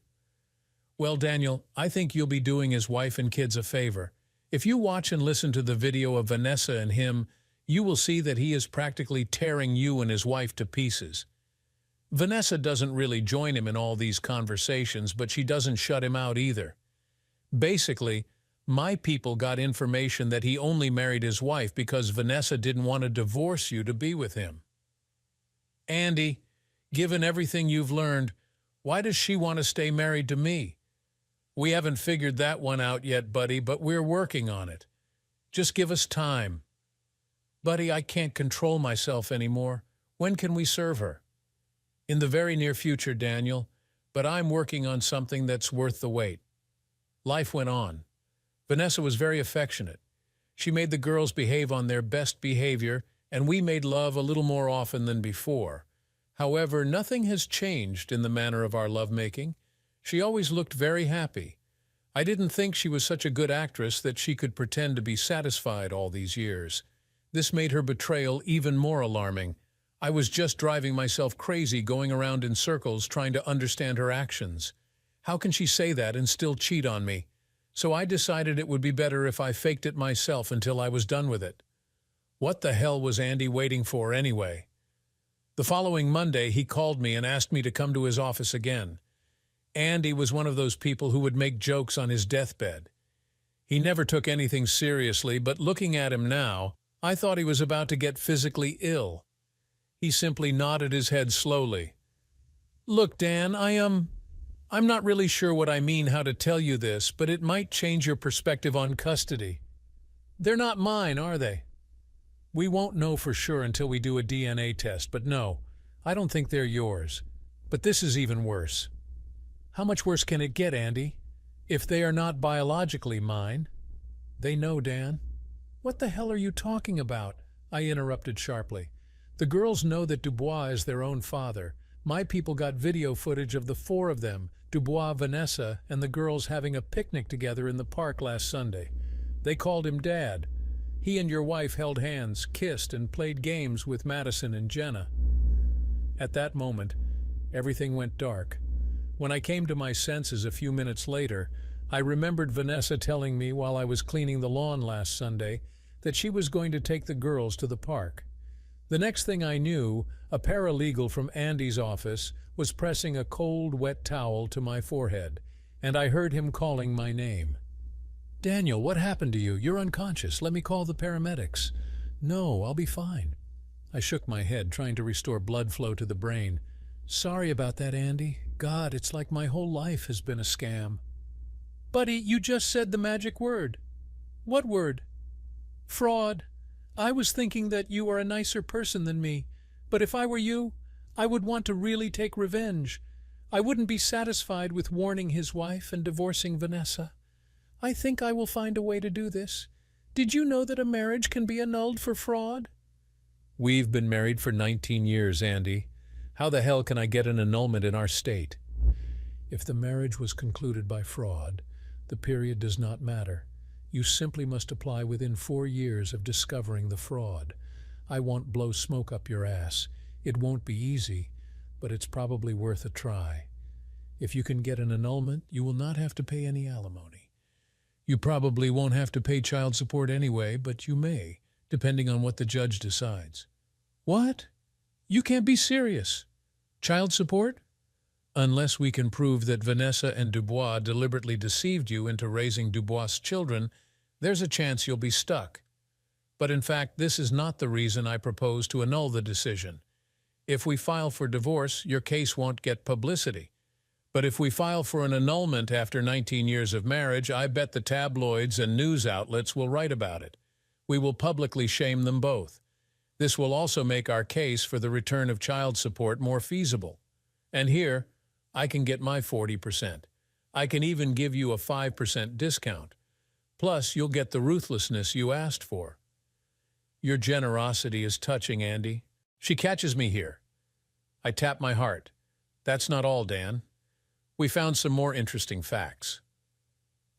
Well, Daniel, I think you'll be doing his wife and kids a favor. If you watch and listen to the video of Vanessa and him, you will see that he is practically tearing you and his wife to pieces. Vanessa doesn't really join him in all these conversations, but she doesn't shut him out either. Basically, my people got information that he only married his wife because Vanessa didn't want to divorce you to be with him. Andy, given everything you've learned, why does she want to stay married to me? We haven't figured that one out yet, buddy, but we're working on it. Just give us time. Buddy, I can't control myself anymore. When can we serve her? In the very near future, Daniel, but I'm working on something that's worth the wait. Life went on. Vanessa was very affectionate. She made the girls behave on their best behavior, and we made love a little more often than before. However, nothing has changed in the manner of our lovemaking. She always looked very happy. I didn't think she was such a good actress that she could pretend to be satisfied all these years. This made her betrayal even more alarming. I was just driving myself crazy going around in circles trying to understand her actions. How can she say that and still cheat on me? So I decided it would be better if I faked it myself until I was done with it. What the hell was Andy waiting for anyway? The following Monday, he called me and asked me to come to his office again. Andy was one of those people who would make jokes on his deathbed. He never took anything seriously, but looking at him now, I thought he was about to get physically ill. He simply nodded his head slowly. Look, Dan, I'm not really sure what I mean how to tell you this, but it might change your perspective on custody. They're not mine, are they? We won't know for sure until we do a DNA test, but no, I don't think they're yours. But this is even worse. How much worse can it get, Andy? If they are not biologically mine. They know, Dan. What the hell are you talking about? I interrupted sharply. The girls know that Dubois is their own father. My people got video footage of the 4 of them, Dubois, Vanessa, and the girls having a picnic together in the park last Sunday. They called him Dad. He and your wife held hands, kissed, and played games with Madison and Jenna. At that moment, everything went dark. When I came to my senses a few minutes later, I remembered Vanessa telling me while I was cleaning the lawn last Sunday that she was going to take the girls to the park. The next thing I knew, a paralegal from Andy's office was pressing a cold, wet towel to my forehead, and I heard him calling my name. Daniel, what happened to you? You're unconscious. Let me call the paramedics. No, I'll be fine. I shook my head, trying to restore blood flow to the brain. Sorry about that, Andy. God, it's like my whole life has been a scam. Buddy, you just said the magic word. What word? Fraud. I was thinking that you are a nicer person than me, but if I were you, I would want to really take revenge. I wouldn't be satisfied with warning his wife and divorcing Vanessa. I think I will find a way to do this. Did you know that a marriage can be annulled for fraud? We've been married for 19 years, Andy. How the hell can I get an annulment in our state? If the marriage was concluded by fraud, the period does not matter. You simply must apply within 4 years of discovering the fraud. I won't blow smoke up your ass. It won't be easy, but it's probably worth a try. If you can get an annulment, you will not have to pay any alimony. You probably won't have to pay child support anyway, but you may, depending on what the judge decides. What? You can't be serious. Child support? Unless we can prove that Vanessa and Dubois deliberately deceived you into raising Dubois' children, there's a chance you'll be stuck. But in fact, this is not the reason I propose to annul the decision. If we file for divorce, your case won't get publicity. But if we file for an annulment after 19 years of marriage, I bet the tabloids and news outlets will write about it. We will publicly shame them both. This will also make our case for the return of child support more feasible. And here, I can get my 40%. I can even give you a 5% discount. Plus, you'll get the ruthlessness you asked for. Your generosity is touching, Andy. She catches me here. I tap my heart. That's not all, Dan. We found some more interesting facts.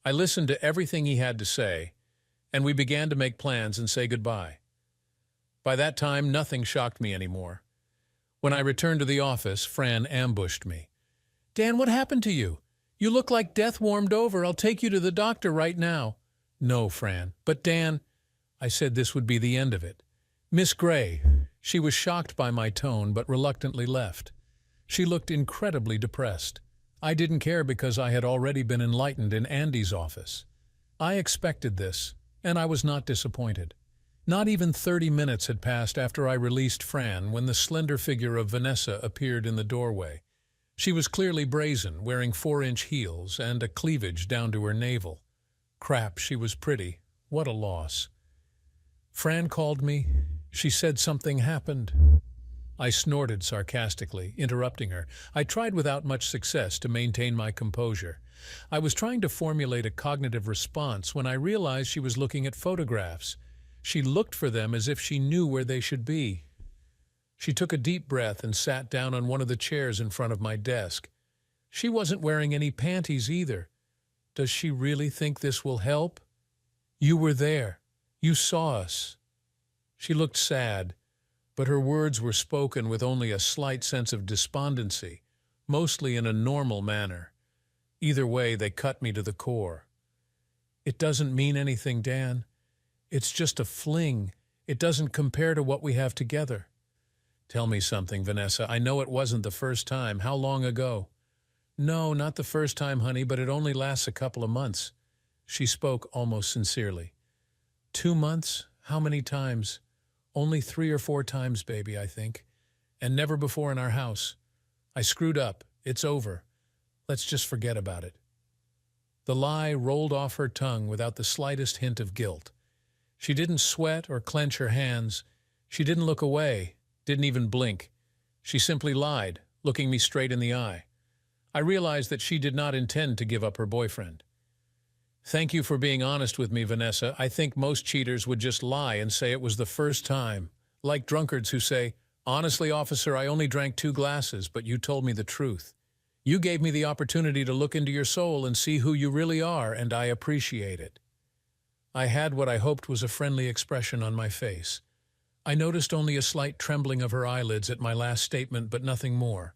I listened to everything he had to say, and we began to make plans and say goodbye. By that time, nothing shocked me anymore. When I returned to the office, Fran ambushed me. Dan, what happened to you? You look like death warmed over. I'll take you to the doctor right now. No, Fran. But Dan, I said this would be the end of it. Miss Gray. She was shocked by my tone, but reluctantly left. She looked incredibly depressed. I didn't care because I had already been enlightened in Andy's office. I expected this, and I was not disappointed. Not even 30 minutes had passed after I released Fran when the slender figure of Vanessa appeared in the doorway. She was clearly brazen, wearing 4-inch heels and a cleavage down to her navel. Crap, she was pretty. What a loss. Fran called me. She said something happened. I snorted sarcastically, interrupting her. I tried without much success to maintain my composure. I was trying to formulate a cognitive response when I realized she was looking at photographs. She looked for them as if she knew where they should be. She took a deep breath and sat down on one of the chairs in front of my desk. She wasn't wearing any panties either. Does she really think this will help? You were there. You saw us. She looked sad, but her words were spoken with only a slight sense of despondency, mostly in a normal manner. Either way, they cut me to the core. It doesn't mean anything, Dan. It's just a fling. It doesn't compare to what we have together. Tell me something, Vanessa. I know it wasn't the first time. How long ago? No, not the first time, honey, but it only lasts a couple of months. She spoke almost sincerely. 2 months? How many times? Only 3 or 4 times, baby, I think. And never before in our house. I screwed up. It's over. Let's just forget about it. The lie rolled off her tongue without the slightest hint of guilt. She didn't sweat or clench her hands. She didn't look away, didn't even blink. She simply lied, looking me straight in the eye. I realized that she did not intend to give up her boyfriend. Thank you for being honest with me, Vanessa. I think most cheaters would just lie and say it was the first time. Like drunkards who say, honestly, officer, I only drank 2 glasses, but you told me the truth. You gave me the opportunity to look into your soul and see who you really are, and I appreciate it. I had what I hoped was a friendly expression on my face. I noticed only a slight trembling of her eyelids at my last statement, but nothing more.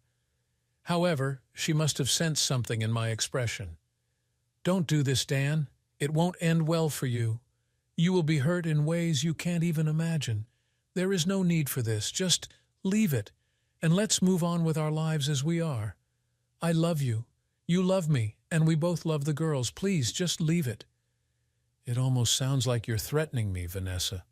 However, she must have sensed something in my expression. Don't do this, Dan. It won't end well for you. You will be hurt in ways you can't even imagine. There is no need for this. Just leave it, and let's move on with our lives as we are. I love you. You love me, and we both love the girls. Please, just leave it. It almost sounds like you're threatening me, Vanessa.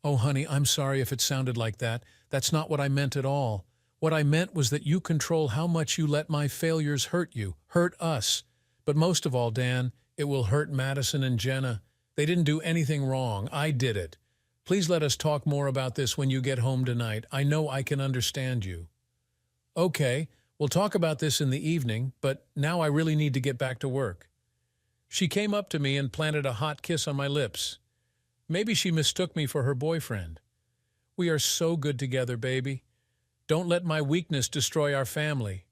Oh, honey, I'm sorry if it sounded like that. That's not what I meant at all. What I meant was that you control how much you let my failures hurt you, hurt us. But most of all, Dan, it will hurt Madison and Jenna. They didn't do anything wrong. I did it. Please let us talk more about this when you get home tonight. I know I can understand you. Okay, we'll talk about this in the evening, but now I really need to get back to work. She came up to me and planted a hot kiss on my lips. Maybe she mistook me for her boyfriend. We are so good together, baby. Don't let my weakness destroy our family.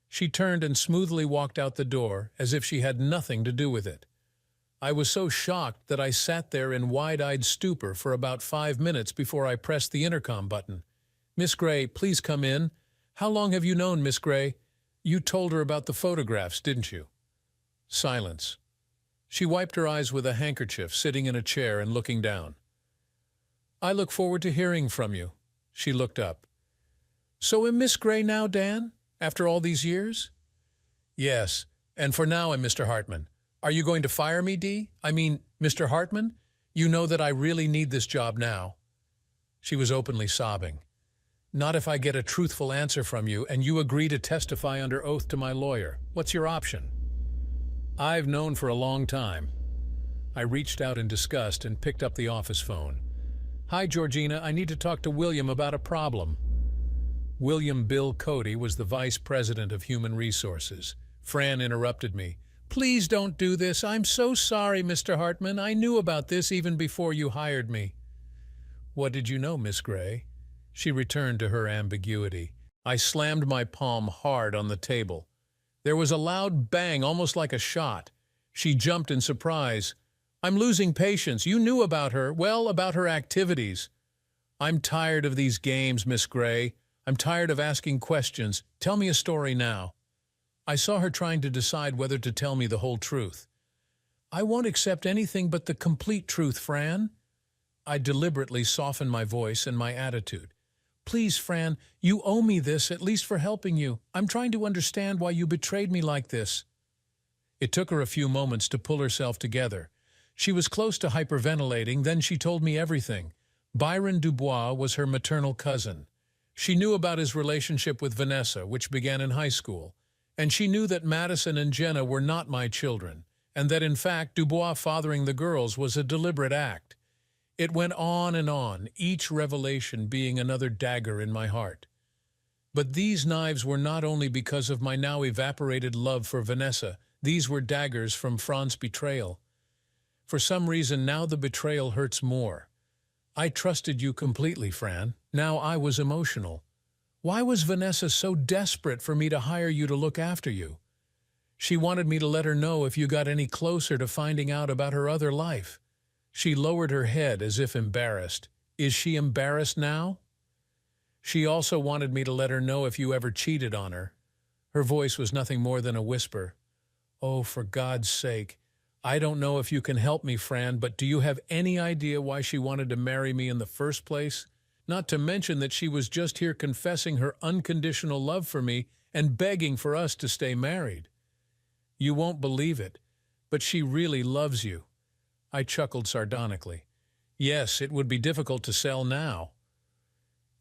She turned and smoothly walked out the door, as if she had nothing to do with it. I was so shocked that I sat there in wide-eyed stupor for about 5 minutes before I pressed the intercom button. Miss Gray, please come in. How long have you known Miss Gray? You told her about the photographs, didn't you? Silence. She wiped her eyes with a handkerchief, sitting in a chair and looking down. "I look forward to hearing from you." She looked up. "So am Miss Gray now, Dan, after all these years?" "Yes, and for now I'm Mr. Hartman. Are you going to fire me, Dee? I mean, Mr. Hartman? You know that I really need this job now." She was openly sobbing. "Not if I get a truthful answer from you and you agree to testify under oath to my lawyer. What's your option?" "I've known for a long time." I reached out in disgust and picked up the office phone. "Hi, Georgina, I need to talk to William about a problem." William Bill Cody was the Vice President of Human Resources. Fran interrupted me. "Please don't do this. I'm so sorry, Mr. Hartman. I knew about this even before you hired me." "What did you know, Miss Gray?" She returned to her ambiguity. I slammed my palm hard on the table. There was a loud bang, almost like a shot. She jumped in surprise. "I'm losing patience. You knew about her. Well, about her activities." "I'm tired of these games, Miss Gray. I'm tired of asking questions. Tell me a story now." I saw her trying to decide whether to tell me the whole truth. "I won't accept anything but the complete truth, Fran." I deliberately softened my voice and my attitude. "Please, Fran, you owe me this, at least for helping you. I'm trying to understand why you betrayed me like this." It took her a few moments to pull herself together. She was close to hyperventilating, then she told me everything. Byron Dubois was her maternal cousin. She knew about his relationship with Vanessa, which began in high school. And she knew that Madison and Jenna were not my children, and that in fact Dubois fathering the girls was a deliberate act. It went on, each revelation being another dagger in my heart. But these knives were not only because of my now evaporated love for Vanessa, these were daggers from Fran's betrayal. For some reason now the betrayal hurts more. I trusted you completely, Fran. Now I was emotional. Why was Vanessa so desperate for me to hire you to look after you? She wanted me to let her know if you got any closer to finding out about her other life. She lowered her head as if embarrassed. Is she embarrassed now? She also wanted me to let her know if you ever cheated on her. Her voice was nothing more than a whisper. Oh, for God's sake. I don't know if you can help me, Fran, but do you have any idea why she wanted to marry me in the first place? Not to mention that she was just here confessing her unconditional love for me and begging for us to stay married. You won't believe it, but she really loves you. I chuckled sardonically. Yes, it would be difficult to sell now.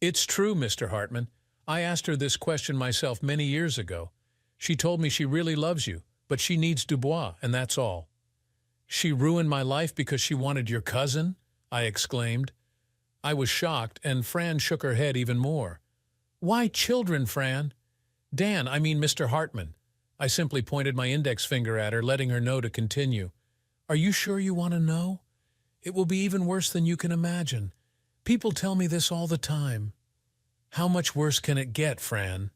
It's true, Mr. Hartman. I asked her this question myself many years ago. She told me she really loves you, but she needs Dubois, and that's all. She ruined my life because she wanted your cousin? I exclaimed. I was shocked, and Fran shook her head even more. Why children, Fran? Dan, I mean Mr. Hartman. I simply pointed my index finger at her, letting her know to continue. Are you sure you want to know? It will be even worse than you can imagine. People tell me this all the time. How much worse can it get, Fran?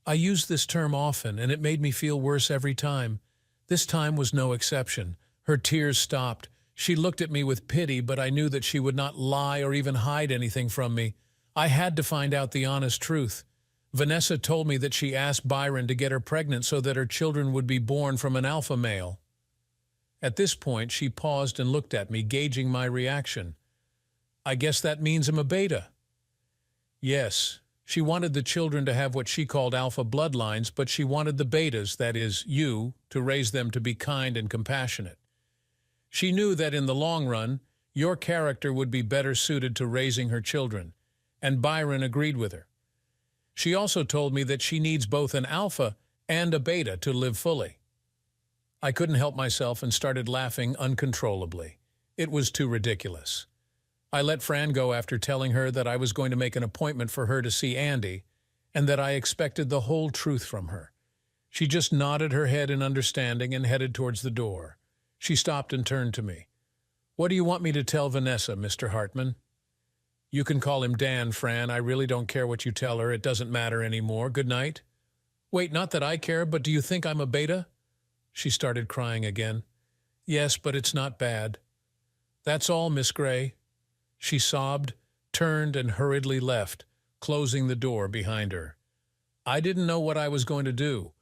I use this term often, and it made me feel worse every time. This time was no exception. Her tears stopped. She looked at me with pity, but I knew that she would not lie or even hide anything from me. I had to find out the honest truth. Vanessa told me that she asked Byron to get her pregnant so that her children would be born from an alpha male. At this point, she paused and looked at me, gauging my reaction. I guess that means I'm a beta. Yes, she wanted the children to have what she called alpha bloodlines, but she wanted the betas, that is, you, to raise them to be kind and compassionate. She knew that in the long run, your character would be better suited to raising her children, and Byron agreed with her. She also told me that she needs both an alpha and a beta to live fully. I couldn't help myself and started laughing uncontrollably. It was too ridiculous. I let Fran go after telling her that I was going to make an appointment for her to see Andy, and that I expected the whole truth from her. She just nodded her head in understanding and headed towards the door. She stopped and turned to me. What do you want me to tell Vanessa, Mr. Hartman? You can call him Dan, Fran. I really don't care what you tell her. It doesn't matter anymore. Good night. Wait, not that I care, but do you think I'm a beta? She started crying again. Yes, but it's not bad. That's all, Miss Gray. She sobbed, turned, and hurriedly left, closing the door behind her. I didn't know what I was going to do,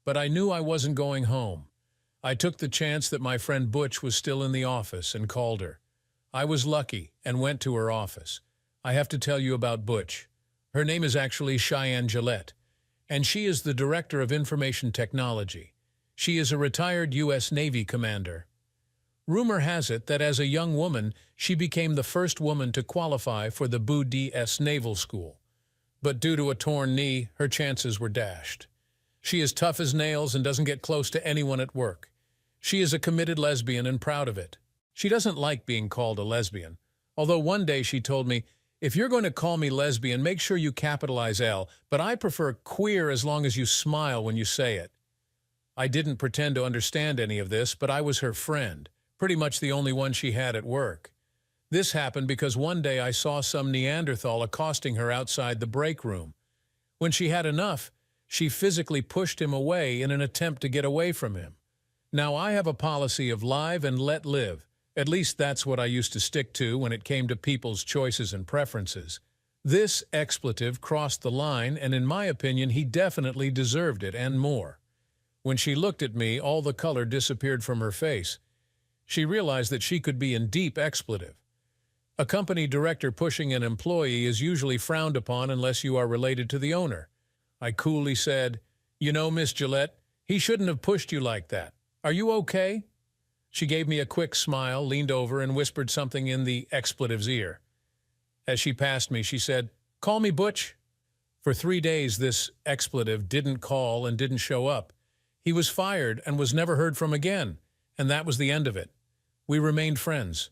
but I knew I wasn't going home. I took the chance that my friend Butch was still in the office and called her. I was lucky and went to her office. I have to tell you about Butch. Her name is actually Cheyenne Gillette, and she is the Director of Information Technology. She is a retired U.S. Navy commander. Rumor has it that as a young woman, she became the first woman to qualify for the BUD/S Naval School. But due to a torn knee, her chances were dashed. She is tough as nails and doesn't get close to anyone at work. She is a committed lesbian and proud of it. She doesn't like being called a lesbian, although one day she told me, "If you're going to call me lesbian, make sure you capitalize L, but I prefer queer as long as you smile when you say it." I didn't pretend to understand any of this, but I was her friend, pretty much the only one she had at work. This happened because one day I saw some Neanderthal accosting her outside the break room. When she had enough, she physically pushed him away in an attempt to get away from him. Now, I have a policy of live and let live. At least that's what I used to stick to when it came to people's choices and preferences. This expletive crossed the line, and in my opinion, he definitely deserved it and more. When she looked at me, all the color disappeared from her face. She realized that she could be in deep expletive. A company director pushing an employee is usually frowned upon unless you are related to the owner. I coolly said, "You know, Miss Gillette, he shouldn't have pushed you like that. Are you okay?" She gave me a quick smile, leaned over, and whispered something in the expletive's ear. As she passed me, she said, "Call me Butch." For 3 days, this expletive didn't call and didn't show up. He was fired and was never heard from again, and that was the end of it. We remained friends.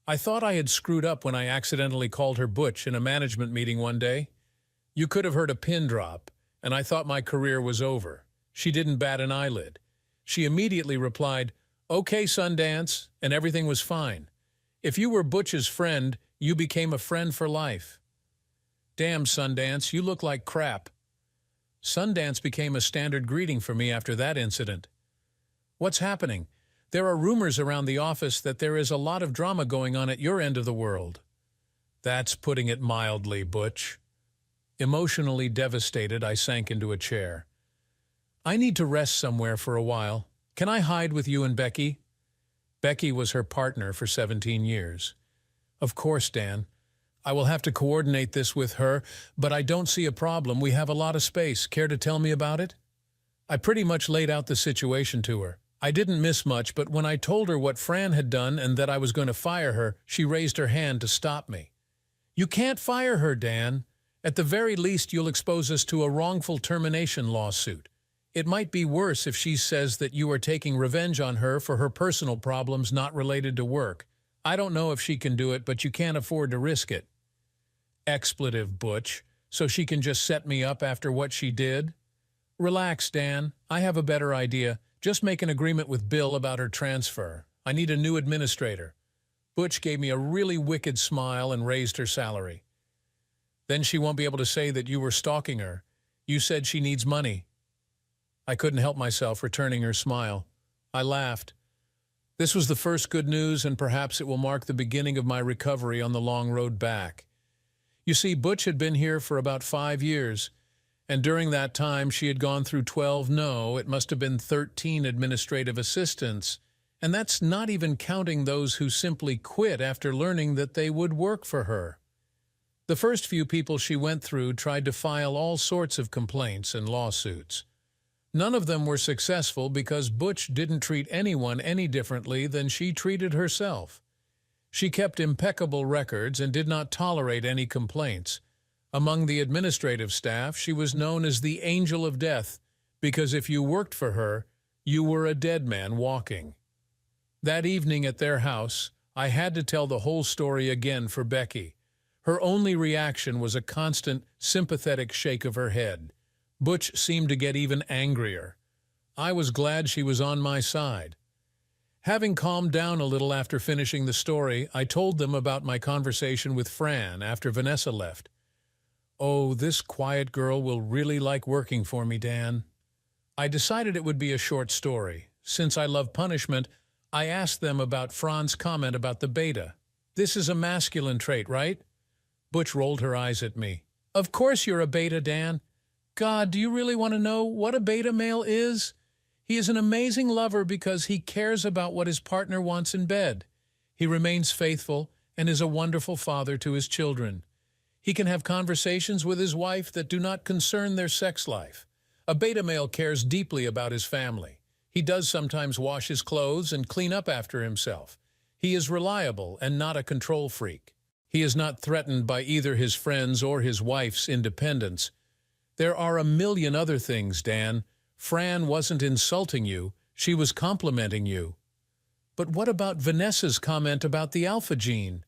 I thought I had screwed up when I accidentally called her Butch in a management meeting one day. You could have heard a pin drop, and I thought my career was over. She didn't bat an eyelid. She immediately replied, "Okay, Sundance," and everything was fine. If you were Butch's friend, you became a friend for life. "Damn, Sundance, you look like crap." Sundance became a standard greeting for me after that incident. "What's happening? There are rumors around the office that there is a lot of drama going on at your end of the world." "That's putting it mildly, Butch." Emotionally devastated, I sank into a chair. "I need to rest somewhere for a while. Can I hide with you and Becky?" Becky was her partner for 17 years. "Of course, Dan. I will have to coordinate this with her, but I don't see a problem. We have a lot of space. Care to tell me about it?" I pretty much laid out the situation to her. I didn't miss much, but when I told her what Fran had done and that I was going to fire her, she raised her hand to stop me. "You can't fire her, Dan. At the very least, you'll expose us to a wrongful termination lawsuit. It might be worse if she says that you are taking revenge on her for her personal problems not related to work. I don't know if she can do it, but you can't afford to risk it." Expletive, Butch, so she can just set me up after what she did? "Relax, Dan. I have a better idea. Just make an agreement with Bill about her transfer. I need a new administrator." Butch gave me a really wicked smile and raised her salary. "Then she won't be able to say that you were stalking her. You said she needs money." I couldn't help myself, returning her smile. I laughed. This was the first good news, and perhaps it will mark the beginning of my recovery on the long road back. You see, Butch had been here for about 5 years, and during that time she had gone through 12, no, it must have been 13 administrative assistants, and that's not even counting those who simply quit after learning that they would work for her. The first few people she went through tried to file all sorts of complaints and lawsuits. None of them were successful because Butch didn't treat anyone any differently than she treated herself. She kept impeccable records and did not tolerate any complaints. Among the administrative staff, she was known as the Angel of Death because if you worked for her, you were a dead man walking. That evening at their house, I had to tell the whole story again for Becky. Her only reaction was a constant, sympathetic shake of her head. Butch seemed to get even angrier. I was glad she was on my side. Having calmed down a little after finishing the story, I told them about my conversation with Fran after Vanessa left. "Oh, this quiet girl will really like working for me, Dan." I decided it would be a short story. Since I love punishment, I asked them about Fran's comment about the beta. "This is a masculine trait, right?" Butch rolled her eyes at me. "Of course you're a beta, Dan. God, do you really want to know what a beta male is? He is an amazing lover because he cares about what his partner wants in bed. He remains faithful and is a wonderful father to his children. He can have conversations with his wife that do not concern their sex life. A beta male cares deeply about his family. He does sometimes wash his clothes and clean up after himself. He is reliable and not a control freak. He is not threatened by either his friends or his wife's independence. There are a million other things, Dan. Fran wasn't insulting you, she was complimenting you. But what about Vanessa's comment about the alpha gene?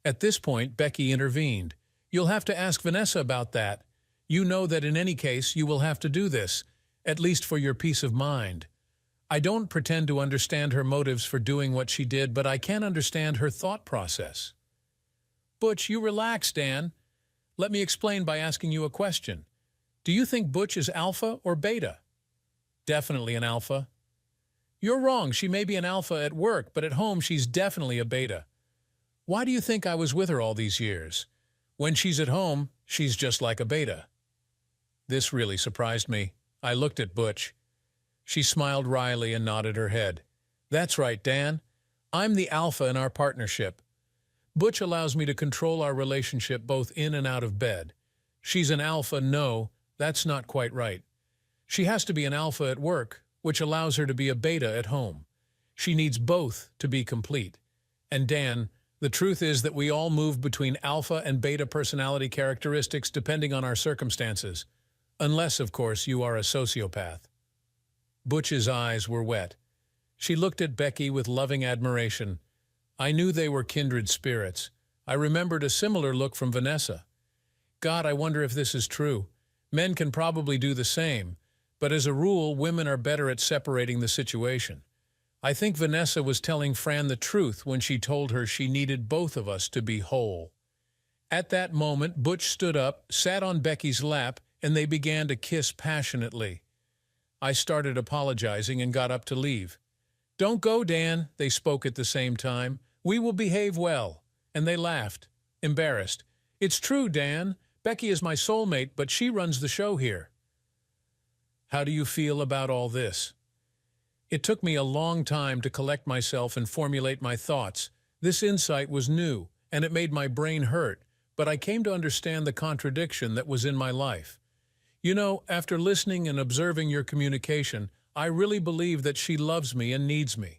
At this point, Becky intervened. You'll have to ask Vanessa about that. You know that in any case you will have to do this, at least for your peace of mind. I don't pretend to understand her motives for doing what she did, but I can understand her thought process. Butch, you relax, Dan. Let me explain by asking you a question. Do you think Butch is alpha or beta? Definitely an alpha. You're wrong. She may be an alpha at work, but at home she's definitely a beta. Why do you think I was with her all these years? When she's at home, she's just like a beta. This really surprised me. I looked at Butch. She smiled wryly and nodded her head. That's right, Dan. I'm the alpha in our partnership. Butch allows me to control our relationship both in and out of bed. She's an alpha, no, that's not quite right. She has to be an alpha at work, which allows her to be a beta at home. She needs both to be complete. And Dan, the truth is that we all move between alpha and beta personality characteristics depending on our circumstances. Unless, of course, you are a sociopath. Butch's eyes were wet. She looked at Becky with loving admiration. I knew they were kindred spirits. I remembered a similar look from Vanessa. God, I wonder if this is true. Men can probably do the same, but as a rule, women are better at separating the situation. I think Vanessa was telling Fran the truth when she told her she needed both of us to be whole. At that moment, Butch stood up, sat on Becky's lap, and they began to kiss passionately. I started apologizing and got up to leave. Don't go, Dan, they spoke at the same time. We will behave well. And they laughed, embarrassed. It's true, Dan. Becky is my soulmate, but she runs the show here. How do you feel about all this? It took me a long time to collect myself and formulate my thoughts. This insight was new, and it made my brain hurt, but I came to understand the contradiction that was in my life. You know, after listening and observing your communication, I really believe that she loves me and needs me.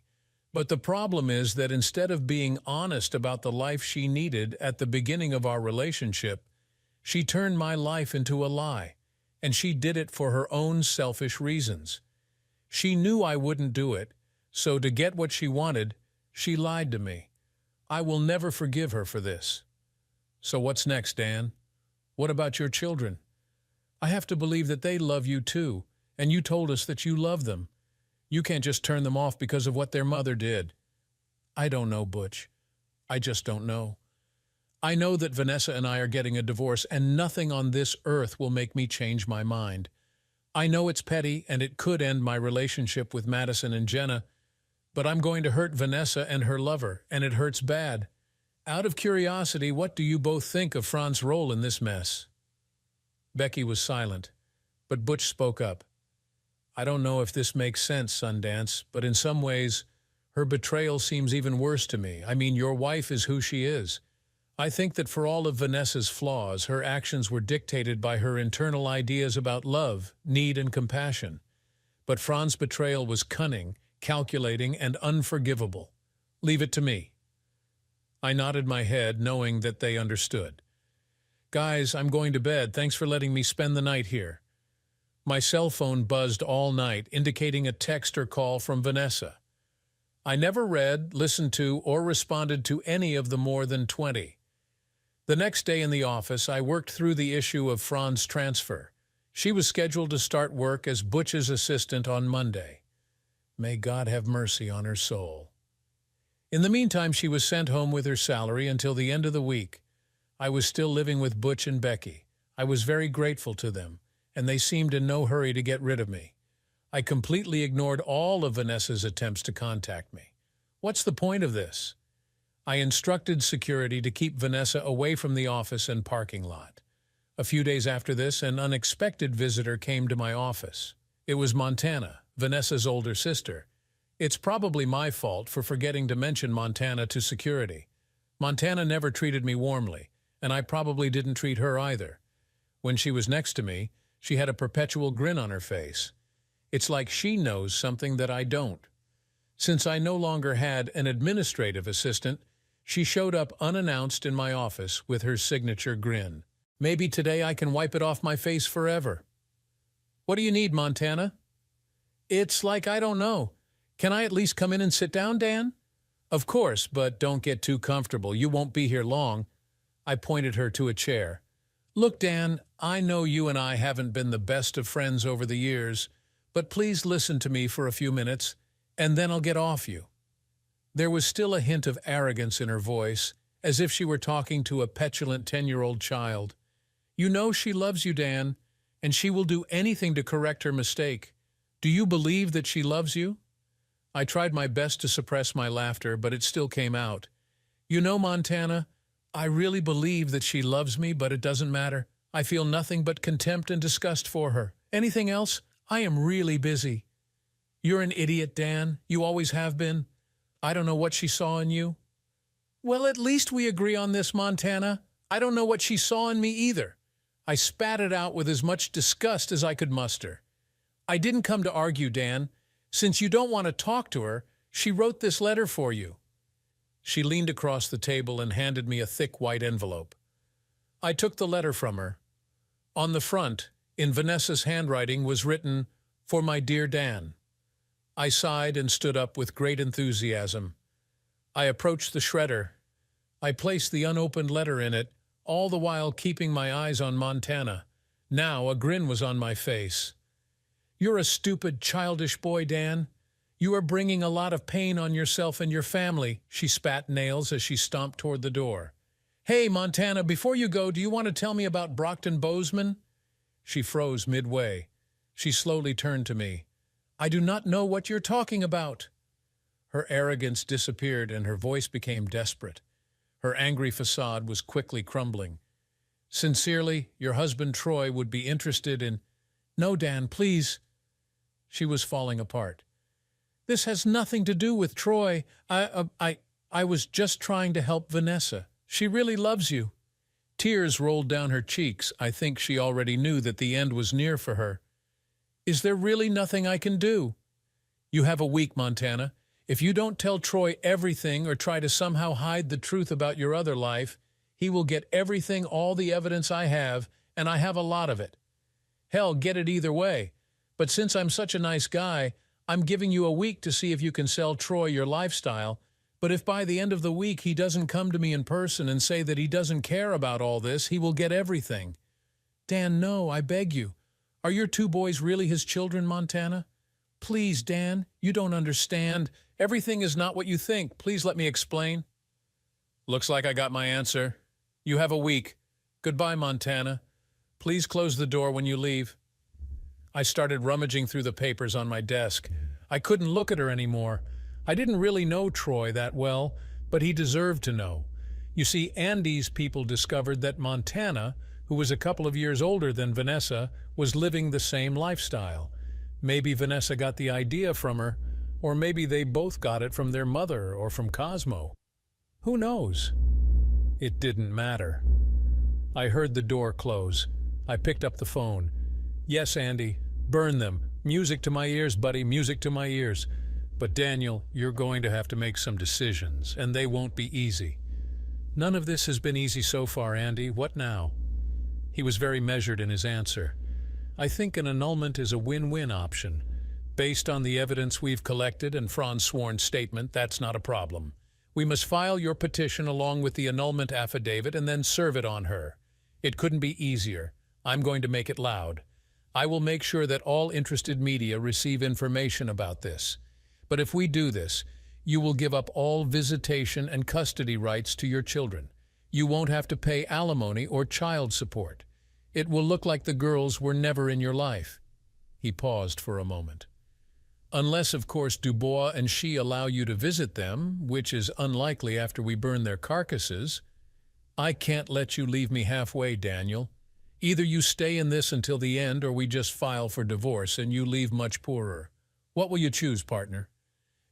But the problem is that instead of being honest about the life she needed at the beginning of our relationship, she turned my life into a lie, and she did it for her own selfish reasons. She knew I wouldn't do it, so to get what she wanted, she lied to me. I will never forgive her for this. So what's next, Dan? What about your children? I have to believe that they love you too, and you told us that you love them. You can't just turn them off because of what their mother did. I don't know, Butch. I just don't know. I know that Vanessa and I are getting a divorce, and nothing on this earth will make me change my mind. I know it's petty, and it could end my relationship with Madison and Jenna, but I'm going to hurt Vanessa and her lover, and it hurts bad. Out of curiosity, what do you both think of Fran's role in this mess? Becky was silent, but Butch spoke up. I don't know if this makes sense, Sundance, but in some ways, her betrayal seems even worse to me. I mean, your wife is who she is. I think that for all of Vanessa's flaws, her actions were dictated by her internal ideas about love, need, and compassion. But Fran's betrayal was cunning, calculating, and unforgivable. Leave it to me. I nodded my head, knowing that they understood. Guys, I'm going to bed. Thanks for letting me spend the night here. My cell phone buzzed all night, indicating a text or call from Vanessa. I never read, listened to, or responded to any of the more than 20. The next day in the office, I worked through the issue of Fran's transfer. She was scheduled to start work as Butch's assistant on Monday. May God have mercy on her soul. In the meantime, she was sent home with her salary until the end of the week. I was still living with Butch and Becky. I was very grateful to them, and they seemed in no hurry to get rid of me. I completely ignored all of Vanessa's attempts to contact me. What's the point of this? I instructed security to keep Vanessa away from the office and parking lot. A few days after this, an unexpected visitor came to my office. It was Montana, Vanessa's older sister. It's probably my fault for forgetting to mention Montana to security. Montana never treated me warmly, and I probably didn't treat her either. When she was next to me, she had a perpetual grin on her face. It's like she knows something that I don't. Since I no longer had an administrative assistant, she showed up unannounced in my office with her signature grin. Maybe today I can wipe it off my face forever. What do you need, Montana? It's like I don't know. Can I at least come in and sit down, Dan? Of course, but don't get too comfortable. You won't be here long. I pointed her to a chair. Look, Dan, I know you and I haven't been the best of friends over the years, but please listen to me for a few minutes, and then I'll get off you. There was still a hint of arrogance in her voice, as if she were talking to a petulant 10-year-old child. You know she loves you, Dan, and she will do anything to correct her mistake. Do you believe that she loves you? I tried my best to suppress my laughter, but it still came out. You know, Montana, I really believe that she loves me, but it doesn't matter. I feel nothing but contempt and disgust for her. Anything else? I am really busy. You're an idiot, Dan. You always have been. I don't know what she saw in you. Well, at least we agree on this, Montana. I don't know what she saw in me either. I spat it out with as much disgust as I could muster. I didn't come to argue, Dan. Since you don't want to talk to her, she wrote this letter for you. She leaned across the table and handed me a thick white envelope. I took the letter from her. On the front, in Vanessa's handwriting, was written, "For my dear Dan." I sighed and stood up with great enthusiasm. I approached the shredder. I placed the unopened letter in it, all the while keeping my eyes on Montana. Now a grin was on my face. You're a stupid, childish boy, Dan. You are bringing a lot of pain on yourself and your family, she spat nails as she stomped toward the door. Hey, Montana, before you go, do you want to tell me about Brockton Bozeman? She froze midway. She slowly turned to me. I do not know what you're talking about. Her arrogance disappeared and her voice became desperate. Her angry facade was quickly crumbling. Sincerely, your husband Troy would be interested in... No, Dan, please. She was falling apart. This has nothing to do with Troy. I was just trying to help Vanessa. She really loves you. Tears rolled down her cheeks. I think she already knew that the end was near for her. Is there really nothing I can do? You have a week, Montana. If you don't tell Troy everything or try to somehow hide the truth about your other life, he will get everything, all the evidence I have, and I have a lot of it. Hell, get it either way. But since I'm such a nice guy, I'm giving you a week to see if you can sell Troy your lifestyle. But if by the end of the week he doesn't come to me in person and say that he doesn't care about all this, he will get everything. Dan, no, I beg you. Are your two boys really his children, Montana? Please, Dan, you don't understand. Everything is not what you think. Please let me explain. Looks like I got my answer. You have a week. Goodbye, Montana. Please close the door when you leave. I started rummaging through the papers on my desk. I couldn't look at her anymore. I didn't really know Troy that well, but he deserved to know. You see, Andy's people discovered that Montana, who was a couple of years older than Vanessa, was living the same lifestyle. Maybe Vanessa got the idea from her, or maybe they both got it from their mother or from Cosmo. Who knows? It didn't matter. I heard the door close. I picked up the phone. Yes, Andy, burn them. Music to my ears, buddy, music to my ears. But Daniel, you're going to have to make some decisions, and they won't be easy. None of this has been easy so far, Andy. What now? He was very measured in his answer. I think an annulment is a win-win option. Based on the evidence we've collected and Fran's sworn statement, that's not a problem. We must file your petition along with the annulment affidavit and then serve it on her. It couldn't be easier. I'm going to make it loud. I will make sure that all interested media receive information about this. But if we do this, you will give up all visitation and custody rights to your children. You won't have to pay alimony or child support. It will look like the girls were never in your life. He paused for a moment. Unless, of course, Dubois and she allow you to visit them, which is unlikely after we burn their carcasses. I can't let you leave me halfway, Daniel. Either you stay in this until the end or we just file for divorce and you leave much poorer. What will you choose, partner?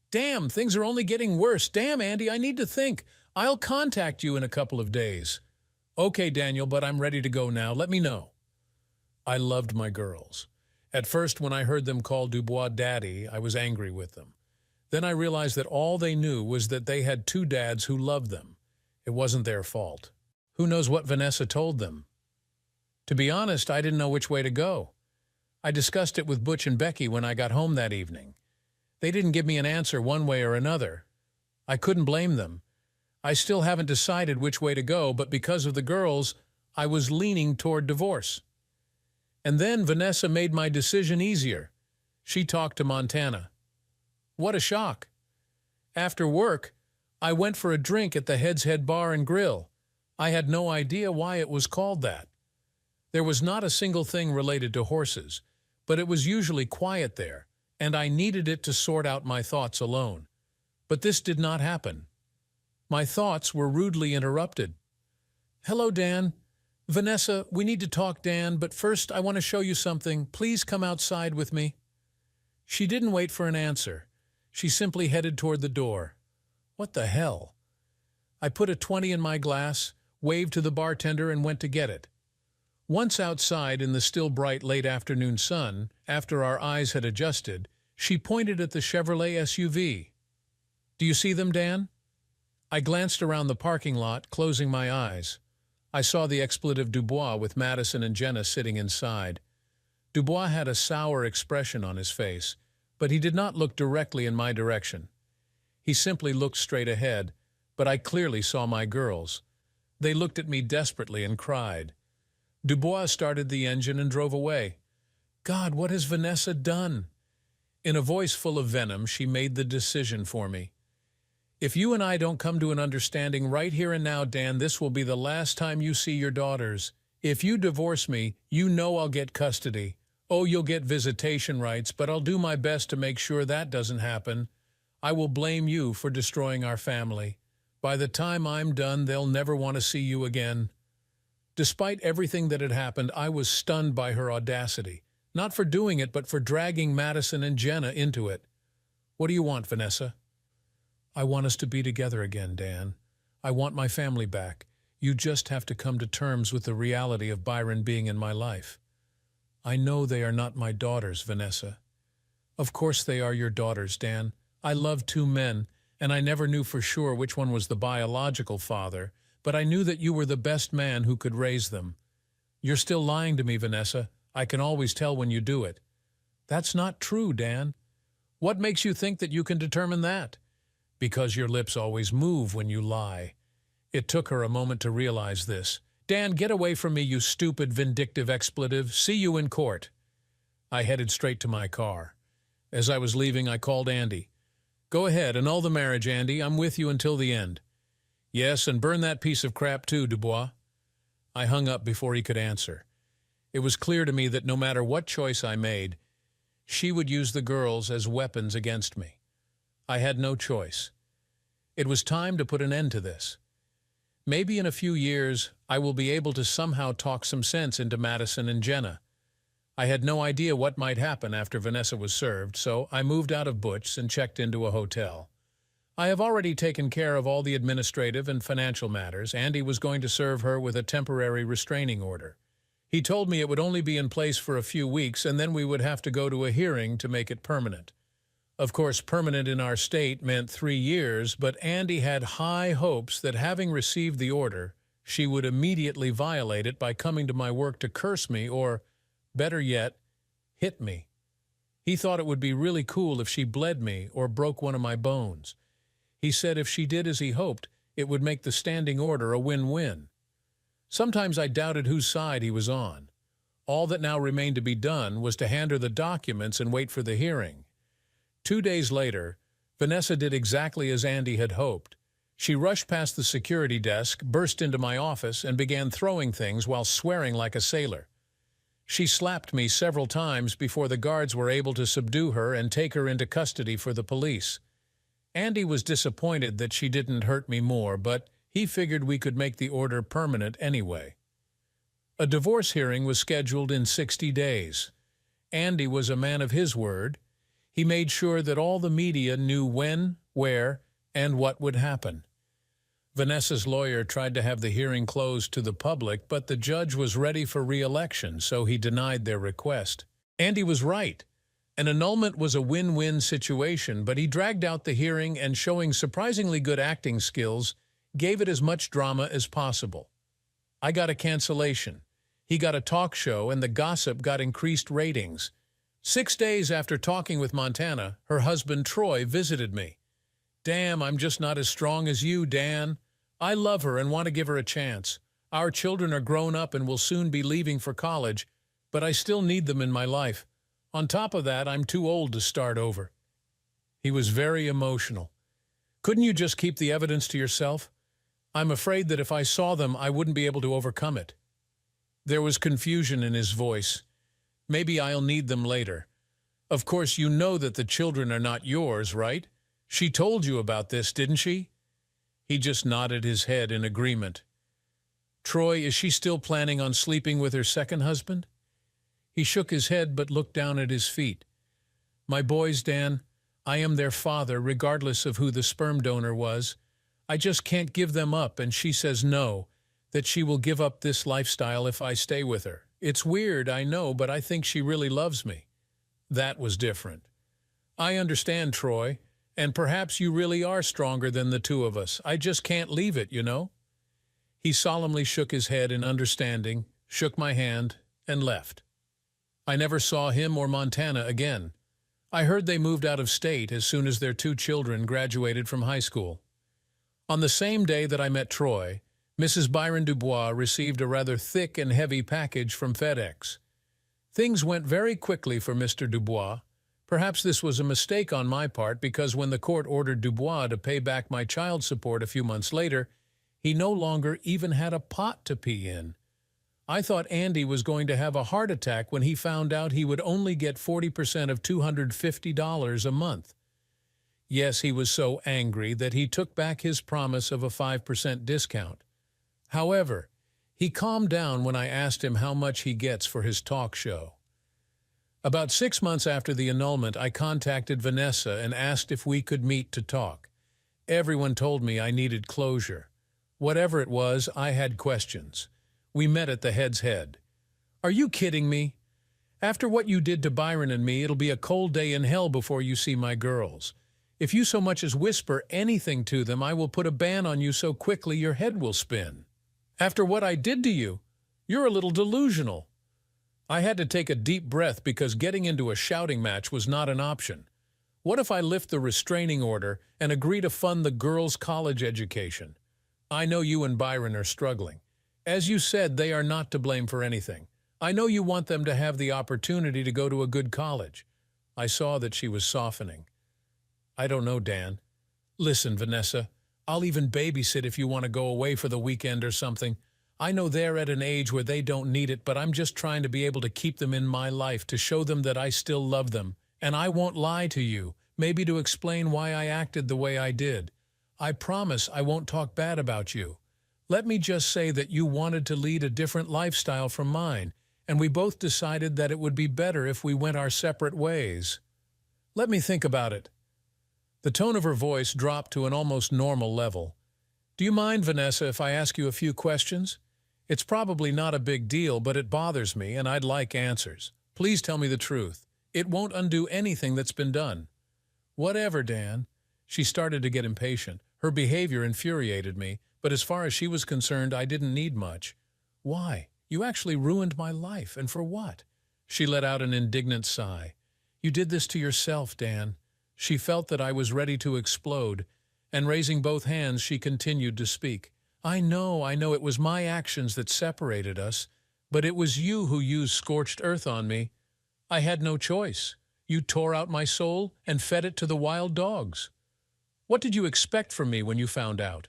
Damn, things are only getting worse. Damn, Andy, I need to think. I'll contact you in a couple of days. Okay, Daniel, but I'm ready to go now. Let me know. I loved my girls. At first, when I heard them call Dubois daddy, I was angry with them. Then I realized that all they knew was that they had two dads who loved them. It wasn't their fault. Who knows what Vanessa told them? To be honest, I didn't know which way to go. I discussed it with Butch and Becky when I got home that evening. They didn't give me an answer one way or another. I couldn't blame them. I still haven't decided which way to go, but because of the girls, I was leaning toward divorce. And then Vanessa made my decision easier. She talked to Montana. What a shock. After work, I went for a drink at the Head's Head Bar and Grill. I had no idea why it was called that. There was not a single thing related to horses, but it was usually quiet there, and I needed it to sort out my thoughts alone. But this did not happen. My thoughts were rudely interrupted. Hello, Dan. Vanessa, we need to talk, Dan, but first I want to show you something. Please come outside with me. She didn't wait for an answer. She simply headed toward the door. What the hell? I put a 20 in my glass, waved to the bartender, and went to get it. Once outside in the still bright late afternoon sun, after our eyes had adjusted, she pointed at the Chevrolet SUV. Do you see them, Dan? I glanced around the parking lot, closing my eyes. I saw the expletive Dubois with Madison and Jenna sitting inside. Dubois had a sour expression on his face, but he did not look directly in my direction. He simply looked straight ahead, but I clearly saw my girls. They looked at me desperately and cried. Dubois started the engine and drove away. God, what has Vanessa done? In a voice full of venom, she made the decision for me. If you and I don't come to an understanding right here and now, Dan, this will be the last time you see your daughters. If you divorce me, you know I'll get custody. Oh, you'll get visitation rights, but I'll do my best to make sure that doesn't happen. I will blame you for destroying our family. By the time I'm done, they'll never want to see you again. Despite everything that had happened, I was stunned by her audacity. Not for doing it, but for dragging Madison and Jenna into it. What do you want, Vanessa? I want us to be together again, Dan. I want my family back. You just have to come to terms with the reality of Byron being in my life. I know they are not my daughters, Vanessa. Of course they are your daughters, Dan. I love two men, and I never knew for sure which one was the biological father, but I knew that you were the best man who could raise them. You're still lying to me, Vanessa. I can always tell when you do it. That's not true, Dan. What makes you think that you can determine that? Because your lips always move when you lie. It took her a moment to realize this. Dan, get away from me, you stupid, vindictive expletive. See you in court. I headed straight to my car. As I was leaving, I called Andy. Go ahead, annul the marriage, Andy. I'm with you until the end. Yes, and burn that piece of crap too, Dubois. I hung up before he could answer. It was clear to me that no matter what choice I made, she would use the girls as weapons against me. I had no choice. It was time to put an end to this. Maybe in a few years, I will be able to somehow talk some sense into Madison and Jenna. I had no idea what might happen after Vanessa was served, so I moved out of Butch's and checked into a hotel. I have already taken care of all the administrative and financial matters. Andy was going to serve her with a temporary restraining order. He told me it would only be in place for a few weeks, and then we would have to go to a hearing to make it permanent. Of course, permanent in our state meant 3 years, but Andy had high hopes that having received the order, she would immediately violate it by coming to my work to curse me or, better yet, hit me. He thought it would be really cool if she bled me or broke one of my bones. He said if she did as he hoped, it would make the standing order a win-win. Sometimes I doubted whose side he was on. All that now remained to be done was to hand her the documents and wait for the hearing. 2 days later, Vanessa did exactly as Andy had hoped. She rushed past the security desk, burst into my office, and began throwing things while swearing like a sailor. She slapped me several times before the guards were able to subdue her and take her into custody for the police. Andy was disappointed that she didn't hurt me more, but he figured we could make the order permanent anyway. A divorce hearing was scheduled in 60 days. Andy was a man of his word. He made sure that all the media knew when, where, and what would happen. Vanessa's lawyer tried to have the hearing closed to the public, but the judge was ready for re-election, so he denied their request. Andy was right. An annulment was a win-win situation, but he dragged out the hearing and, showing surprisingly good acting skills, gave it as much drama as possible. I got a cancellation. He got a talk show, and the gossip got increased ratings. 6 days after talking with Montana, her husband Troy visited me. "Damn, I'm just not as strong as you, Dan. I love her and want to give her a chance. Our children are grown up and will soon be leaving for college, but I still need them in my life. On top of that, I'm too old to start over." He was very emotional. "Couldn't you just keep the evidence to yourself? I'm afraid that if I saw them, I wouldn't be able to overcome it." There was confusion in his voice. "Maybe I'll need them later. Of course, you know that the children are not yours, right? She told you about this, didn't she?" He just nodded his head in agreement. "Troy, is she still planning on sleeping with her second husband?" He shook his head but looked down at his feet. "My boys, Dan, I am their father regardless of who the sperm donor was. I just can't give them up, and she says no, that she will give up this lifestyle if I stay with her. It's weird, I know, but I think she really loves me." That was different. "I understand, Troy. And perhaps you really are stronger than the two of us. I just can't leave it, you know?" He solemnly shook his head in understanding, shook my hand, and left. I never saw him or Montana again. I heard they moved out of state as soon as their 2 children graduated from high school. On the same day that I met Troy, Mrs. Byron Dubois received a rather thick and heavy package from FedEx. Things went very quickly for Mr. Dubois. Perhaps this was a mistake on my part, because when the court ordered Dubois to pay back my child support a few months later, he no longer even had a pot to pee in. I thought Andy was going to have a heart attack when he found out he would only get 40% of $250 a month. Yes, he was so angry that he took back his promise of a 5% discount. However, he calmed down when I asked him how much he gets for his talk show. About 6 months after the annulment, I contacted Vanessa and asked if we could meet to talk. Everyone told me I needed closure. Whatever it was, I had questions. We met at the Head's Head. "Are you kidding me? After what you did to Byron and me, it'll be a cold day in hell before you see my girls. If you so much as whisper anything to them, I will put a ban on you so quickly your head will spin. After what I did to you, you're a little delusional." I had to take a deep breath because getting into a shouting match was not an option. What if I lift the restraining order and agree to fund the girls' college education? I know you and Byron are struggling. As you said, they are not to blame for anything. I know you want them to have the opportunity to go to a good college. I saw that she was softening. "I don't know, Dan. Listen, Vanessa, I'll even babysit if you want to go away for the weekend or something. I know they're at an age where they don't need it, but I'm just trying to be able to keep them in my life, to show them that I still love them. And I won't lie to you, maybe to explain why I acted the way I did. I promise I won't talk bad about you. Let me just say that you wanted to lead a different lifestyle from mine, and we both decided that it would be better if we went our separate ways. Let me think about it." The tone of her voice dropped to an almost normal level. "Do you mind, Vanessa, if I ask you a few questions? It's probably not a big deal, but it bothers me, and I'd like answers. Please tell me the truth. It won't undo anything that's been done." "Whatever, Dan." She started to get impatient. Her behavior infuriated me, but as far as she was concerned, I didn't need much. "Why? You actually ruined my life, and for what?" She let out an indignant sigh. "You did this to yourself, Dan." She felt that I was ready to explode, and raising both hands, she continued to speak. I know it was my actions that separated us, but it was you who used scorched earth on me. I had no choice. You tore out my soul and fed it to the wild dogs. What did you expect from me when you found out?"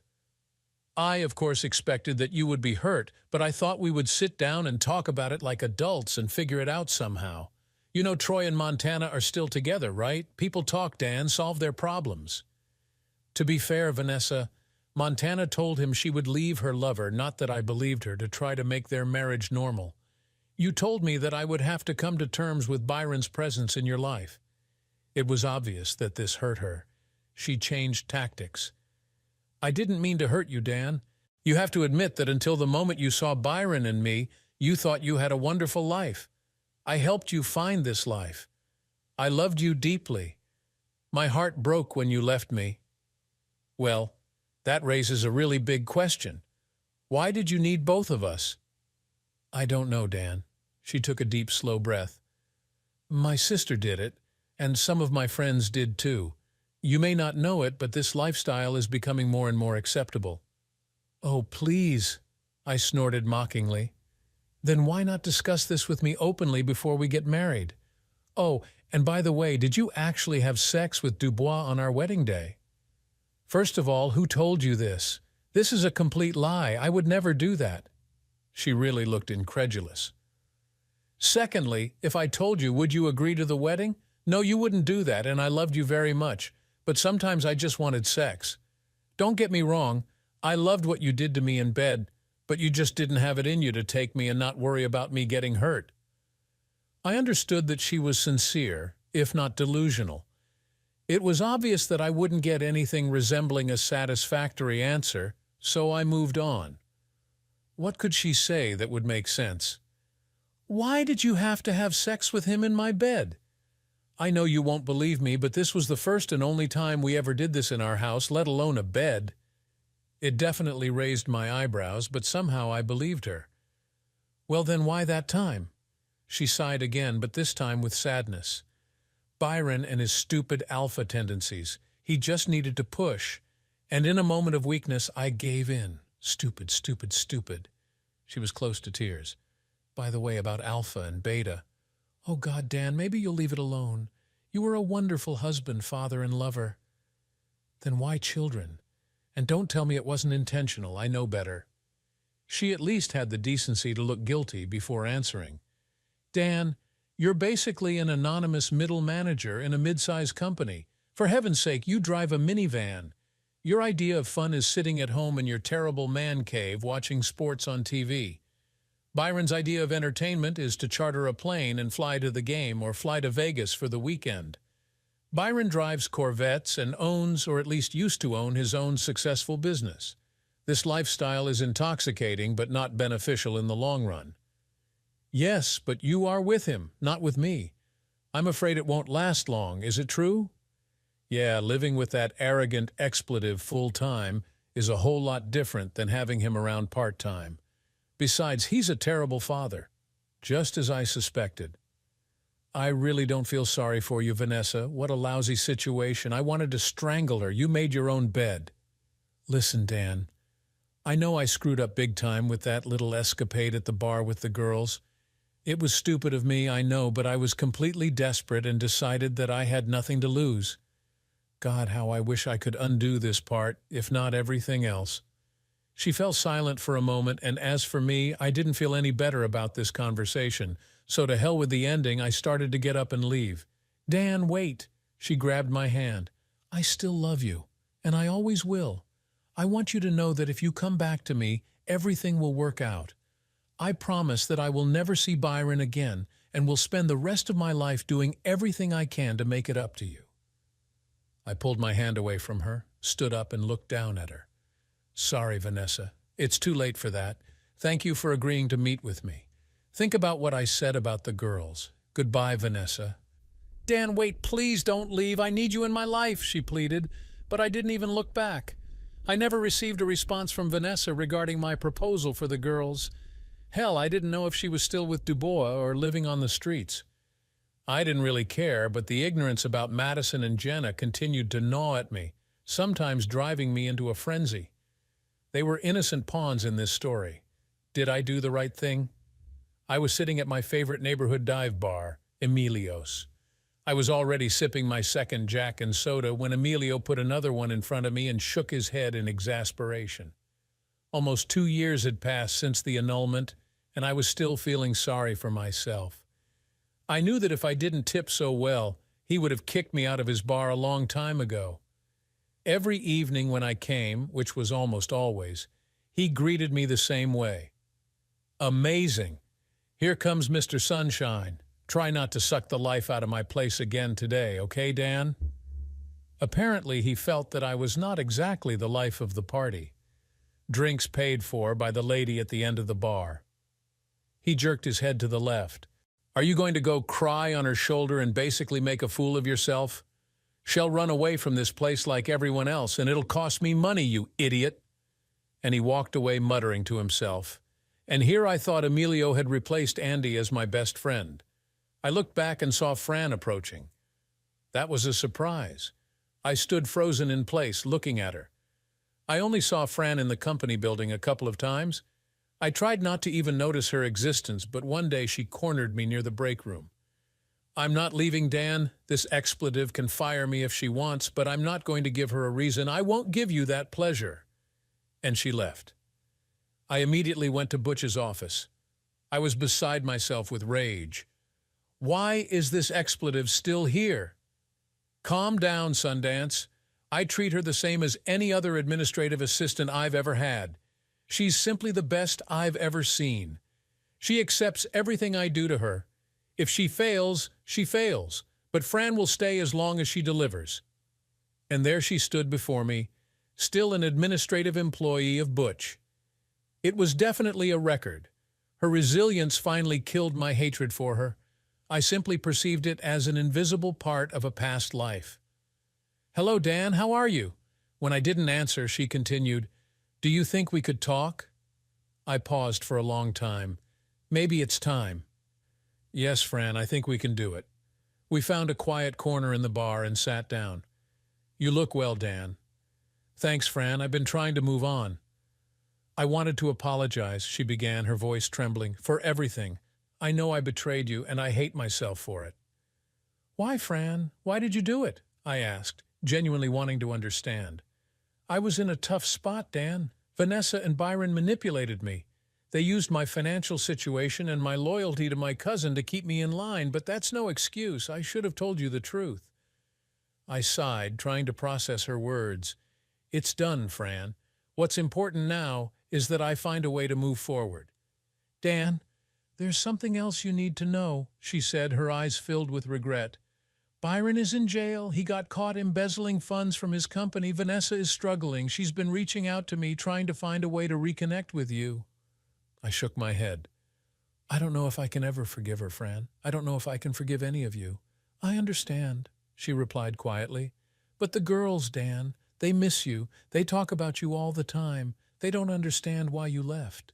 "I, of course, expected that you would be hurt, but I thought we would sit down and talk about it like adults and figure it out somehow. You know Troy and Montana are still together, right? People talk, Dan, solve their problems." To be fair, Vanessa, Montana told him she would leave her lover, not that I believed her, to try to make their marriage normal. You told me that I would have to come to terms with Byron's presence in your life. It was obvious that this hurt her. She changed tactics. "I didn't mean to hurt you, Dan. You have to admit that until the moment you saw Byron and me, you thought you had a wonderful life. I helped you find this life. I loved you deeply. My heart broke when you left me." "Well, that raises a really big question. Why did you need both of us?" "I don't know, Dan." She took a deep, slow breath. "My sister did it, and some of my friends did too. You may not know it, but this lifestyle is becoming more and more acceptable." "Oh, please," I snorted mockingly. "Then why not discuss this with me openly before we get married? Oh, and by the way, did you actually have sex with Dubois on our wedding day?" "First of all, who told you this? This is a complete lie. I would never do that." She really looked incredulous. "Secondly, if I told you, would you agree to the wedding? No, you wouldn't do that, and I loved you very much, but sometimes I just wanted sex. Don't get me wrong, I loved what you did to me in bed, but you just didn't have it in you to take me and not worry about me getting hurt." I understood that she was sincere, if not delusional. It was obvious that I wouldn't get anything resembling a satisfactory answer, so I moved on. What could she say that would make sense? "Why did you have to have sex with him in my bed? I know you won't believe me, but this was the first and only time we ever did this in our house, let alone a bed." It definitely raised my eyebrows, but somehow I believed her. "Well, then why that time?" She sighed again, but this time with sadness. "Byron and his stupid alpha tendencies. He just needed to push. And in a moment of weakness, I gave in. Stupid, stupid, stupid." She was close to tears. "By the way, about alpha and beta. Oh God, Dan, maybe you'll leave it alone. You were a wonderful husband, father, and lover." "Then why children? And don't tell me it wasn't intentional. I know better." She at least had the decency to look guilty before answering. "Dan, you're basically an anonymous middle manager in a mid-sized company. For heaven's sake, you drive a minivan. Your idea of fun is sitting at home in your terrible man cave watching sports on TV. Byron's idea of entertainment is to charter a plane and fly to the game or fly to Vegas for the weekend. Byron drives Corvettes and owns, or at least used to own, his own successful business. This lifestyle is intoxicating but not beneficial in the long run." "Yes, but you are with him, not with me. I'm afraid it won't last long. Is it true?" "Yeah, living with that arrogant expletive full-time is a whole lot different than having him around part-time. Besides, he's a terrible father, just as I suspected." "I really don't feel sorry for you, Vanessa. What a lousy situation. I wanted to strangle her. You made your own bed." "Listen, Dan, I know I screwed up big time with that little escapade at the bar with the girls. It was stupid of me, I know, but I was completely desperate and decided that I had nothing to lose. God, how I wish I could undo this part, if not everything else." She fell silent for a moment, and as for me, I didn't feel any better about this conversation, so to hell with the ending, I started to get up and leave. "Dan, wait." She grabbed my hand. "I still love you, and I always will. I want you to know that if you come back to me, everything will work out. I promise that I will never see Byron again, and will spend the rest of my life doing everything I can to make it up to you." I pulled my hand away from her, stood up, and looked down at her. "Sorry, Vanessa. It's too late for that. Thank you for agreeing to meet with me. Think about what I said about the girls. Goodbye, Vanessa." "Dan, wait, please don't leave. I need you in my life," she pleaded, but I didn't even look back. I never received a response from Vanessa regarding my proposal for the girls. Hell, I didn't know if she was still with Dubois or living on the streets. I didn't really care, but the ignorance about Madison and Jenna continued to gnaw at me, sometimes driving me into a frenzy. They were innocent pawns in this story. Did I do the right thing? I was sitting at my favorite neighborhood dive bar, Emilio's. I was already sipping my second Jack and soda when Emilio put another one in front of me and shook his head in exasperation. Almost 2 years had passed since the annulment, and I was still feeling sorry for myself. I knew that if I didn't tip so well, he would have kicked me out of his bar a long time ago. Every evening when I came, which was almost always, he greeted me the same way. "Amazing. Here comes Mr. Sunshine." Try not to suck the life out of my place again today, okay, Dan? Apparently, he felt that I was not exactly the life of the party. Drinks paid for by the lady at the end of the bar. He jerked his head to the left. Are you going to go cry on her shoulder and basically make a fool of yourself? She'll run away from this place like everyone else, and it'll cost me money, you idiot. And he walked away muttering to himself. And here I thought Emilio had replaced Andy as my best friend. I looked back and saw Fran approaching. That was a surprise. I stood frozen in place, looking at her. I only saw Fran in the company building a couple of times. I tried not to even notice her existence, but one day she cornered me near the break room. I'm not leaving, Dan. This expletive can fire me if she wants, but I'm not going to give her a reason. I won't give you that pleasure. And she left. I immediately went to Butch's office. I was beside myself with rage. Why is this expletive still here? Calm down, Sundance. I treat her the same as any other administrative assistant I've ever had. She's simply the best I've ever seen. She accepts everything I do to her. If she fails, she fails, but Fran will stay as long as she delivers. And there she stood before me, still an administrative employee of Butch. It was definitely a record. Her resilience finally killed my hatred for her. I simply perceived it as an invisible part of a past life. Hello, Dan, how are you? When I didn't answer, she continued, Do you think we could talk? I paused for a long time. Maybe it's time. Yes, Fran, I think we can do it. We found a quiet corner in the bar and sat down. You look well, Dan. Thanks, Fran. I've been trying to move on. I wanted to apologize, she began, her voice trembling, for everything. I know I betrayed you, and I hate myself for it. Why, Fran? Why did you do it? I asked, genuinely wanting to understand. I was in a tough spot, Dan. Vanessa and Byron manipulated me. They used my financial situation and my loyalty to my cousin to keep me in line, but that's no excuse. I should have told you the truth. I sighed, trying to process her words. It's done, Fran. What's important now is that I find a way to move forward. Dan, there's something else you need to know, she said, her eyes filled with regret. Byron is in jail. He got caught embezzling funds from his company. Vanessa is struggling. She's been reaching out to me, trying to find a way to reconnect with you. I shook my head. I don't know if I can ever forgive her, Fran. I don't know if I can forgive any of you. I understand, she replied quietly. But the girls, Dan, they miss you. They talk about you all the time. They don't understand why you left.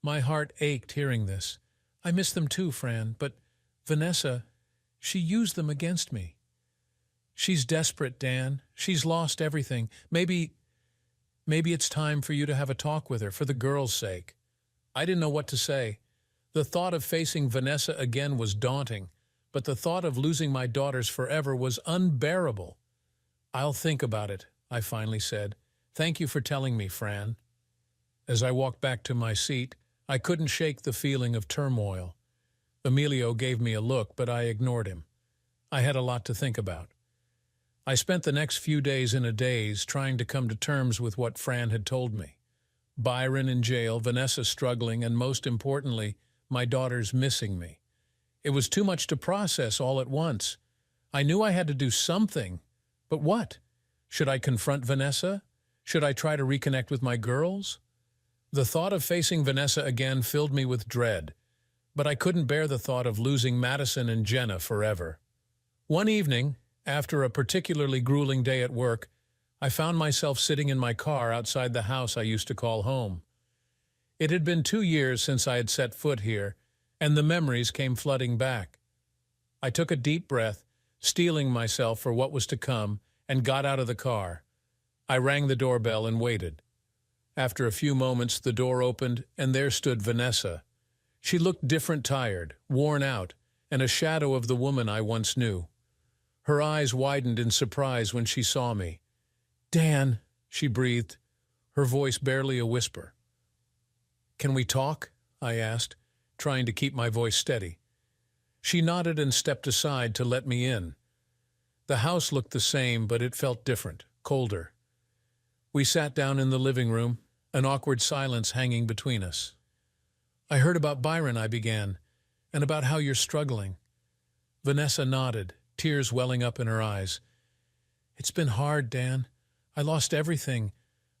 My heart ached hearing this. I miss them too, Fran, but Vanessa, she used them against me. She's desperate, Dan. She's lost everything. Maybe it's time for you to have a talk with her, for the girls' sake. I didn't know what to say. The thought of facing Vanessa again was daunting, but the thought of losing my daughters forever was unbearable. I'll think about it, I finally said. Thank you for telling me, Fran. As I walked back to my seat, I couldn't shake the feeling of turmoil. Emilio gave me a look, but I ignored him. I had a lot to think about. I spent the next few days in a daze trying to come to terms with what Fran had told me. Byron in jail, Vanessa struggling, and most importantly, my daughters missing me. It was too much to process all at once. I knew I had to do something, but what? Should I confront Vanessa? Should I try to reconnect with my girls? The thought of facing Vanessa again filled me with dread, but I couldn't bear the thought of losing Madison and Jenna forever. One evening, after a particularly grueling day at work, I found myself sitting in my car outside the house I used to call home. It had been 2 years since I had set foot here, and the memories came flooding back. I took a deep breath, steeling myself for what was to come, and got out of the car. I rang the doorbell and waited. After a few moments, the door opened, and there stood Vanessa. She looked different, tired, worn out, and a shadow of the woman I once knew. Her eyes widened in surprise when she saw me. Dan, she breathed, her voice barely a whisper. Can we talk? I asked, trying to keep my voice steady. She nodded and stepped aside to let me in. The house looked the same, but it felt different, colder. We sat down in the living room, an awkward silence hanging between us. I heard about Byron, I began. and about how you're struggling." Vanessa nodded, tears welling up in her eyes. "It's been hard, Dan. I lost everything.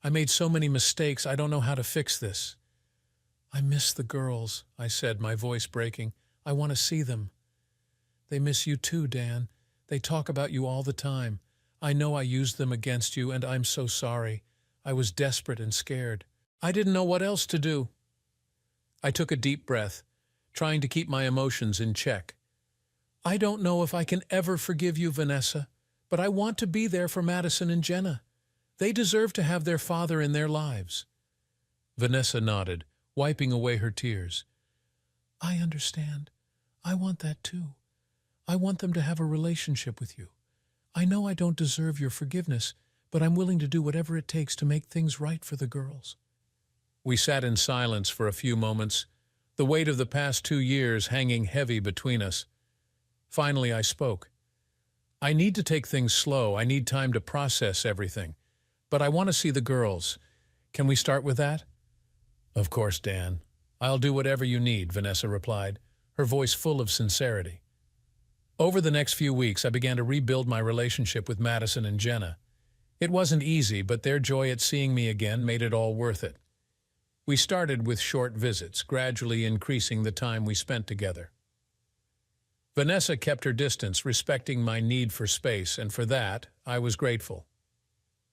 I made so many mistakes, I don't know how to fix this." "I miss the girls," I said, my voice breaking. "I want to see them." "They miss you too, Dan. They talk about you all the time. I know I used them against you, and I'm so sorry. I was desperate and scared. I didn't know what else to do." I took a deep breath, trying to keep my emotions in check. "I don't know if I can ever forgive you, Vanessa, but I want to be there for Madison and Jenna. They deserve to have their father in their lives." Vanessa nodded, wiping away her tears. "I understand. I want that too. I want them to have a relationship with you. I know I don't deserve your forgiveness, but I'm willing to do whatever it takes to make things right for the girls." We sat in silence for a few moments, the weight of the past 2 years hanging heavy between us. Finally, I spoke. "I need to take things slow. I need time to process everything. But I want to see the girls. Can we start with that?" "Of course, Dan. I'll do whatever you need," Vanessa replied, her voice full of sincerity. Over the next few weeks, I began to rebuild my relationship with Madison and Jenna. It wasn't easy, but their joy at seeing me again made it all worth it. We started with short visits, gradually increasing the time we spent together. Vanessa kept her distance, respecting my need for space, and for that, I was grateful.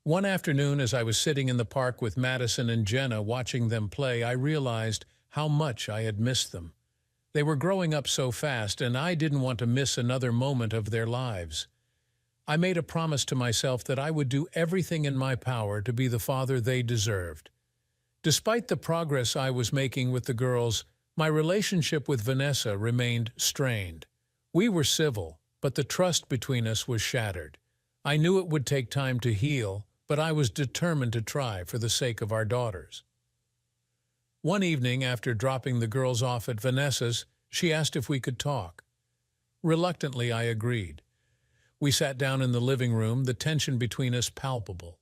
One afternoon, as I was sitting in the park with Madison and Jenna watching them play, I realized how much I had missed them. They were growing up so fast, and I didn't want to miss another moment of their lives. I made a promise to myself that I would do everything in my power to be the father they deserved. Despite the progress I was making with the girls, my relationship with Vanessa remained strained. We were civil, but the trust between us was shattered. I knew it would take time to heal, but I was determined to try for the sake of our daughters. One evening, after dropping the girls off at Vanessa's, she asked if we could talk. Reluctantly, I agreed. We sat down in the living room, the tension between us palpable.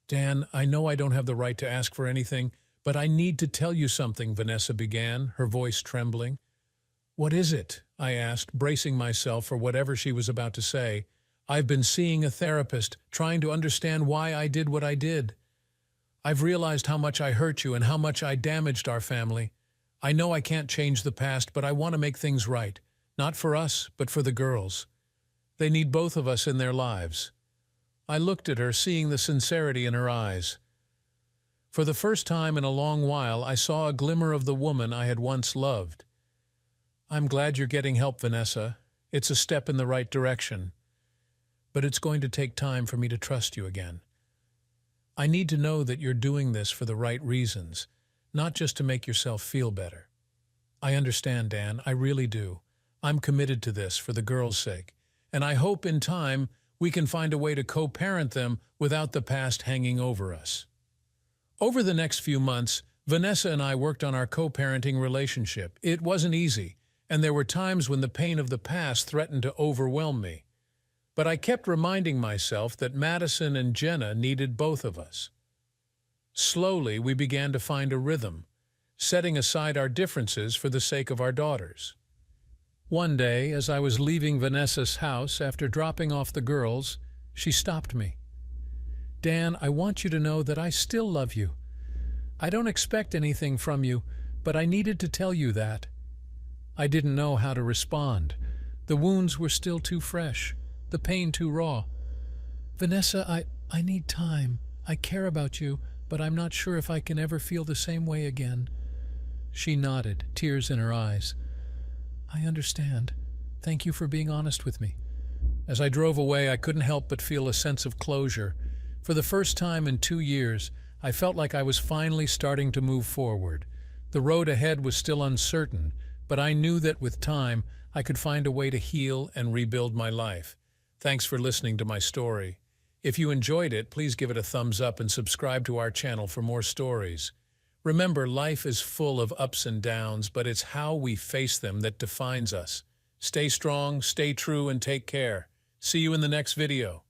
"Dan, I know I don't have the right to ask for anything, but I need to tell you something," Vanessa began, her voice trembling. "What is it?" I asked, bracing myself for whatever she was about to say. "I've been seeing a therapist, trying to understand why I did what I did. I've realized how much I hurt you and how much I damaged our family. I know I can't change the past, but I want to make things right. Not for us, but for the girls. They need both of us in their lives." I looked at her, seeing the sincerity in her eyes. For the first time in a long while, I saw a glimmer of the woman I had once loved. "I'm glad you're getting help, Vanessa. It's a step in the right direction. But it's going to take time for me to trust you again. I need to know that you're doing this for the right reasons, not just to make yourself feel better." "I understand, Dan. I really do. I'm committed to this for the girls' sake, and I hope in time we can find a way to co-parent them without the past hanging over us." Over the next few months, Vanessa and I worked on our co-parenting relationship. It wasn't easy, and there were times when the pain of the past threatened to overwhelm me. But I kept reminding myself that Madison and Jenna needed both of us. Slowly, we began to find a rhythm, setting aside our differences for the sake of our daughters. One day, as I was leaving Vanessa's house after dropping off the girls, she stopped me. "Dan, I want you to know that I still love you. I don't expect anything from you, but I needed to tell you that." I didn't know how to respond. The wounds were still too fresh, the pain too raw. "Vanessa, I need time. I care about you, but I'm not sure if I can ever feel the same way again." She nodded, tears in her eyes. "I understand. Thank you for being honest with me." As I drove away, I couldn't help but feel a sense of closure. For the first time in 2 years, I felt like I was finally starting to move forward. The road ahead was still uncertain, but I knew that with time, I could find a way to heal and rebuild my life. Thanks for listening to my story. If you enjoyed it, please give it a thumbs up and subscribe to our channel for more stories. Remember, life is full of ups and downs, but it's how we face them that defines us. Stay strong, stay true, and take care. See you in the next video.